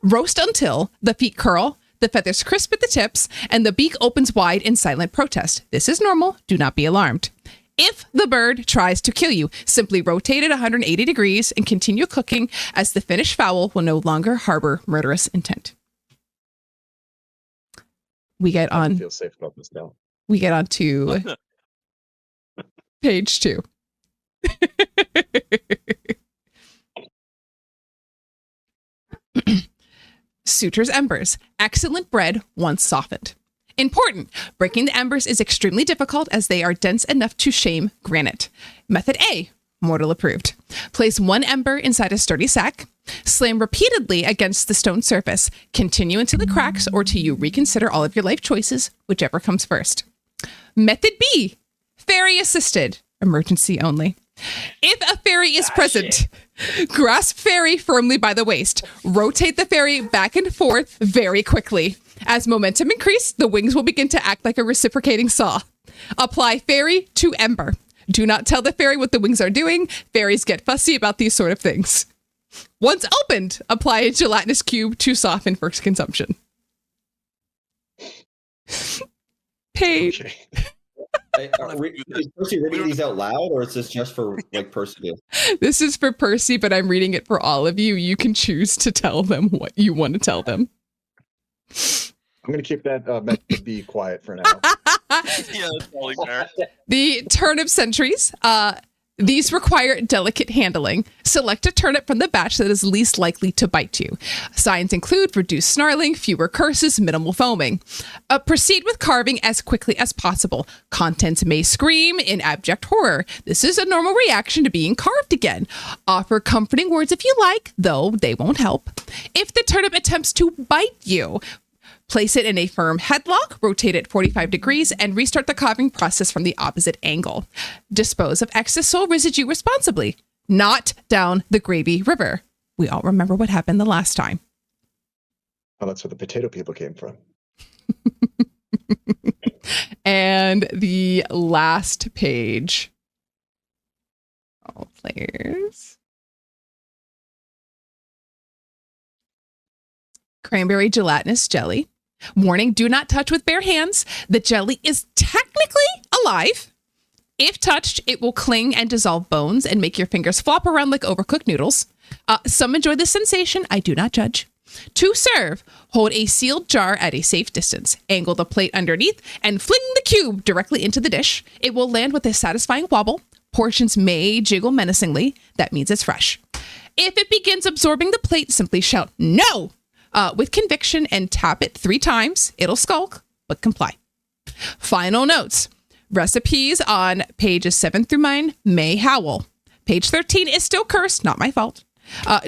[SPEAKER 1] Roast until the feet curl, the feathers crisp at the tips, and the beak opens wide in silent protest. This is normal. Do not be alarmed. If the bird tries to kill you, simply rotate it 180 degrees and continue cooking, as the finished fowl will no longer harbor murderous intent. We get on.
[SPEAKER 2] I feel safe about this now.
[SPEAKER 1] We get on to page 2.
[SPEAKER 6] Suitor's embers, excellent bread once softened. Important, breaking the embers is extremely difficult as they are dense enough to shame granite. Method A, mortal approved. Place 1 ember inside a sturdy sack. Slam repeatedly against the stone surface. Continue into the cracks or till you reconsider all of your life choices, whichever comes first. Method B, fairy assisted, emergency only. If a fairy is present, grasp fairy firmly by the waist. Rotate the fairy back and forth very quickly. As momentum increases, the wings will begin to act like a reciprocating saw. Apply fairy to ember. Do not tell the fairy what the wings are doing. Fairies get fussy about these sort of things. Once opened, apply a gelatinous cube to soften for consumption. Paid.
[SPEAKER 2] Okay.
[SPEAKER 4] Is Percy reading these out loud, or is this just for like Percy?
[SPEAKER 6] This is for Percy, but I'm reading it for all of you. You can choose to tell them what you want to tell them.
[SPEAKER 2] I'm going to keep that method B quiet for now.
[SPEAKER 3] Yeah, that's probably fair.
[SPEAKER 6] The turnip sentries. These require delicate handling. Select a turnip from the batch that is least likely to bite you. Signs include reduced snarling, fewer curses, minimal foaming. Proceed with carving as quickly as possible. Contents may scream in abject horror. This is a normal reaction to being carved again. Offer comforting words if you like, though they won't help. If the turnip attempts to bite you, place it in a firm headlock, rotate it 45 degrees, and restart the carving process from the opposite angle. Dispose of excess soul residue responsibly, not down the gravy river. We all remember what happened the last time.
[SPEAKER 2] Oh, that's where the potato people came from.
[SPEAKER 6] And the last page. All players. Cranberry gelatinous jelly. Warning, do not touch with bare hands. The jelly is technically alive. If touched, it will cling and dissolve bones and make your fingers flop around like overcooked noodles. Some enjoy the sensation. I do not judge. To serve, hold a sealed jar at a safe distance. Angle the plate underneath and fling the cube directly into the dish. It will land with a satisfying wobble. Portions may jiggle menacingly. That means it's fresh. If it begins absorbing the plate, simply shout "No!" With conviction and tap it 3 times. It'll skulk, but comply. Final notes. Recipes on pages 7 through 9 may howl. Page 13 is still cursed, not my fault.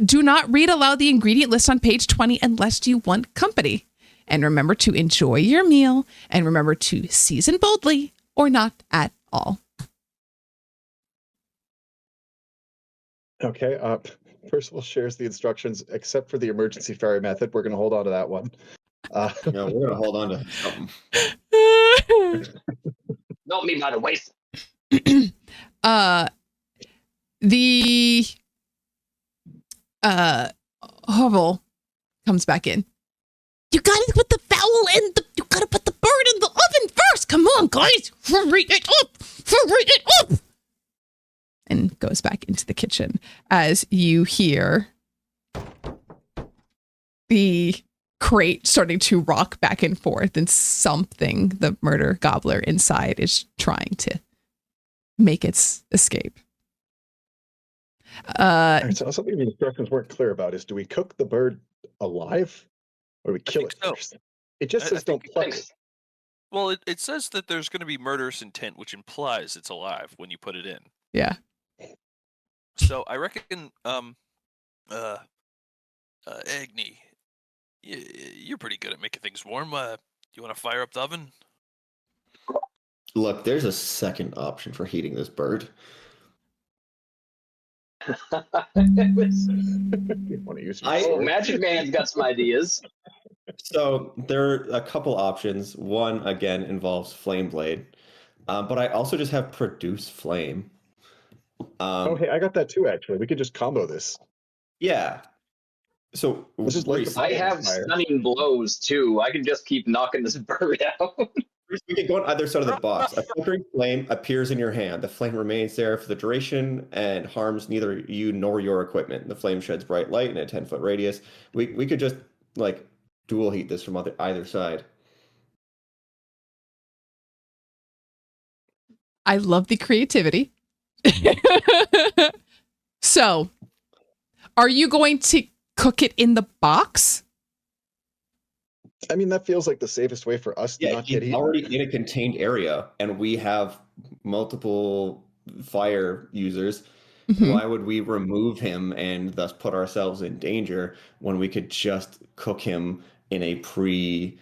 [SPEAKER 6] Do not read aloud the ingredient list on page 20 unless you want company. And remember to enjoy your meal and remember to season boldly or not at all.
[SPEAKER 2] Okay. Percival shares the instructions, except for the emergency fairy method. We're going to hold on to that one.
[SPEAKER 4] No, we're gonna hold on to something.
[SPEAKER 5] Don't mean by the waist.
[SPEAKER 6] The Hovel comes back in. You gotta put the fowl in you gotta put the bird in the oven first. Come on, guys. Hurry it up. Hurry it up. And goes back into the kitchen as you hear the crate starting to rock back and forth, and something, the murder gobbler inside, is trying to make its escape.
[SPEAKER 2] All right, so something the instructions weren't clear about is, do we cook the bird alive or do we kill it
[SPEAKER 3] so.
[SPEAKER 2] first? It just
[SPEAKER 3] I
[SPEAKER 2] says don't
[SPEAKER 3] think-
[SPEAKER 2] pluck it.
[SPEAKER 3] Well, it says that there's going to be murderous intent, which implies it's alive when you put it in.
[SPEAKER 6] Yeah.
[SPEAKER 3] So I reckon, Agni, you're pretty good at making things warm. Do you want to fire up the oven?
[SPEAKER 4] Look, there's a second option for heating this bird.
[SPEAKER 2] You want to use your
[SPEAKER 4] I-
[SPEAKER 5] Oh,
[SPEAKER 2] sword?
[SPEAKER 5] Magic Man's got some ideas.
[SPEAKER 4] So there are a couple options. One, again, involves Flame Blade. But I also just have Produce Flame.
[SPEAKER 2] Oh, hey, I got that too, actually. We could just combo this.
[SPEAKER 4] Yeah. So
[SPEAKER 2] This is like
[SPEAKER 4] Reese,
[SPEAKER 2] the-
[SPEAKER 5] I have
[SPEAKER 2] Fire.
[SPEAKER 5] stunning blows too. I can just keep knocking this bird out.
[SPEAKER 4] we can go on either side of the box. A flickering flame appears in your hand. The flame remains there for the duration and harms neither you nor your equipment. The flame sheds bright light in a 10-foot radius. We could just like dual heat this from either side.
[SPEAKER 6] I love the creativity. So, are you going to cook it in the box?
[SPEAKER 2] I mean, that feels like the safest way for us to
[SPEAKER 4] Yeah,
[SPEAKER 2] not get
[SPEAKER 4] he's
[SPEAKER 2] eaten.
[SPEAKER 4] already in a contained area, and we have multiple fire users.
[SPEAKER 1] Mhm.
[SPEAKER 4] Why would we remove him and thus put ourselves in danger when we could just cook him in a pre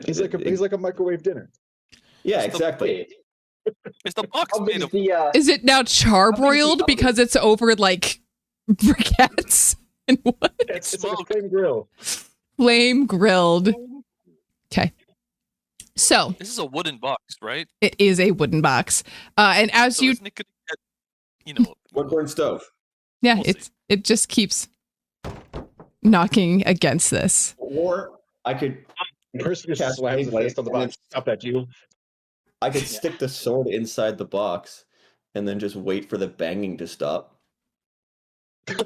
[SPEAKER 2] He's like a microwave dinner.
[SPEAKER 4] yeah,
[SPEAKER 3] It's the-
[SPEAKER 4] exactly.
[SPEAKER 3] Is the box
[SPEAKER 5] How
[SPEAKER 3] made
[SPEAKER 5] big's
[SPEAKER 3] of?
[SPEAKER 5] the
[SPEAKER 1] Is it now charbroiled
[SPEAKER 5] oven?
[SPEAKER 1] because it's over like briquettes and what?
[SPEAKER 2] It's like a flame grill.
[SPEAKER 1] Flame grilled. Okay. So
[SPEAKER 3] This is a wooden box, right?
[SPEAKER 1] it is a wooden box. And as
[SPEAKER 3] So
[SPEAKER 1] you,
[SPEAKER 3] isn't it gonna get, you know,
[SPEAKER 4] Wood-burn stove.
[SPEAKER 1] yeah,
[SPEAKER 3] we'll see.
[SPEAKER 1] it just keeps knocking against this.
[SPEAKER 4] Or I could
[SPEAKER 2] The person just
[SPEAKER 4] Cast
[SPEAKER 2] slams
[SPEAKER 4] flame
[SPEAKER 2] the
[SPEAKER 4] blade
[SPEAKER 2] fist on the
[SPEAKER 4] and then-
[SPEAKER 2] box. Stop that, you.
[SPEAKER 4] stick the sword inside the box and then just wait for the banging to stop.
[SPEAKER 1] I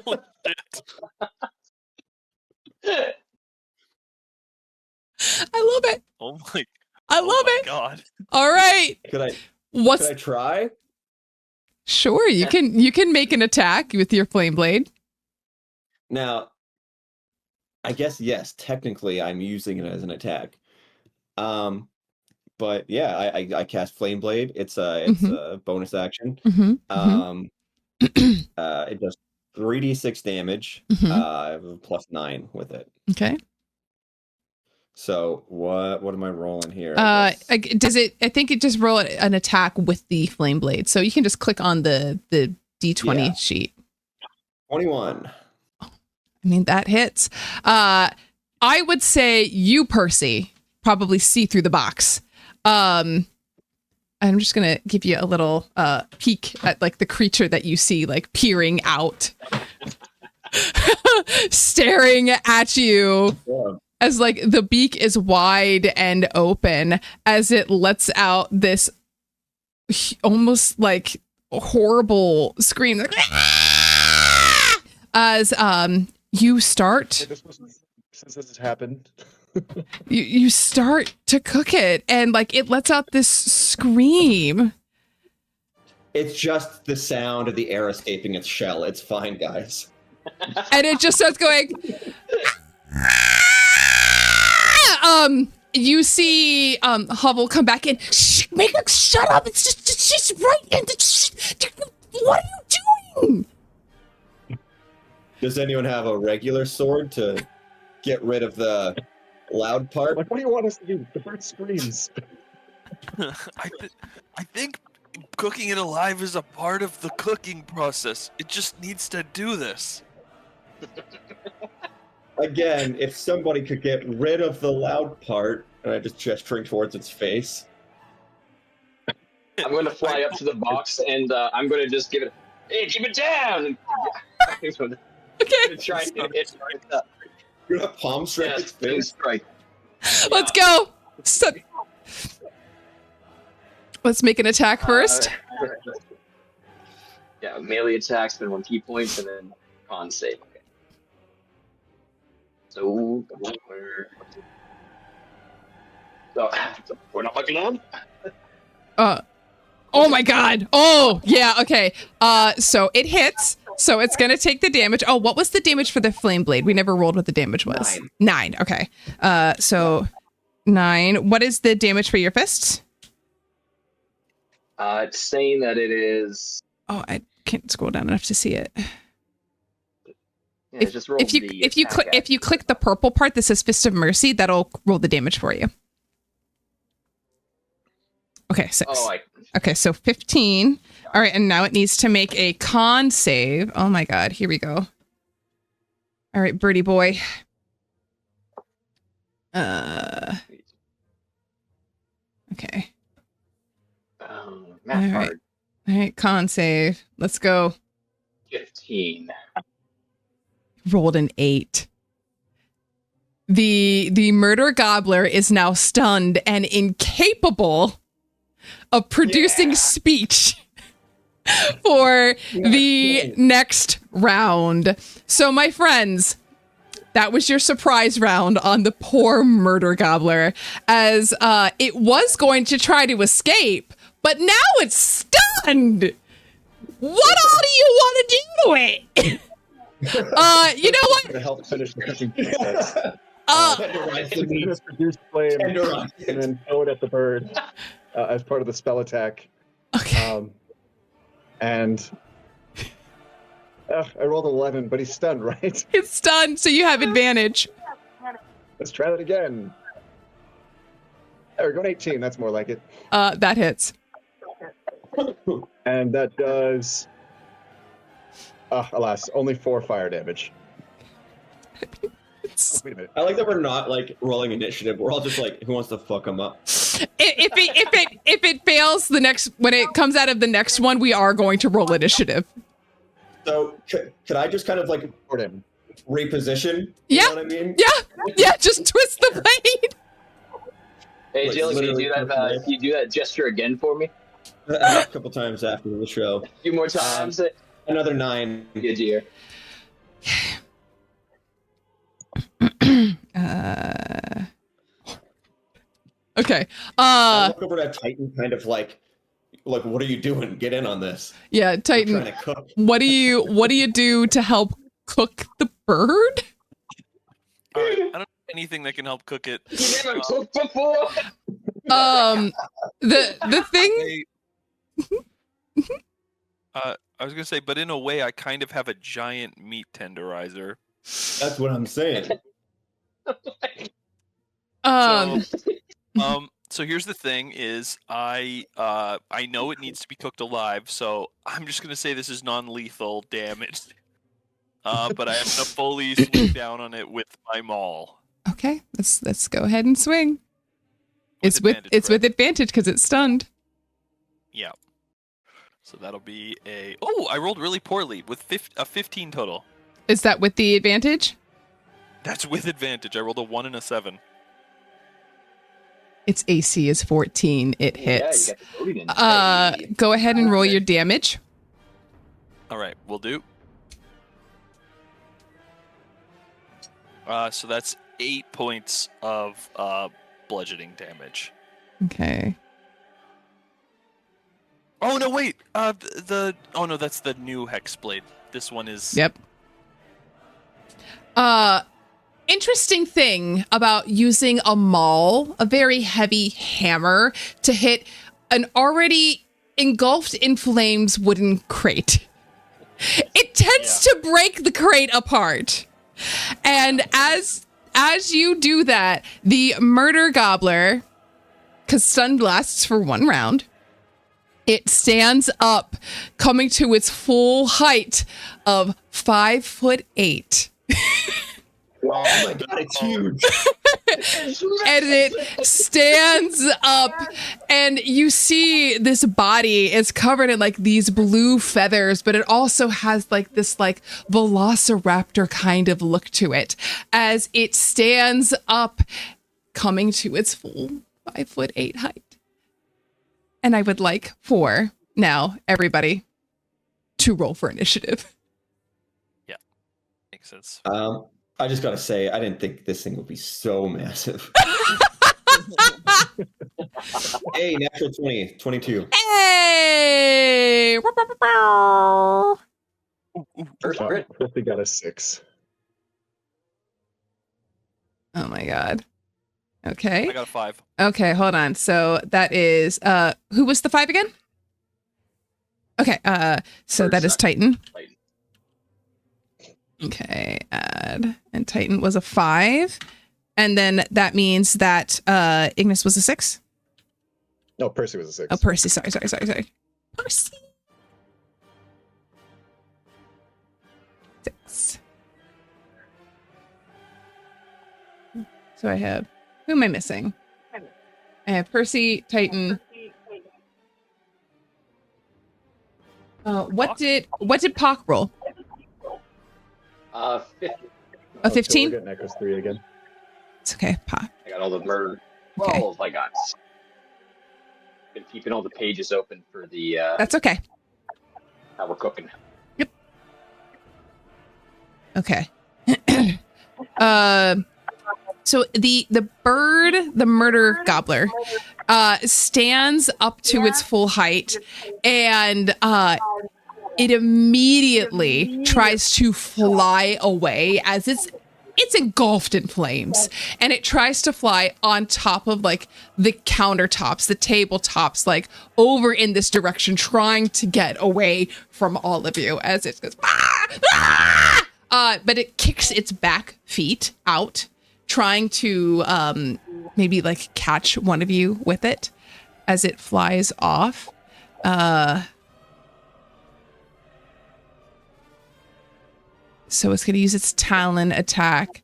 [SPEAKER 1] love it.
[SPEAKER 3] Oh my,
[SPEAKER 1] I
[SPEAKER 3] oh
[SPEAKER 1] love
[SPEAKER 3] my
[SPEAKER 1] it.
[SPEAKER 3] god.
[SPEAKER 1] All right.
[SPEAKER 4] Could
[SPEAKER 1] What's
[SPEAKER 4] I try?
[SPEAKER 1] sure you can make an attack with your flame blade.
[SPEAKER 4] Now, I guess yes, technically I'm using it as an attack. But yeah, I cast Flame Blade. It's a bonus action.
[SPEAKER 1] Mm-hmm.
[SPEAKER 4] It does 3d6 damage.
[SPEAKER 1] Mhm.
[SPEAKER 4] I have a +9 with it.
[SPEAKER 1] Okay.
[SPEAKER 4] So what am I rolling here?
[SPEAKER 1] Does it? I think it just roll an attack with the flame blade. So you can just click on the D20
[SPEAKER 4] Yeah.
[SPEAKER 1] sheet.
[SPEAKER 4] 21.
[SPEAKER 1] I mean, that hits. I would say you, Percy, probably see through the box. I'm just gonna give you a little peek at like the creature that you see, like peering out, staring at you.
[SPEAKER 4] Yeah.
[SPEAKER 1] As like the beak is wide and open as it lets out this almost like horrible scream as you start
[SPEAKER 2] Since this has happened,
[SPEAKER 1] you start to cook it and like it lets out this scream.
[SPEAKER 4] It's just the sound of the air escaping its shell. It's fine, guys.
[SPEAKER 1] And it just starts going you see Hovel come back in. Shh, make it shut up. It's just right in the what are you doing?
[SPEAKER 4] Does anyone have a regular sword to get rid of the loud part?
[SPEAKER 2] like, what do you want us to do? The bird screams.
[SPEAKER 3] I think cooking it alive is a part of the cooking process. It just needs to do this.
[SPEAKER 4] Again, if somebody could get rid of the loud part, and I just gesturing towards its face.
[SPEAKER 5] I'm going to fly up to the box and I'm going to just give it, hey, keep it down! And
[SPEAKER 1] Okay,
[SPEAKER 5] try and hit it up.
[SPEAKER 4] You're gonna palm strike its face.
[SPEAKER 5] Strike.
[SPEAKER 1] let's go. So, let's make an attack first.
[SPEAKER 5] Yeah, melee attacks, then 1 key point, and then con save. Okay. So we're not looking on.
[SPEAKER 1] Oh my god. Oh, yeah, okay. So it hits. So it's going to take the damage. Oh, what was the damage for the flame blade? We never rolled what the damage was. 9. Okay. So 9. What is the damage for your fists?
[SPEAKER 5] It's saying that it is.
[SPEAKER 1] Oh, I can't scroll down enough to see it.
[SPEAKER 5] Yeah, just roll
[SPEAKER 1] If you
[SPEAKER 5] the
[SPEAKER 1] if you
[SPEAKER 5] attack
[SPEAKER 1] click if you click the purple part that says Fist of Mercy, that'll roll the damage for you. Okay, 6.
[SPEAKER 5] Oh,
[SPEAKER 1] Okay, so 15. All right, and now it needs to make a con save. Oh my god, here we go. All right, birdie boy. Okay.
[SPEAKER 5] Math
[SPEAKER 1] All right.
[SPEAKER 5] hard.
[SPEAKER 1] All right, con save. Let's go.
[SPEAKER 5] 15.
[SPEAKER 1] Rolled an 8. The murder gobbler is now stunned and incapable of producing speech for the next round. So, my friends, that was your surprise round on the poor murder gobbler, as it was going to try to escape, but now it's stunned. What all do you want to do to it?
[SPEAKER 6] You know what?
[SPEAKER 2] To help finish the cooking process.
[SPEAKER 4] Tenderize the meat.
[SPEAKER 2] Produce flame
[SPEAKER 4] Tenderize it.
[SPEAKER 2] and then throw it at the bird as part of the spell attack.
[SPEAKER 6] Okay.
[SPEAKER 2] And I rolled 11, but he's stunned, right?
[SPEAKER 6] It's done, so you have advantage.
[SPEAKER 2] Let's try that again. There we go, 18. That's more like it.
[SPEAKER 6] That hits.
[SPEAKER 2] And that does, alas, only 4 fire damage. Oh, wait a minute.
[SPEAKER 4] I like that we're not like rolling initiative. We're all just like, who wants to fuck them up?
[SPEAKER 6] If it fails when it comes out of the next one, we are going to roll initiative.
[SPEAKER 4] So could I just kind of like reposition?
[SPEAKER 6] Yeah.
[SPEAKER 4] You know what I mean?
[SPEAKER 6] Yeah, just twist the blade.
[SPEAKER 5] Hey,
[SPEAKER 4] Like,
[SPEAKER 5] Jill, can you do
[SPEAKER 4] literally
[SPEAKER 5] that? Can you do that gesture again for me?
[SPEAKER 4] A couple times after the show.
[SPEAKER 5] A few more times.
[SPEAKER 4] Another 9.
[SPEAKER 5] Good dear.
[SPEAKER 6] Okay.
[SPEAKER 4] I look over at Titan, kind of like, what are you doing? Get in on this.
[SPEAKER 6] Yeah,
[SPEAKER 4] I'm
[SPEAKER 6] Titan.
[SPEAKER 4] trying to cook.
[SPEAKER 6] What do you do to help cook the bird?
[SPEAKER 3] All right, I don't know anything that can help cook it.
[SPEAKER 5] You never cooked before.
[SPEAKER 6] The thing.
[SPEAKER 3] I was gonna say, but in a way, I kind of have a giant meat tenderizer.
[SPEAKER 4] That's what I'm saying.
[SPEAKER 3] So here's the thing: is I know it needs to be cooked alive, so I'm just gonna say this is non-lethal damage. But I am gonna fully swing down on it with my maul.
[SPEAKER 6] Okay, let's go ahead and swing. It's
[SPEAKER 3] With
[SPEAKER 6] with advantage because it's stunned.
[SPEAKER 3] Yeah. So that'll be a. Oh, I rolled really poorly with a 15 total.
[SPEAKER 6] Is that with the advantage?
[SPEAKER 3] That's with advantage. I rolled a 1 and a 7.
[SPEAKER 6] Its AC is 14. It hits.
[SPEAKER 5] Yeah, you got the voting.
[SPEAKER 6] Go ahead and roll your damage.
[SPEAKER 3] All right, we'll do. So that's 8 points of bludgeoning damage.
[SPEAKER 6] Okay.
[SPEAKER 3] Oh no! Wait. Oh no, that's the new hex blade. This one is.
[SPEAKER 6] Yep. Interesting thing about using a maul, a very heavy hammer, to hit an already engulfed in flames wooden crate. It tends to break the crate apart. And as you do that, the murder gobbler, because stun lasts for 1 round, it stands up, coming to its full height of 5'8".
[SPEAKER 4] Oh my god, it's huge.
[SPEAKER 6] And it stands up, and you see this body is covered in like these blue feathers, but it also has like this like velociraptor kind of look to it as it stands up, coming to its full 5'8" height. And I would like for now everybody to roll for initiative.
[SPEAKER 3] Yeah, makes sense.
[SPEAKER 4] I just gotta say, I didn't think this thing would be so massive. Hey, natural 20, 22.
[SPEAKER 6] Hey!
[SPEAKER 5] First crit.
[SPEAKER 2] Cliffy got a 6.
[SPEAKER 6] Oh my god. Okay.
[SPEAKER 3] I got a 5.
[SPEAKER 6] Okay, hold on. So that is who was the 5 again? Okay, so that is Titan. Okay, add. And Titan was a 5. And then that means that Ignis was a 6.
[SPEAKER 2] No, Percy was a 6.
[SPEAKER 6] Oh, Percy. Sorry. Percy. 6. So I have, who am I missing? I have Percy, Titan. What did Pock roll?
[SPEAKER 5] 50.
[SPEAKER 6] A 15?
[SPEAKER 2] We're getting Echoes 3 again.
[SPEAKER 6] It's okay, Pock.
[SPEAKER 5] I got all the murder.
[SPEAKER 6] Okay.
[SPEAKER 5] 12 I got. Been keeping all the pages open for the
[SPEAKER 6] That's okay.
[SPEAKER 5] how we're cooking.
[SPEAKER 6] Okay. So the bird, the murder gobbler, stands up to its full height, and
[SPEAKER 1] it immediately tries to fly away as it's engulfed in flames, and it tries to fly on top of like the countertops, the tabletops, like over in this direction, trying to get away from all of you as it goes, but it kicks its back feet out, trying to maybe like catch one of you with it as it flies off. So it's going to use its talon attack,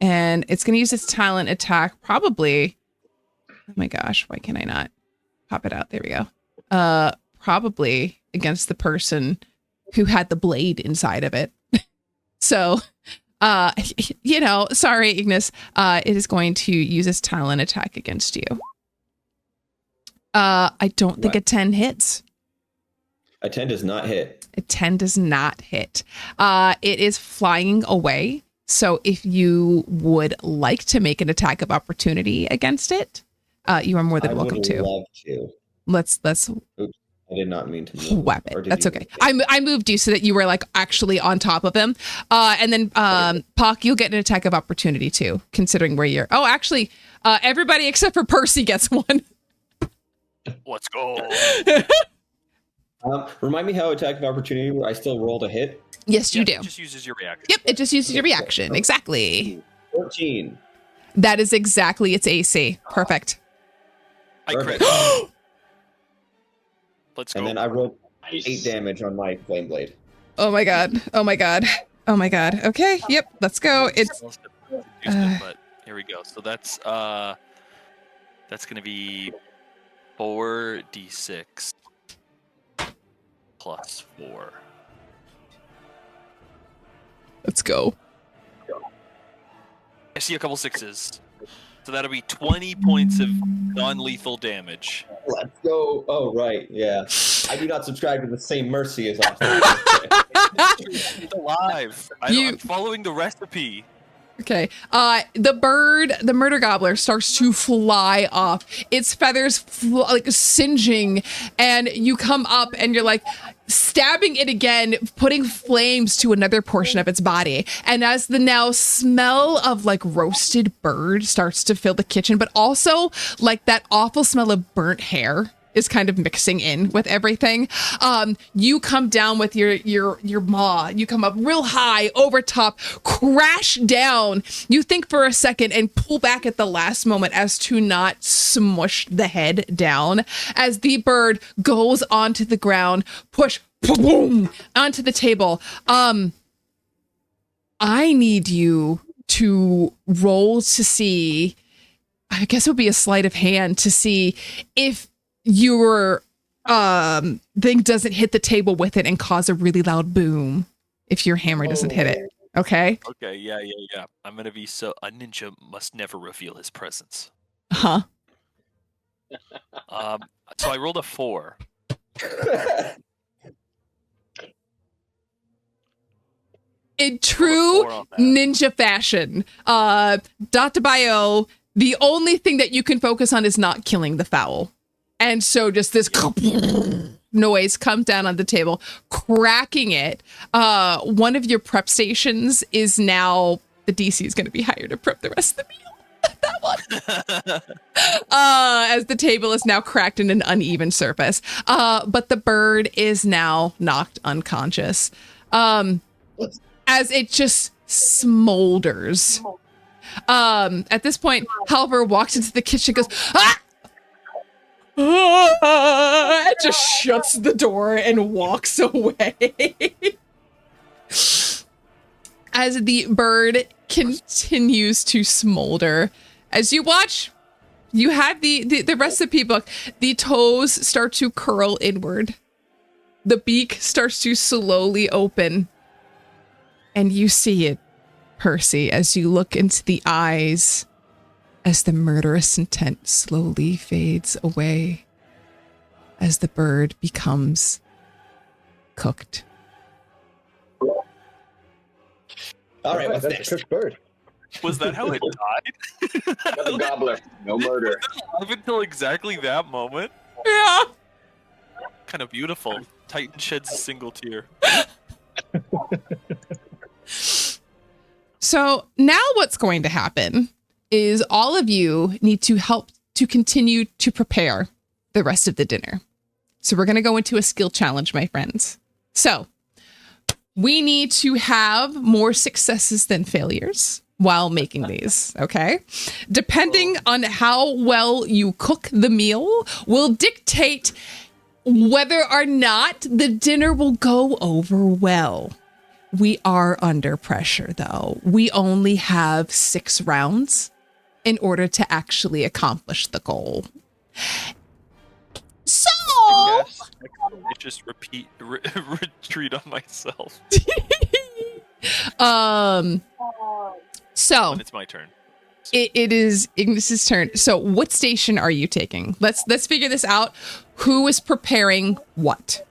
[SPEAKER 1] and it's going to use its talon attack probably. Oh my gosh, why can I not pop it out? There we go. Probably against the person who had the blade inside of it. So, sorry, Ignis. It is going to use its talon attack against you. I don't think a 10 hits.
[SPEAKER 4] A 10 does not hit.
[SPEAKER 1] A 10 does not hit. It is flying away. So if you would like to make an attack of opportunity against it, you are more than welcome to.
[SPEAKER 4] I would love to.
[SPEAKER 1] Let's.
[SPEAKER 4] Oops, I did not mean to move.
[SPEAKER 1] Whap it. That's okay. I moved you so that you were like actually on top of him. And then Pock, you'll get an attack of opportunity too, considering where you're. Oh, actually, everybody except for Percy gets one.
[SPEAKER 3] Let's go.
[SPEAKER 4] Remind me how attack of opportunity where I still rolled a hit.
[SPEAKER 1] Yes, you do.
[SPEAKER 3] It just uses your reaction.
[SPEAKER 1] Yep, it just uses your reaction. Exactly.
[SPEAKER 4] 14.
[SPEAKER 1] That is exactly its AC. Perfect.
[SPEAKER 3] I crit. Let's go.
[SPEAKER 4] And then I rolled 8 damage on my flame blade.
[SPEAKER 1] Oh my god. Oh my god. Oh my god. Okay. Yep. Let's go. It's.
[SPEAKER 3] But here we go. So that's gonna be 4d6 plus 4.
[SPEAKER 1] Let's go.
[SPEAKER 3] I see a couple 6s. So that'll be 20 points of non-lethal damage.
[SPEAKER 4] Let's go. Oh, right. Yeah. I do not subscribe to the same mercy as Austin.
[SPEAKER 3] It's alive. I'm following the recipe.
[SPEAKER 1] Okay. The bird, the murder gobbler, starts to fly off. Its feathers like singeing, and you come up and you're like stabbing it again, putting flames to another portion of its body. And as the now smell of like roasted bird starts to fill the kitchen, but also like that awful smell of burnt hair is kind of mixing in with everything. You come down with your maw. You come up real high over top, crash down. You think for a second and pull back at the last moment as to not smush the head down as the bird goes onto the ground, push boom onto the table. I need you to roll to see, I guess it would be a sleight of hand to see if your thing doesn't hit the table with it and cause a really loud boom if your hammer doesn't hit it. Okay?
[SPEAKER 3] Okay, yeah. I'm gonna be a ninja must never reveal his presence.
[SPEAKER 1] Huh?
[SPEAKER 3] So I rolled a 4.
[SPEAKER 1] In true ninja fashion, Dr. Bio, the only thing that you can focus on is not killing the fowl. And so just this noise comes down on the table, cracking it. One of your prep stations is now, the DC is going to be higher to prep the rest of the meal. That one. As the table is now cracked in an uneven surface. But the bird is now knocked unconscious. As it just smolders. At this point, Halvar walks into the kitchen and goes, ah! It just shuts the door and walks away. As the bird continues to smolder. As you watch, you have the recipe book. The toes start to curl inward. The beak starts to slowly open. And you see it, Percy, as you look into the eyes, as the murderous intent slowly fades away, as the bird becomes cooked.
[SPEAKER 4] All right, what's
[SPEAKER 2] that's
[SPEAKER 4] next?
[SPEAKER 2] a cooked bird.
[SPEAKER 3] Was that how it died?
[SPEAKER 5] Another gobbler. No murder.
[SPEAKER 3] Up until exactly that moment?
[SPEAKER 1] Yeah.
[SPEAKER 3] kind of beautiful. Titan sheds a single tear.
[SPEAKER 1] So now what's going to happen is all of you need to help to continue to prepare the rest of the dinner. So we're going to go into a skill challenge, my friends. So we need to have more successes than failures while making these, okay? Depending on how well you cook the meal will dictate whether or not the dinner will go over well. We are under pressure, though. We only have 6 rounds in order to actually accomplish the goal. So,
[SPEAKER 3] I guess I just retreat on myself.
[SPEAKER 1] So
[SPEAKER 3] When it's my turn.
[SPEAKER 1] it is Ignis's turn. So, what station are you taking? Let's figure this out. Who is preparing what?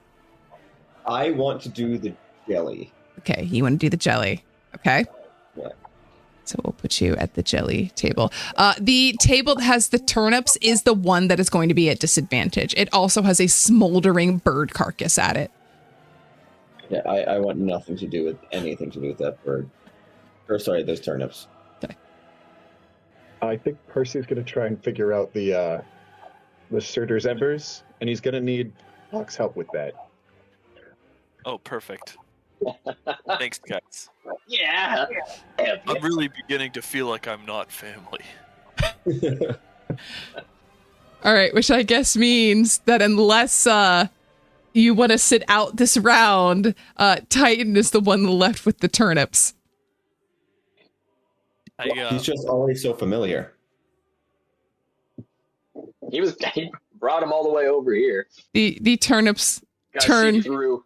[SPEAKER 4] I want to do the jelly.
[SPEAKER 1] Okay, you want to do the jelly. Okay.
[SPEAKER 4] Yeah.
[SPEAKER 1] So we'll put you at the jelly table. The table that has the turnips is the one that is going to be at disadvantage. It also has a smoldering bird carcass at it.
[SPEAKER 4] Yeah, I want nothing to do with anything to do with that bird. Or sorry, those turnips.
[SPEAKER 1] Okay.
[SPEAKER 2] I think Percy's going to try and figure out the Surtur's embers, and he's going to need Hawk's help with that.
[SPEAKER 3] Oh, perfect. Thanks, guys.
[SPEAKER 5] Yeah.
[SPEAKER 3] I'm really beginning to feel like I'm not family.
[SPEAKER 1] All right, which I guess means that unless you want to sit out this round, Titan is the one left with the turnips.
[SPEAKER 4] He's just always so familiar.
[SPEAKER 5] He brought him all the way over here.
[SPEAKER 1] The turnips
[SPEAKER 5] Gotta
[SPEAKER 1] turn
[SPEAKER 5] see through.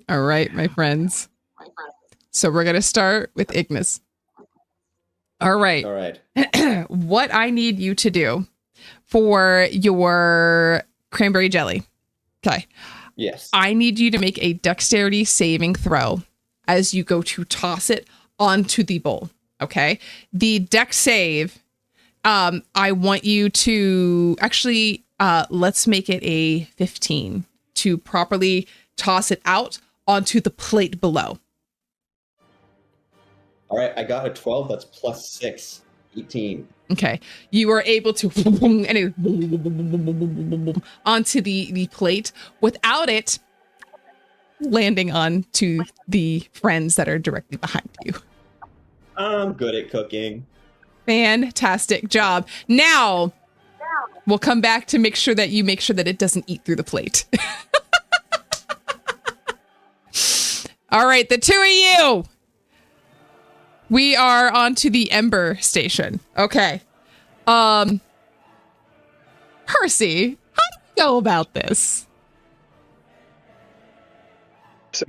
[SPEAKER 1] All right, my friends. So we're going to start with Ignis. All right.
[SPEAKER 4] All right.
[SPEAKER 1] What I need you to do for your cranberry jelly. Okay.
[SPEAKER 4] Yes.
[SPEAKER 1] I need you to make a dexterity saving throw as you go to toss it onto the bowl. Okay. The dex save, I want you to actually, let's make it a 15 to properly toss it out onto the plate below.
[SPEAKER 4] All right, I got a 12. That's plus 6. 18.
[SPEAKER 1] Okay. You are able to onto the plate without it landing onto the friends that are directly behind you.
[SPEAKER 4] I'm good at cooking.
[SPEAKER 1] Fantastic job. Now we'll come back to make sure that it doesn't eat through the plate. All right, the two of you. We are on to the Ember Station. Okay. Percy, how do you go about this?
[SPEAKER 2] So,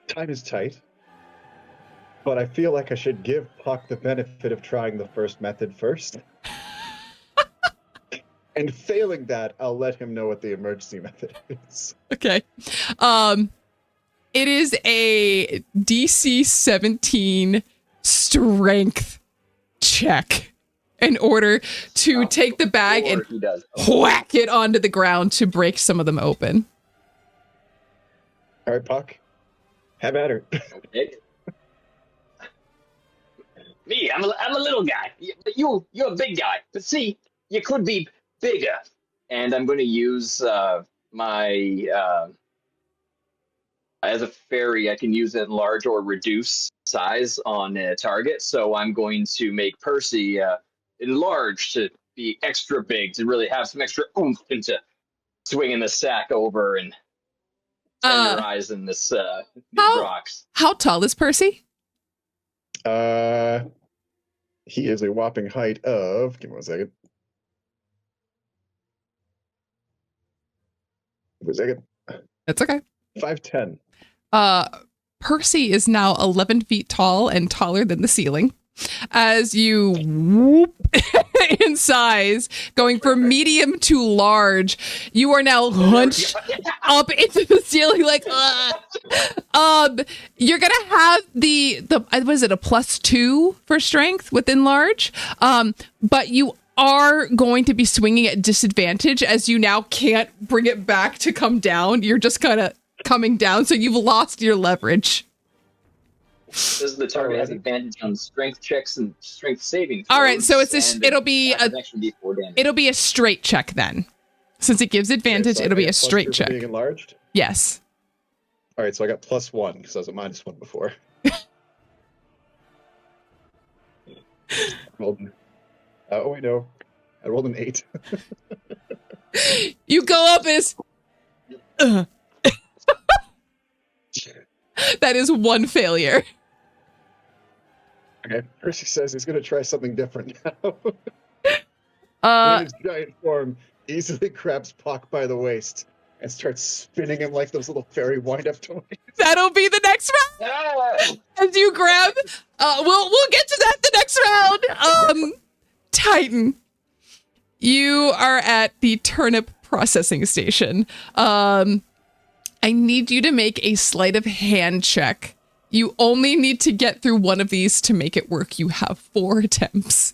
[SPEAKER 2] time is tight, but I feel like I should give Puck the benefit of trying the first method first. And failing that, I'll let him know what the emergency method is.
[SPEAKER 1] Okay. It is a DC 17 strength check in order to take the bag and whack it onto the ground to break some of them open.
[SPEAKER 2] All right, Puck. Have at her.
[SPEAKER 5] Okay. Me, I'm a little guy. You're a big guy. But see, you could be bigger. And I'm going to use my... as a fairy, I can use enlarge or reduce size on a target. So I'm going to make Percy enlarge to be extra big, to really have some extra oomph into swinging the sack over and tenderizing these rocks.
[SPEAKER 1] How tall is Percy?
[SPEAKER 2] He is a whopping height of... Give me 1 second. Give me a second.
[SPEAKER 1] That's okay.
[SPEAKER 2] 5'10".
[SPEAKER 1] Percy is now 11 feet tall and taller than the ceiling. as you whoop in size, going from medium to large. You are now hunched up into the ceiling like, you're going to have the what is it, a +2 for strength within large? But you are going to be swinging at disadvantage as you now can't bring it back to come down. You're just kind of coming down, so you've lost your leverage.
[SPEAKER 5] Does the target has advantage on strength checks and strength saving throws?
[SPEAKER 1] All right, so it'll be a straight check then. Since it gives advantage, it'll be a straight check.
[SPEAKER 2] Being enlarged?
[SPEAKER 1] Yes.
[SPEAKER 2] All right, so I got +1 because I was at -1 before. Oh wait, no. I rolled an 8.
[SPEAKER 1] You go up as... That is one failure.
[SPEAKER 2] Okay, Percy says he's going to try something different now. In his giant form, easily grabs Pock by the waist and starts spinning him like those little fairy wind-up toys.
[SPEAKER 1] That'll be the next round. As you grab... we'll get to that the next round. Titan, you are at the turnip processing station. I need you to make a sleight of hand check. You only need to get through one of these to make it work. You have 4 attempts.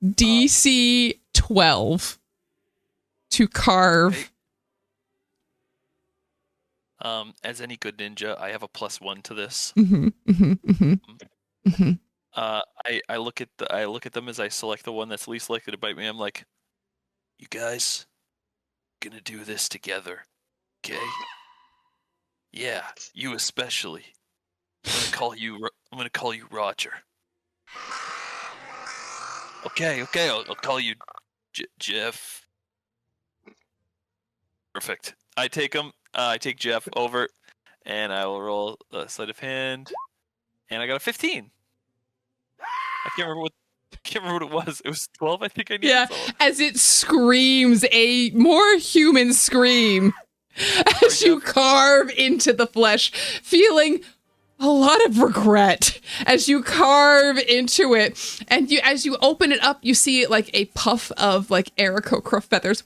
[SPEAKER 1] DC 12 to carve.
[SPEAKER 3] As any good ninja, I have a +1 to this. I look at them as I select the one that's least likely to bite me. I'm like, you guys gonna do this together, okay? Yeah, you especially. I'm gonna call you Roger. Okay, I'll call you Jeff. Perfect. I take Jeff over, and I will roll a sleight of hand, and I got a 15. I can't remember what it was. It was 12, I think I needed.
[SPEAKER 1] Yeah, as it screams a more human scream as you carve into the flesh, feeling a lot of regret as you carve into it. And as you open it up, you see like a puff of like Aarakocra feathers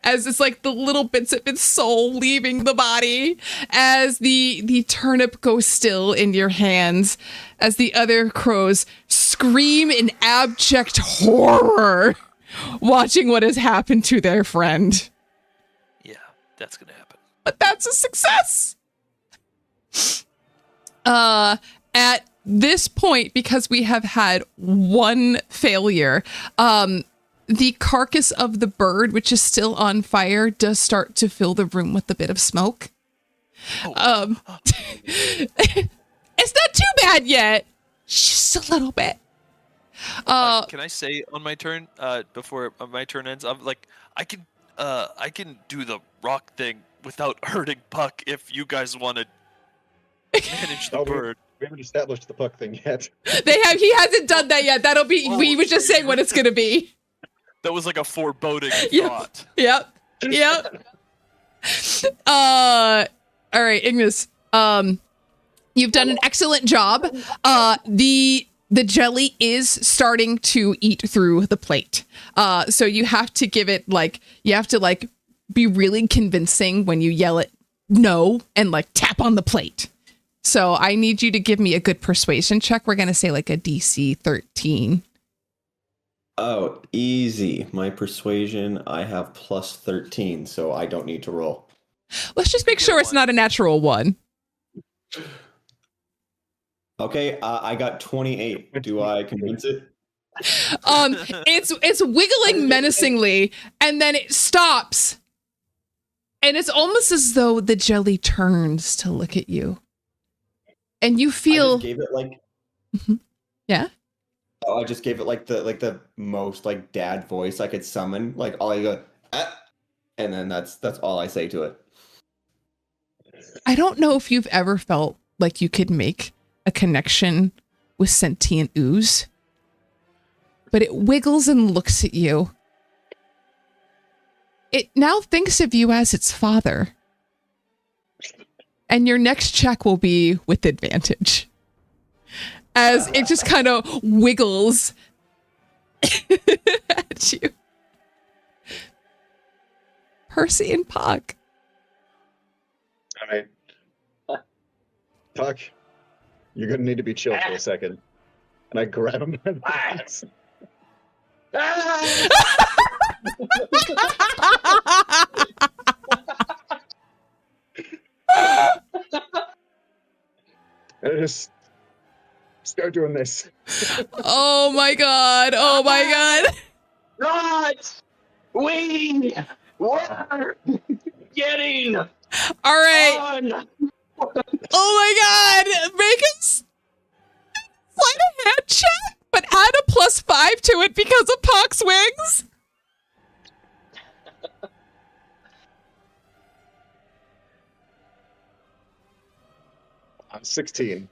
[SPEAKER 1] as it's like the little bits of its soul leaving the body, as the turnip goes still in your hands, as the other crows scream in abject horror, watching what has happened to their friend.
[SPEAKER 3] Yeah, that's gonna happen.
[SPEAKER 1] But that's a success. At this point, because we have had one failure, the carcass of the bird, which is still on fire, does start to fill the room with a bit of smoke. It's not too bad yet. Just a little bit.
[SPEAKER 3] Can I say on my turn, before my turn ends, I'm like, I can do the rock thing without hurting Puck if you guys want to manage the bird.
[SPEAKER 2] We haven't established the Puck thing yet.
[SPEAKER 1] He hasn't done that yet. That'll be, we was just saying what it's going to be.
[SPEAKER 3] That was like a foreboding thought.
[SPEAKER 1] Yep. All right, Ignis. You've done an excellent job. The jelly is starting to eat through the plate. So you have to give it be really convincing when you yell it no and like tap on the plate. So I need you to give me a good persuasion check. We're going to say like a DC 13.
[SPEAKER 4] Oh, easy. My persuasion, I have +13, so I don't need to roll.
[SPEAKER 1] Let's just make sure it's not a natural 1.
[SPEAKER 4] Okay, I got 28. Do I convince it?
[SPEAKER 1] It's wiggling menacingly, and then it stops. And it's almost as though the jelly turns to look at you. And you feel...
[SPEAKER 4] I just gave it like...
[SPEAKER 1] Yeah?
[SPEAKER 4] Oh, I just gave it like the most like dad voice I could summon. Like all I go, and then that's all I say to it.
[SPEAKER 1] I don't know if you've ever felt like you could make a connection with sentient ooze, but it wiggles and looks at you. It now thinks of you as its father. And your next check will be with advantage. as it just kind of wiggles at you. Percy and Puck.
[SPEAKER 2] All right. Puck, you're going to need to be chill for a second. And I grab him by the ass. And I just start doing this.
[SPEAKER 1] Oh my god. Oh my god.
[SPEAKER 5] Not! We were getting
[SPEAKER 1] All right.
[SPEAKER 5] on!
[SPEAKER 1] Oh my god. Make us slide a hand check, but add a +5 to it because of Puck's wings.
[SPEAKER 2] I'm 16.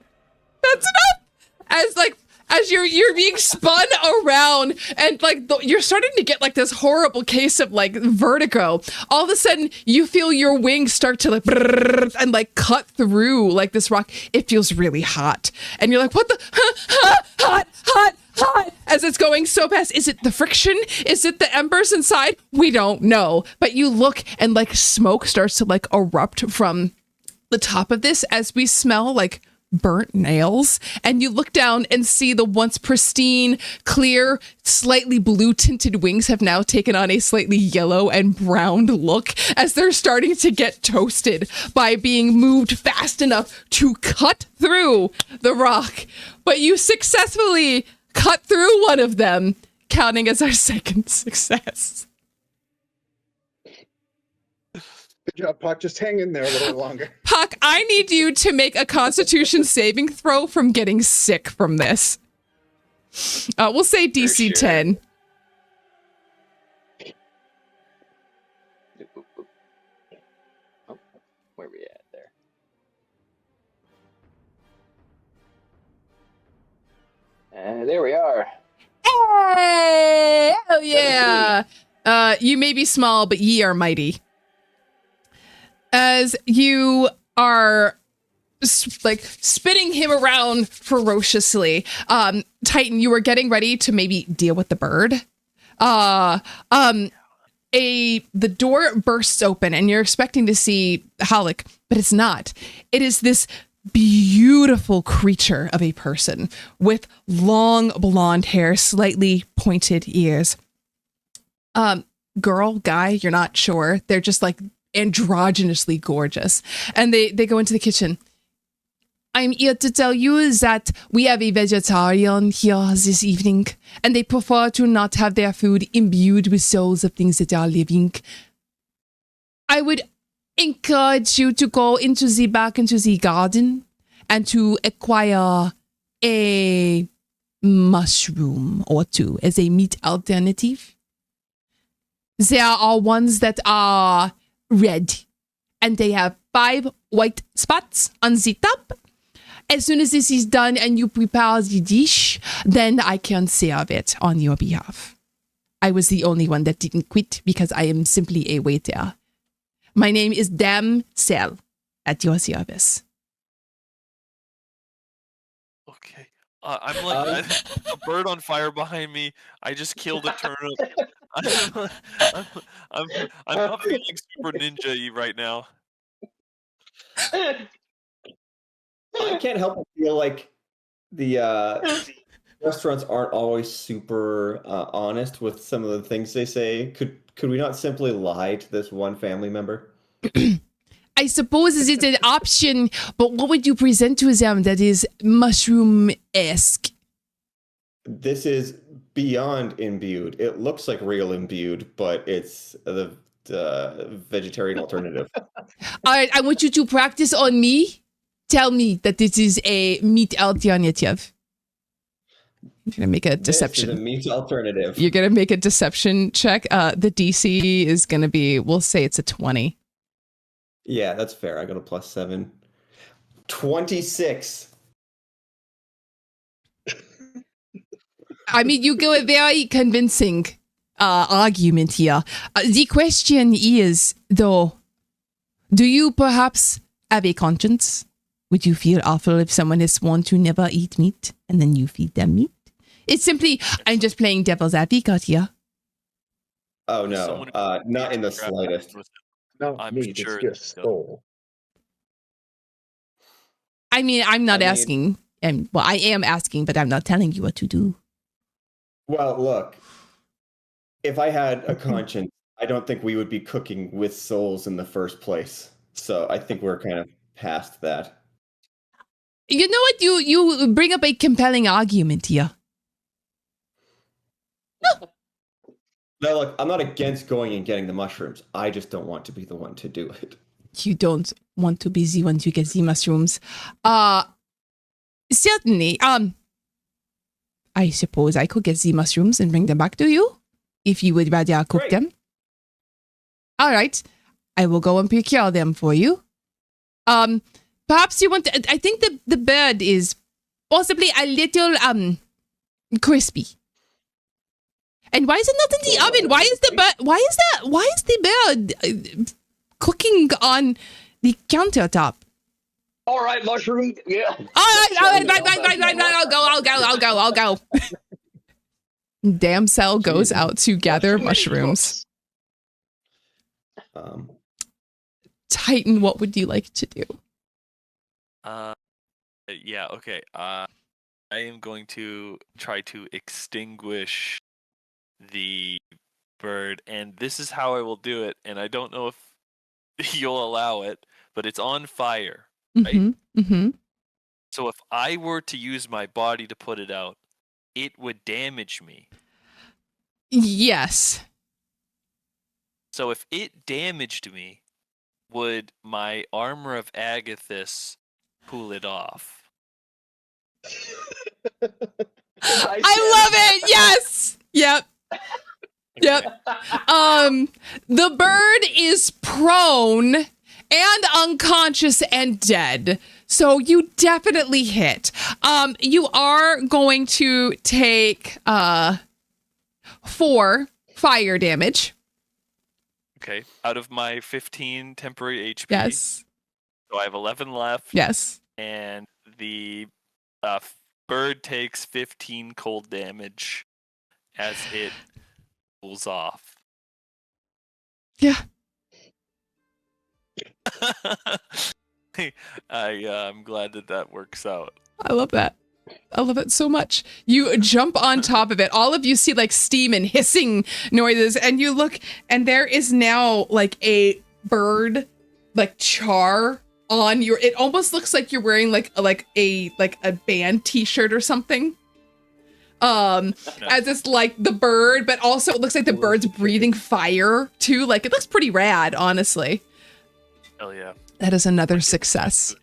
[SPEAKER 1] That's enough. As you're being spun around and you're starting to get like this horrible case of like vertigo. All of a sudden you feel your wings start to like brrr, and like cut through like this rock. It feels really hot. And you're like, what the hot. As it's going so fast. Is it the friction? Is it the embers inside? We don't know. But you look and like smoke starts to like erupt from the top of this as we smell like burnt nails, and you look down and see the once pristine, clear, slightly blue tinted wings have now taken on a slightly yellow and browned look as they're starting to get toasted by being moved fast enough to cut through the rock. But you successfully cut through one of them, counting as our second success.
[SPEAKER 2] Good job, Puck. Just hang in there a little longer.
[SPEAKER 1] Puck, I need you to make a Constitution saving throw from getting sick from this. We'll say DC
[SPEAKER 5] sure.
[SPEAKER 1] 10.
[SPEAKER 5] Oh, where we at there? There we are.
[SPEAKER 1] Hey! Oh yeah! You may be small, but ye are mighty. As you are spinning him around ferociously, Titan, you are getting ready to maybe deal with the bird. The door bursts open and you're expecting to see Halleck, but it's not. It is this beautiful creature of a person with long blonde hair, slightly pointed ears. Girl, guy, you're not sure. They're just like androgynously gorgeous. And they go into the kitchen. I'm here to tell you that we have a vegetarian here this evening, and they prefer to not have their food imbued with souls of things that are living. I would encourage you to go back into the garden and to acquire a mushroom or two as a meat alternative. There are ones that are red, and they have 5 white spots on the top. As soon as this is done and you prepare the dish, then I can serve it on your behalf. I was the only one that didn't quit because I am simply a waiter. My name is Damsel, at your service.
[SPEAKER 3] Okay. I'm like a bird on fire behind me. I just killed a turnip. I'm not feeling super ninja-y right now.
[SPEAKER 4] I can't help but feel like the restaurants aren't always super honest with some of the things they say. Could we not simply lie to this one family member?
[SPEAKER 1] I suppose it's an option, but what would you present to them that is mushroom-esque?
[SPEAKER 4] This is beyond imbued. It looks like real imbued, but it's the vegetarian alternative.
[SPEAKER 1] All right, I want you to practice on me. Tell me that this is a meat alternative. I'm going to make a deception.
[SPEAKER 4] This is a meat alternative.
[SPEAKER 1] You're going to make a deception check. The DC is going to be, we'll say it's a 20.
[SPEAKER 4] Yeah, that's fair. I got a +7. 26.
[SPEAKER 1] I mean, you go a very convincing argument here. The question is, though, do you perhaps have a conscience?
[SPEAKER 6] Would you feel awful if someone is sworn to never eat meat and then you feed them meat? It's simply, I'm just playing devil's advocate here.
[SPEAKER 4] Oh no, not in the slightest.
[SPEAKER 2] No,
[SPEAKER 3] I'm
[SPEAKER 2] meat,
[SPEAKER 3] sure
[SPEAKER 2] it's just soul.
[SPEAKER 6] I mean, I'm not
[SPEAKER 4] I mean-
[SPEAKER 6] asking, and well, I am asking, but I'm not telling you what to do.
[SPEAKER 4] Well, look, if I had a conscience, I don't think we would be cooking with souls in the first place. So I think we're kind of past that.
[SPEAKER 6] You know what? You bring up a compelling argument here.
[SPEAKER 4] No, look, I'm not against going and getting the mushrooms. I just don't want to be the one to do it.
[SPEAKER 6] You don't want to be the one to get the mushrooms. Certainly. I suppose I could get the mushrooms and bring them back to you, if you would rather cook
[SPEAKER 4] Great.
[SPEAKER 6] them. All right. I will go and procure them for you. Perhaps you want to, I think the bird is possibly a little crispy. And why is it not in the oven? Why is the bird why is the bird cooking on the countertop?
[SPEAKER 5] All right, mushroom. Yeah.
[SPEAKER 6] All right, I'll go. Damsel goes out to gather mushrooms. Titan, what would you like to do?
[SPEAKER 3] Yeah, okay. I am going to try to extinguish the bird, and this is how I will do it, and I don't know if you'll allow it, but it's on fire. Right?
[SPEAKER 6] Mm-hmm.
[SPEAKER 3] So if I were to use my body to put it out, it would damage me.
[SPEAKER 6] Yes.
[SPEAKER 3] So if it damaged me, would my armor of Agathis pull it off?
[SPEAKER 6] I love it. Yes. Yep. Yep. The bird is prone and unconscious and dead. So you definitely hit. You are going to take 4 fire damage.
[SPEAKER 3] Okay, out of my 15 temporary HP.
[SPEAKER 6] Yes.
[SPEAKER 3] So I have 11 left.
[SPEAKER 6] Yes.
[SPEAKER 3] And the bird takes 15 cold damage as it cools off.
[SPEAKER 6] Yeah.
[SPEAKER 3] I'm glad that works out.
[SPEAKER 6] I love that. I love it so much. You jump on top of it. All of you see like steam and hissing noises, and you look, and there is now like a bird, like char on your. It almost looks like you're wearing like a band T-shirt or something. As it's like the bird, but also it looks like the bird's breathing fire too. Like it looks pretty rad, honestly.
[SPEAKER 3] Hell yeah.
[SPEAKER 6] That is another success.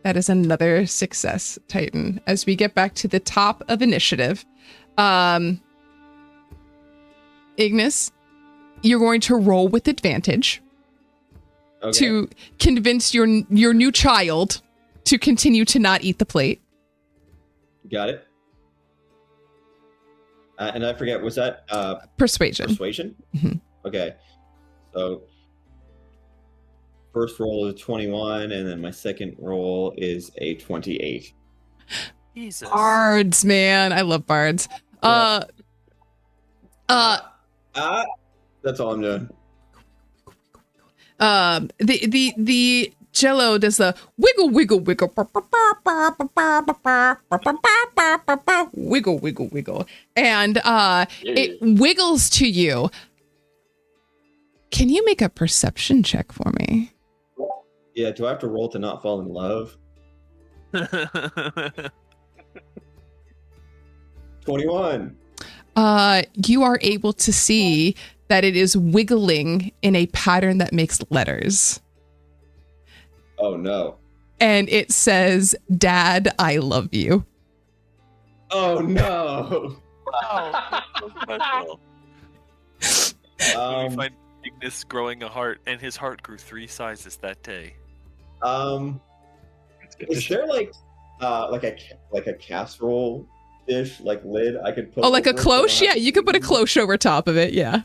[SPEAKER 6] That is another success, Titan. As we get back to the top of initiative, Ignis, you're going to roll with advantage to convince your new child to continue to not eat the plate.
[SPEAKER 4] Got it. And I forget, was that
[SPEAKER 6] Persuasion?
[SPEAKER 4] Persuasion?
[SPEAKER 6] Mhm.
[SPEAKER 4] Okay. So first roll is 21, and then my second roll is a 28.
[SPEAKER 3] Jesus.
[SPEAKER 6] Bards, man. I love bards.
[SPEAKER 4] That's all I'm doing.
[SPEAKER 6] The Jello does the wiggle, wiggle, wiggle, wiggle, wiggle, wiggle, and it wiggles to you. Can you make a perception check for me?
[SPEAKER 4] Yeah, do I have to roll to not fall in love? 21.
[SPEAKER 6] You are able to see that it is wiggling in a pattern that makes letters.
[SPEAKER 4] Oh no.
[SPEAKER 6] And it says, "Dad, I love you."
[SPEAKER 4] Oh no.
[SPEAKER 3] Wow. So special. We find Ignis growing a heart, and his heart grew 3 sizes that day.
[SPEAKER 4] Is there like a casserole dish lid I could put?
[SPEAKER 6] Oh, like a
[SPEAKER 4] over it
[SPEAKER 6] cloche?
[SPEAKER 4] so I
[SPEAKER 6] Yeah, you could put a cloche over top of it. Yeah.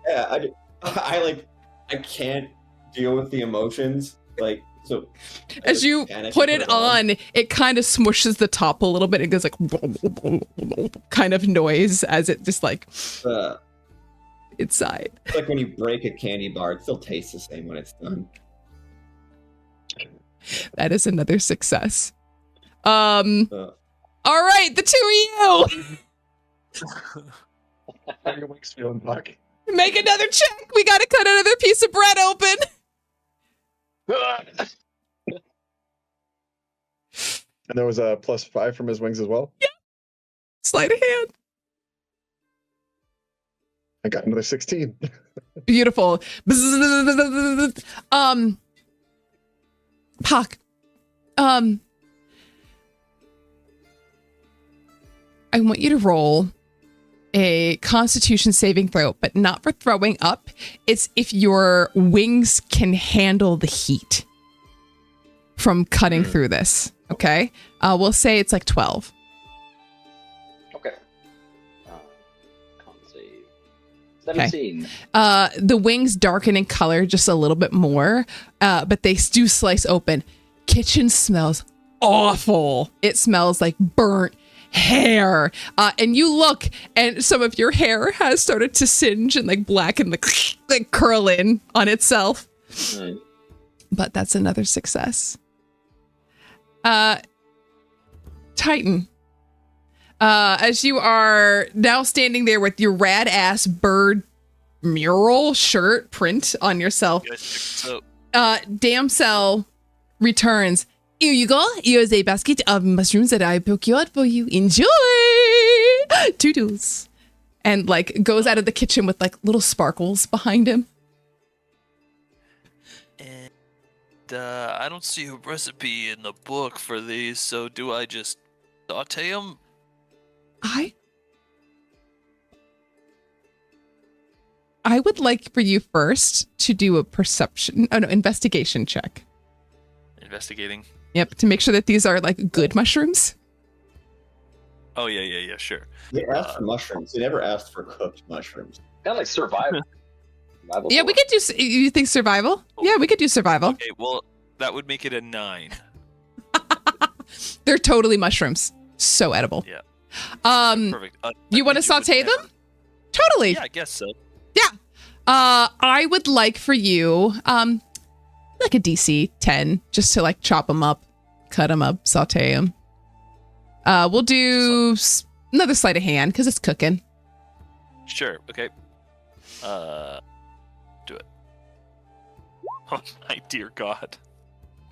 [SPEAKER 4] Yeah, I can't deal with the emotions. Like So
[SPEAKER 1] As you put it on, it kind of smushes the top a little bit. It goes like kind of noise as it just like inside.
[SPEAKER 4] It's like when you break a candy bar, it still tastes the same when it's done.
[SPEAKER 1] That is another success. All right, the two of you.
[SPEAKER 2] How your wings feeling, Buck?
[SPEAKER 1] Make another check. We got to cut another piece of bread open.
[SPEAKER 2] And there was a +5 from his wings as well.
[SPEAKER 1] Yeah. Sleight of hand.
[SPEAKER 2] I got another 16.
[SPEAKER 1] Beautiful. Puck. I want you to roll a Constitution saving throw, but not for throwing up. It's if your wings can handle the heat from cutting through this. Okay? We'll say it's like 12.
[SPEAKER 5] Okay. Con save. 17.
[SPEAKER 1] The wings darken in color just a little bit more, but they do slice open. Kitchen smells awful. It smells like burnt hair. And you look, and some of your hair has started to singe and like blacken, like curl in on itself.
[SPEAKER 5] Right.
[SPEAKER 1] But that's another success. Titan. As you are now standing there with your rad ass bird mural shirt print on yourself,
[SPEAKER 3] So
[SPEAKER 1] Damsel returns. Here you go. Here's a basket of mushrooms that I procured for you. Enjoy. Toodles. And like goes out of the kitchen with like little sparkles behind him.
[SPEAKER 3] and I don't see a recipe in the book for these, so do I just saute them?
[SPEAKER 1] I would like for you first to do a investigation check.
[SPEAKER 3] Investigating.
[SPEAKER 1] Yep, to make sure that these are like good mushrooms.
[SPEAKER 3] Oh yeah, sure.
[SPEAKER 4] They asked for mushrooms. They never asked for cooked mushrooms.
[SPEAKER 5] Kind of like survival.
[SPEAKER 1] Yeah, we could do. You think survival? Yeah, we could do survival.
[SPEAKER 3] Okay, well that would make it a 9.
[SPEAKER 1] They're totally mushrooms. So edible.
[SPEAKER 3] Yeah.
[SPEAKER 1] You
[SPEAKER 3] Perfect.
[SPEAKER 1] want to
[SPEAKER 3] you would
[SPEAKER 1] saute
[SPEAKER 3] never-
[SPEAKER 1] them? Totally.
[SPEAKER 3] Yeah, I guess so.
[SPEAKER 1] Yeah. I would like for you, like a DC 10, just to like chop them up, cut them up, saute them. We'll do another sleight of hand because it's cooking.
[SPEAKER 3] Sure. Okay. Do it. Oh my dear God.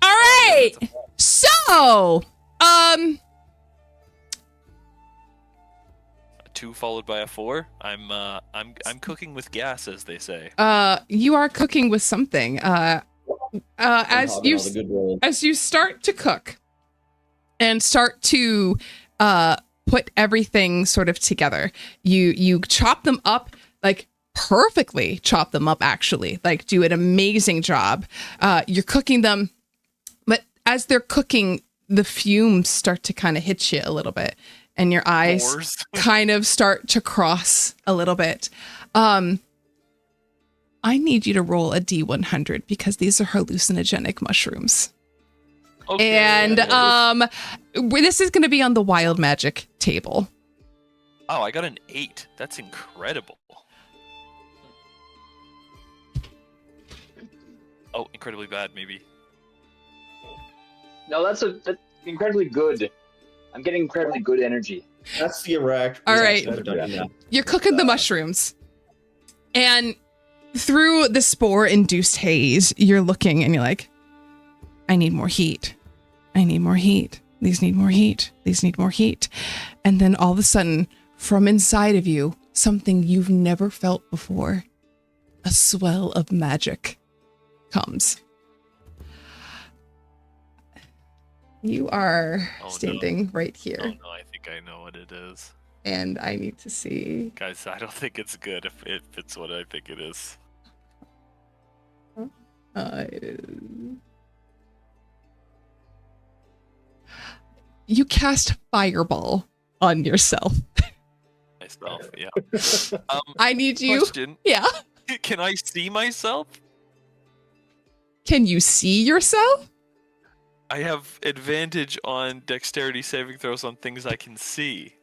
[SPEAKER 1] All right. So,
[SPEAKER 3] A 2 followed by a 4. I'm cooking with gas, as they say.
[SPEAKER 1] you are cooking with something. As you start to cook and start to put everything sort of together, you chop them up, like perfectly chop them up, actually, like do an amazing job. You're cooking them, but as they're cooking, the fumes start to kind of hit you a little bit and your eyes kind of start to cross a little bit. I need you to roll a D100 because these are hallucinogenic mushrooms.
[SPEAKER 3] Okay.
[SPEAKER 1] And this is going to be on the wild magic table.
[SPEAKER 3] Oh, I got an 8. That's incredible. Oh, incredibly bad, maybe.
[SPEAKER 5] No, that's incredibly good. I'm getting incredibly good energy.
[SPEAKER 4] That's the Iraq.
[SPEAKER 1] All right.
[SPEAKER 4] Yeah.
[SPEAKER 1] You're cooking the mushrooms. And through the spore-induced haze, you're looking and you're like, I need more heat. I need more heat. These need more heat. These need more heat. And then all of a sudden, from inside of you, something you've never felt before, a swell of magic comes. You are standing right here.
[SPEAKER 3] Oh no, I think I know what it is.
[SPEAKER 1] And I need to see.
[SPEAKER 3] Guys, I don't think it's good if it's what I think it is.
[SPEAKER 1] You cast Fireball on yourself.
[SPEAKER 3] Myself, yeah.
[SPEAKER 1] I need you.
[SPEAKER 3] Question.
[SPEAKER 1] Yeah.
[SPEAKER 3] Can I see myself?
[SPEAKER 1] Can you see yourself?
[SPEAKER 3] I have advantage on dexterity saving throws on things I can see.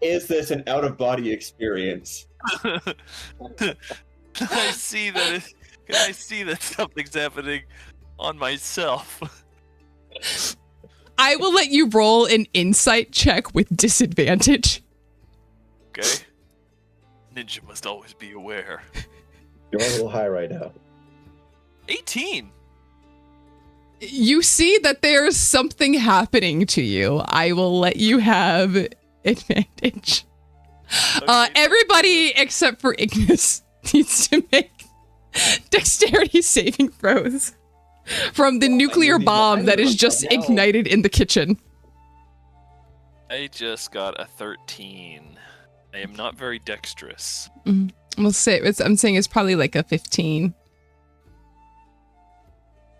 [SPEAKER 4] Is this an out-of-body experience?
[SPEAKER 3] Can I see that? Can I see that something's happening on myself?
[SPEAKER 1] I will let you roll an insight check with disadvantage.
[SPEAKER 3] Okay. Ninja must always be aware.
[SPEAKER 2] You're a little high right now.
[SPEAKER 3] 18.
[SPEAKER 1] You see that there's something happening to you. I will let you have advantage.
[SPEAKER 3] Okay.
[SPEAKER 1] Everybody except for Ignis needs to make dexterity saving throws from the nuclear bomb that is just ignited in the kitchen.
[SPEAKER 3] I just got a 13. I am not very dexterous.
[SPEAKER 1] We'll say I'm saying it's probably like a 15.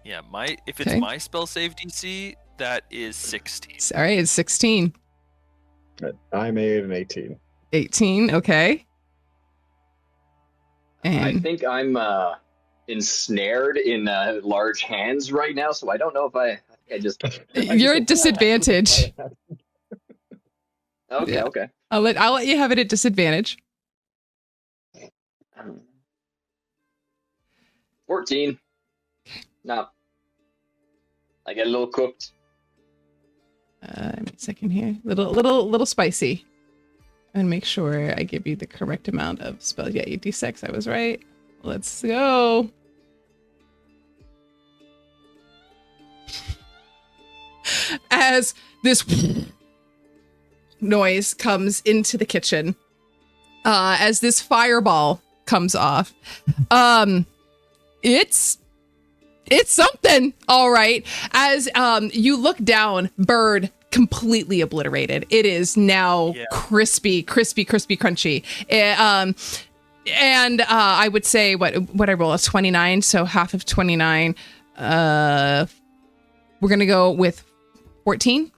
[SPEAKER 3] Yeah, if it's
[SPEAKER 1] Okay.
[SPEAKER 3] my spell save DC, that is 16.
[SPEAKER 1] All right, it's 16.
[SPEAKER 2] I made an 18.
[SPEAKER 1] 18, okay.
[SPEAKER 5] I
[SPEAKER 1] And
[SPEAKER 5] think I'm ensnared in large hands right now, so I don't know if I just.
[SPEAKER 1] you're at disadvantage.
[SPEAKER 5] Okay,
[SPEAKER 1] Yeah.
[SPEAKER 5] okay.
[SPEAKER 1] I'll let you have it at disadvantage.
[SPEAKER 5] 14. No. I get a little cooked.
[SPEAKER 1] Give me a second here. Little spicy. And make sure I give you the correct amount of spell. Yeah, you D6. I was right. Let's go. As this noise comes into the kitchen, as this fireball comes off, it's something, all right. As you look down, bird completely obliterated. It is now crispy, crunchy. And I would say what I roll is 29, so half of 29. We're gonna go with 14.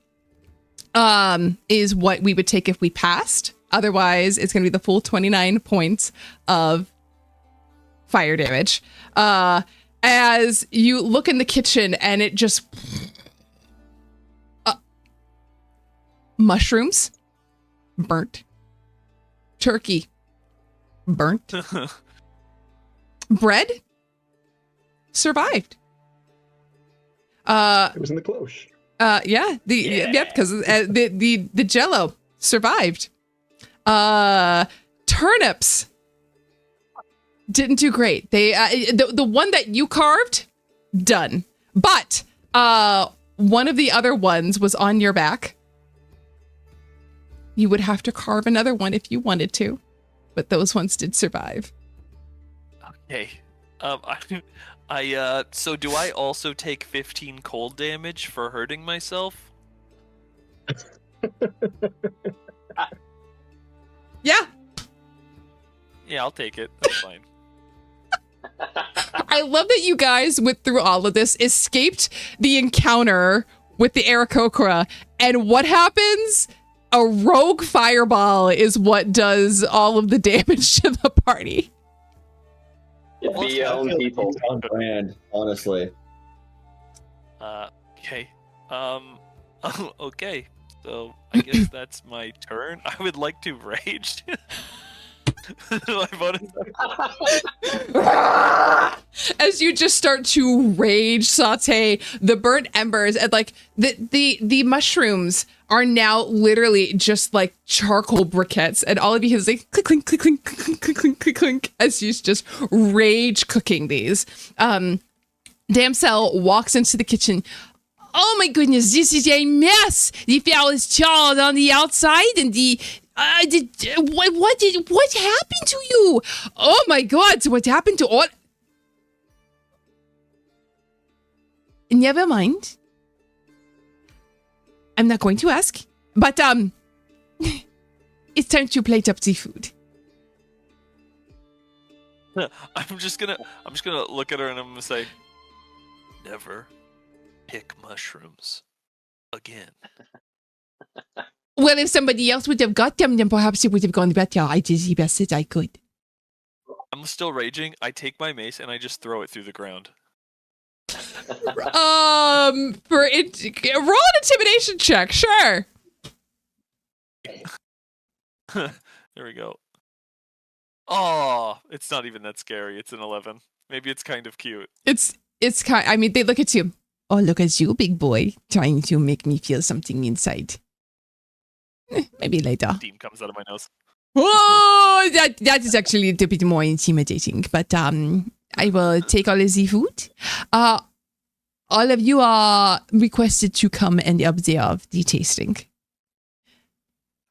[SPEAKER 1] Is what we would take if we passed. Otherwise, it's gonna be the full 29 points of fire damage. As you look in the kitchen and it just mushrooms burnt, turkey burnt, bread survived.
[SPEAKER 2] It was in the cloche.
[SPEAKER 1] Yeah, because the Jello survived. Turnips didn't do great. They the one that you carved, done. But one of the other ones was on your back. You would have to carve another one if you wanted to, but those ones did survive.
[SPEAKER 3] Okay. So do I also take 15 cold damage for hurting myself?
[SPEAKER 1] Yeah,
[SPEAKER 3] Yeah, I'll take it. That's fine.
[SPEAKER 1] I love that you guys went through all of this, escaped the encounter with the Aarakocra, and what happens? A rogue fireball is what does all of the damage to the party.
[SPEAKER 5] Be your own people.
[SPEAKER 4] On brand, honestly.
[SPEAKER 3] Okay. Okay. So I guess that's my turn. I would like to rage. My bonus.
[SPEAKER 1] As you just start to rage saute the burnt embers, and like the mushrooms are now literally just like charcoal briquettes, and all of you hear is like click clink click clink click clink click clink click clink as you just rage cooking these. Damsel walks into the kitchen. Oh my goodness, this is a mess. The fowl is charred on the outside, and what happened to you? Oh my God, so what happened to all? Never mind. I'm not going to ask, but it's time to plate up the food.
[SPEAKER 3] I'm just gonna look at her and I'm gonna say, never pick mushrooms again.
[SPEAKER 1] Well, if somebody else would have got them, then perhaps it would have gone better. I did the best that I could.
[SPEAKER 3] I'm still raging. I take my mace and I just throw it through the ground.
[SPEAKER 1] For it, roll an intimidation check, sure.
[SPEAKER 3] There we go. Oh, it's not even that scary. It's an 11. Maybe it's kind of cute.
[SPEAKER 1] It's kind. I mean, they look at you. Oh, look at you, big boy, trying to make me feel something inside. Maybe later.
[SPEAKER 3] Steam comes out of my nose.
[SPEAKER 1] Oh, that is actually a little bit more intimidating. But I will take all of the food. All of you are requested to come and observe the tasting.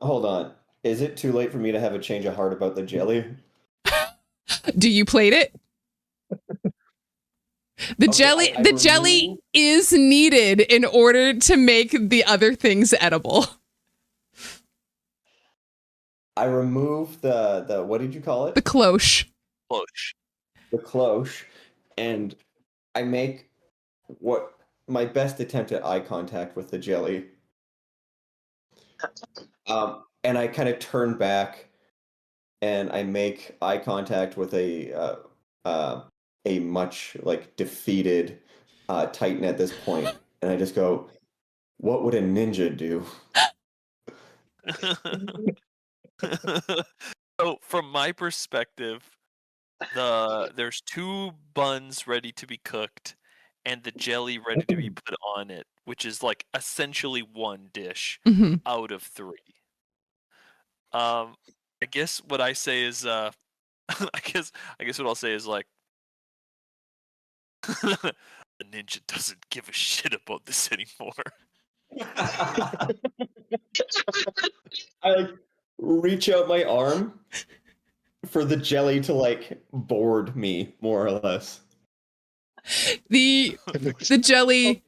[SPEAKER 4] Hold on. Is it too late for me to have a change of heart about the jelly?
[SPEAKER 1] Do you plate it? The jelly is needed in order to make the other things edible.
[SPEAKER 4] I remove the what did you call it?
[SPEAKER 1] The cloche.
[SPEAKER 3] Cloche.
[SPEAKER 4] The cloche, and I make what my best attempt at eye contact with the jelly. And I kind of turn back, and I make eye contact with a much like defeated Titan at this point, and I just go, "What would a ninja do?"
[SPEAKER 3] So, from my perspective, there's 2 buns ready to be cooked, and the jelly ready to be put on it, which is like essentially 1 dish out of 3. I guess what I say is, I guess what I'll say is like, the ninja doesn't give a shit about this anymore.
[SPEAKER 4] I like reach out my arm for the jelly to like board me, more or less.
[SPEAKER 1] The jelly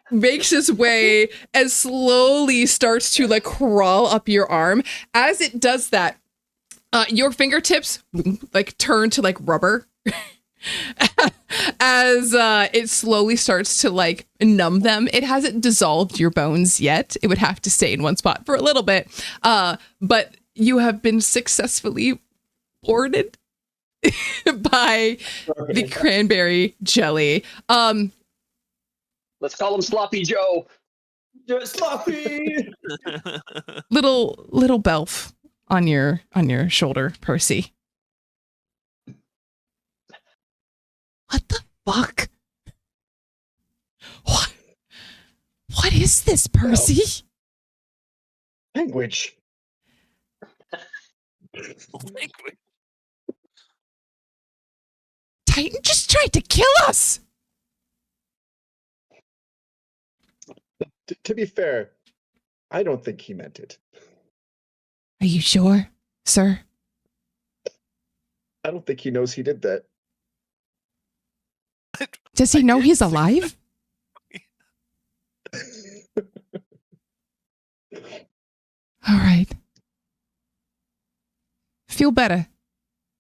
[SPEAKER 1] makes its way and slowly starts to like crawl up your arm. As it does that, your fingertips like turn to like rubber as it slowly starts to like numb them. It hasn't dissolved your bones yet. It would have to stay in one spot for a little bit. But you have been successfully boarded by the cranberry jelly.
[SPEAKER 5] Let's call him Sloppy Joe.
[SPEAKER 4] Sloppy.
[SPEAKER 1] Little belf on your shoulder, Percy. What the fuck? What is this, Percy?
[SPEAKER 2] Language.
[SPEAKER 3] Language.
[SPEAKER 1] Titan just tried to kill us.
[SPEAKER 2] To be fair, I don't think he meant it.
[SPEAKER 1] Are you sure, sir?
[SPEAKER 2] I don't think he knows he did that.
[SPEAKER 1] Does he know he's alive? All right. Feel better.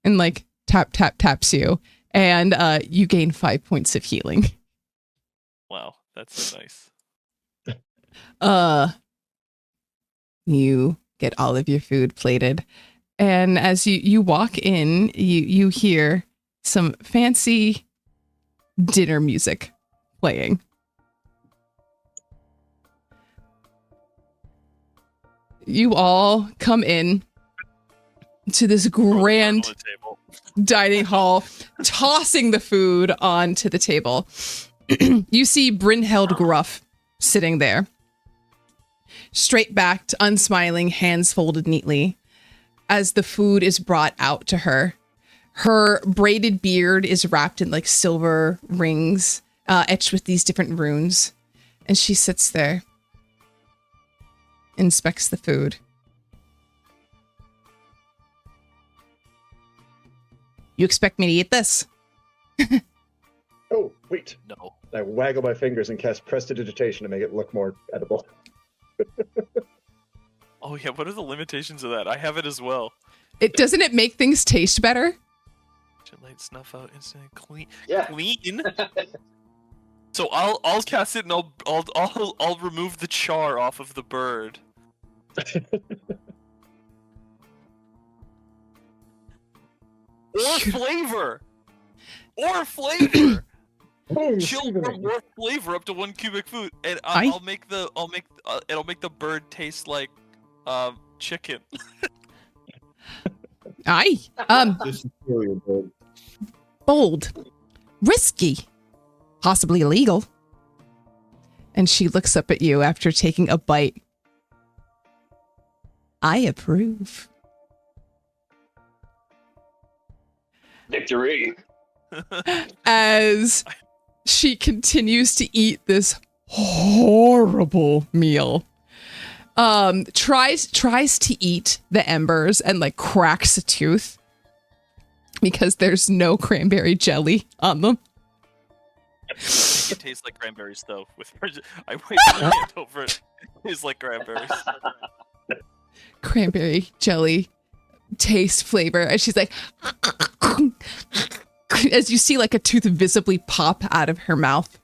[SPEAKER 1] And like taps you. And you gain 5 points of healing.
[SPEAKER 3] Wow, that's nice.
[SPEAKER 1] You get all of your food plated. And as you walk in, you hear some fancy dinner music playing. You all come in to this grand dining hall, tossing the food onto the table. You see Brynheld Gruff sitting there, straight-backed, unsmiling, hands folded neatly, as the food is brought out to her. Her braided beard is wrapped in like silver rings, etched with these different runes. And she sits there, inspects the food. You expect me to eat this?
[SPEAKER 2] Oh, wait.
[SPEAKER 3] No.
[SPEAKER 2] I waggle my fingers and cast Prestidigitation to make it look more edible.
[SPEAKER 3] Oh yeah, what are the limitations of that? I have it as well.
[SPEAKER 1] Doesn't it make things taste better?
[SPEAKER 3] Light snuff out instantly clean.
[SPEAKER 5] Yeah.
[SPEAKER 3] Clean. So I'll cast it and I'll remove the char off of the bird. Or flavor. Or flavor.
[SPEAKER 2] Oh,
[SPEAKER 3] Chill
[SPEAKER 2] seasoning.
[SPEAKER 3] or flavor up to 1 cubic foot, and
[SPEAKER 1] I-
[SPEAKER 3] I'll make it'll make the bird taste like chicken.
[SPEAKER 1] Aye.
[SPEAKER 4] Just kill your bird.
[SPEAKER 1] Bold. Risky. Possibly illegal. And she looks up at you after taking a bite. I approve.
[SPEAKER 5] Victory.
[SPEAKER 1] As she continues to eat this horrible meal. Tries to eat the embers and like cracks a tooth because there's no cranberry jelly on them.
[SPEAKER 3] It tastes like cranberries though. I wave my hand over it. It tastes like cranberries.
[SPEAKER 1] Cranberry jelly taste flavor, and she's like as you see like a tooth visibly pop out of her mouth.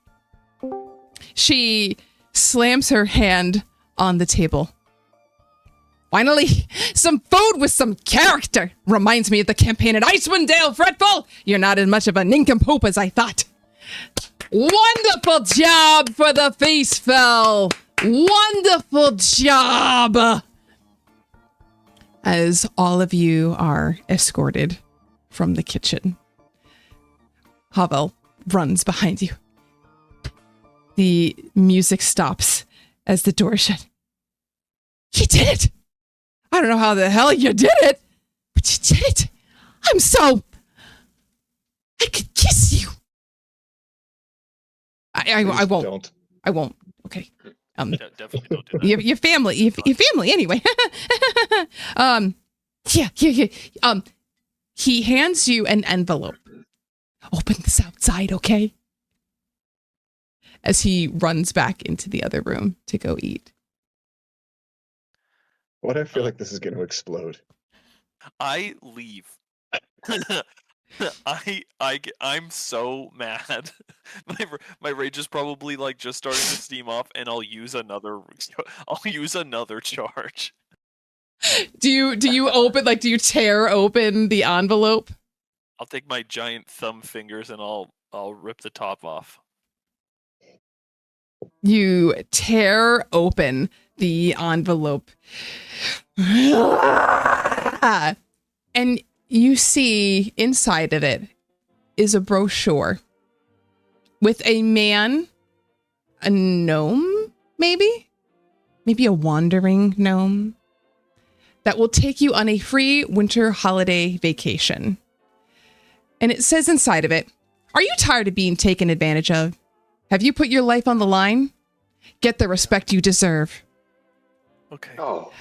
[SPEAKER 1] She slams her hand on the table. Finally, some food with some character. Reminds me of the campaign at Icewind Dale, Fretful. You're not as much of a nincompoop as I thought. Wonderful job for the feast, Phil. Wonderful job. As all of you are escorted from the kitchen, Havel runs behind you. The music stops as the door shut. You did it! I don't know how the hell you did it, but you did it! I could kiss you! I won't.
[SPEAKER 2] Don't.
[SPEAKER 1] I won't. Okay.
[SPEAKER 3] Definitely don't do that.
[SPEAKER 1] Your family. Your family anyway. Yeah. He hands you an envelope. Open this outside, okay? As he runs back into the other room to go eat.
[SPEAKER 2] What I feel like this is going to explode.
[SPEAKER 3] I leave. I'm so mad. My rage is probably like just starting to steam off, and I'll use another charge.
[SPEAKER 1] Do you open, like, do you tear open the envelope?
[SPEAKER 3] I'll take my giant thumb fingers and I'll rip the top off.
[SPEAKER 1] You tear open the envelope. And you see inside of it is a brochure with a man, a gnome, maybe a wandering gnome, that will take you on a free winter holiday vacation. And it says inside of it, are you tired of being taken advantage of? Have you put your life on the line? Get the respect you deserve.
[SPEAKER 3] Okay.
[SPEAKER 5] Oh,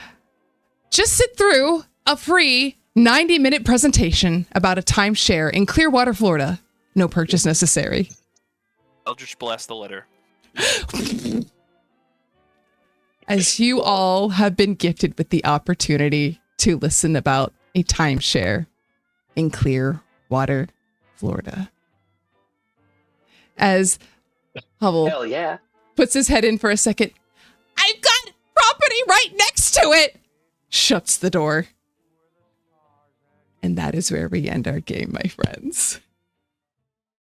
[SPEAKER 1] Just sit through a free 90-minute presentation about a timeshare in Clearwater, Florida. No purchase necessary.
[SPEAKER 3] Eldritch blast the letter.
[SPEAKER 1] As you all have been gifted with the opportunity to listen about a timeshare in Clearwater, Florida. As Hubble
[SPEAKER 5] hell yeah.
[SPEAKER 1] puts his head in for a second. I've got property right next to it. Shuts the door. And that is where we end our game, my friends.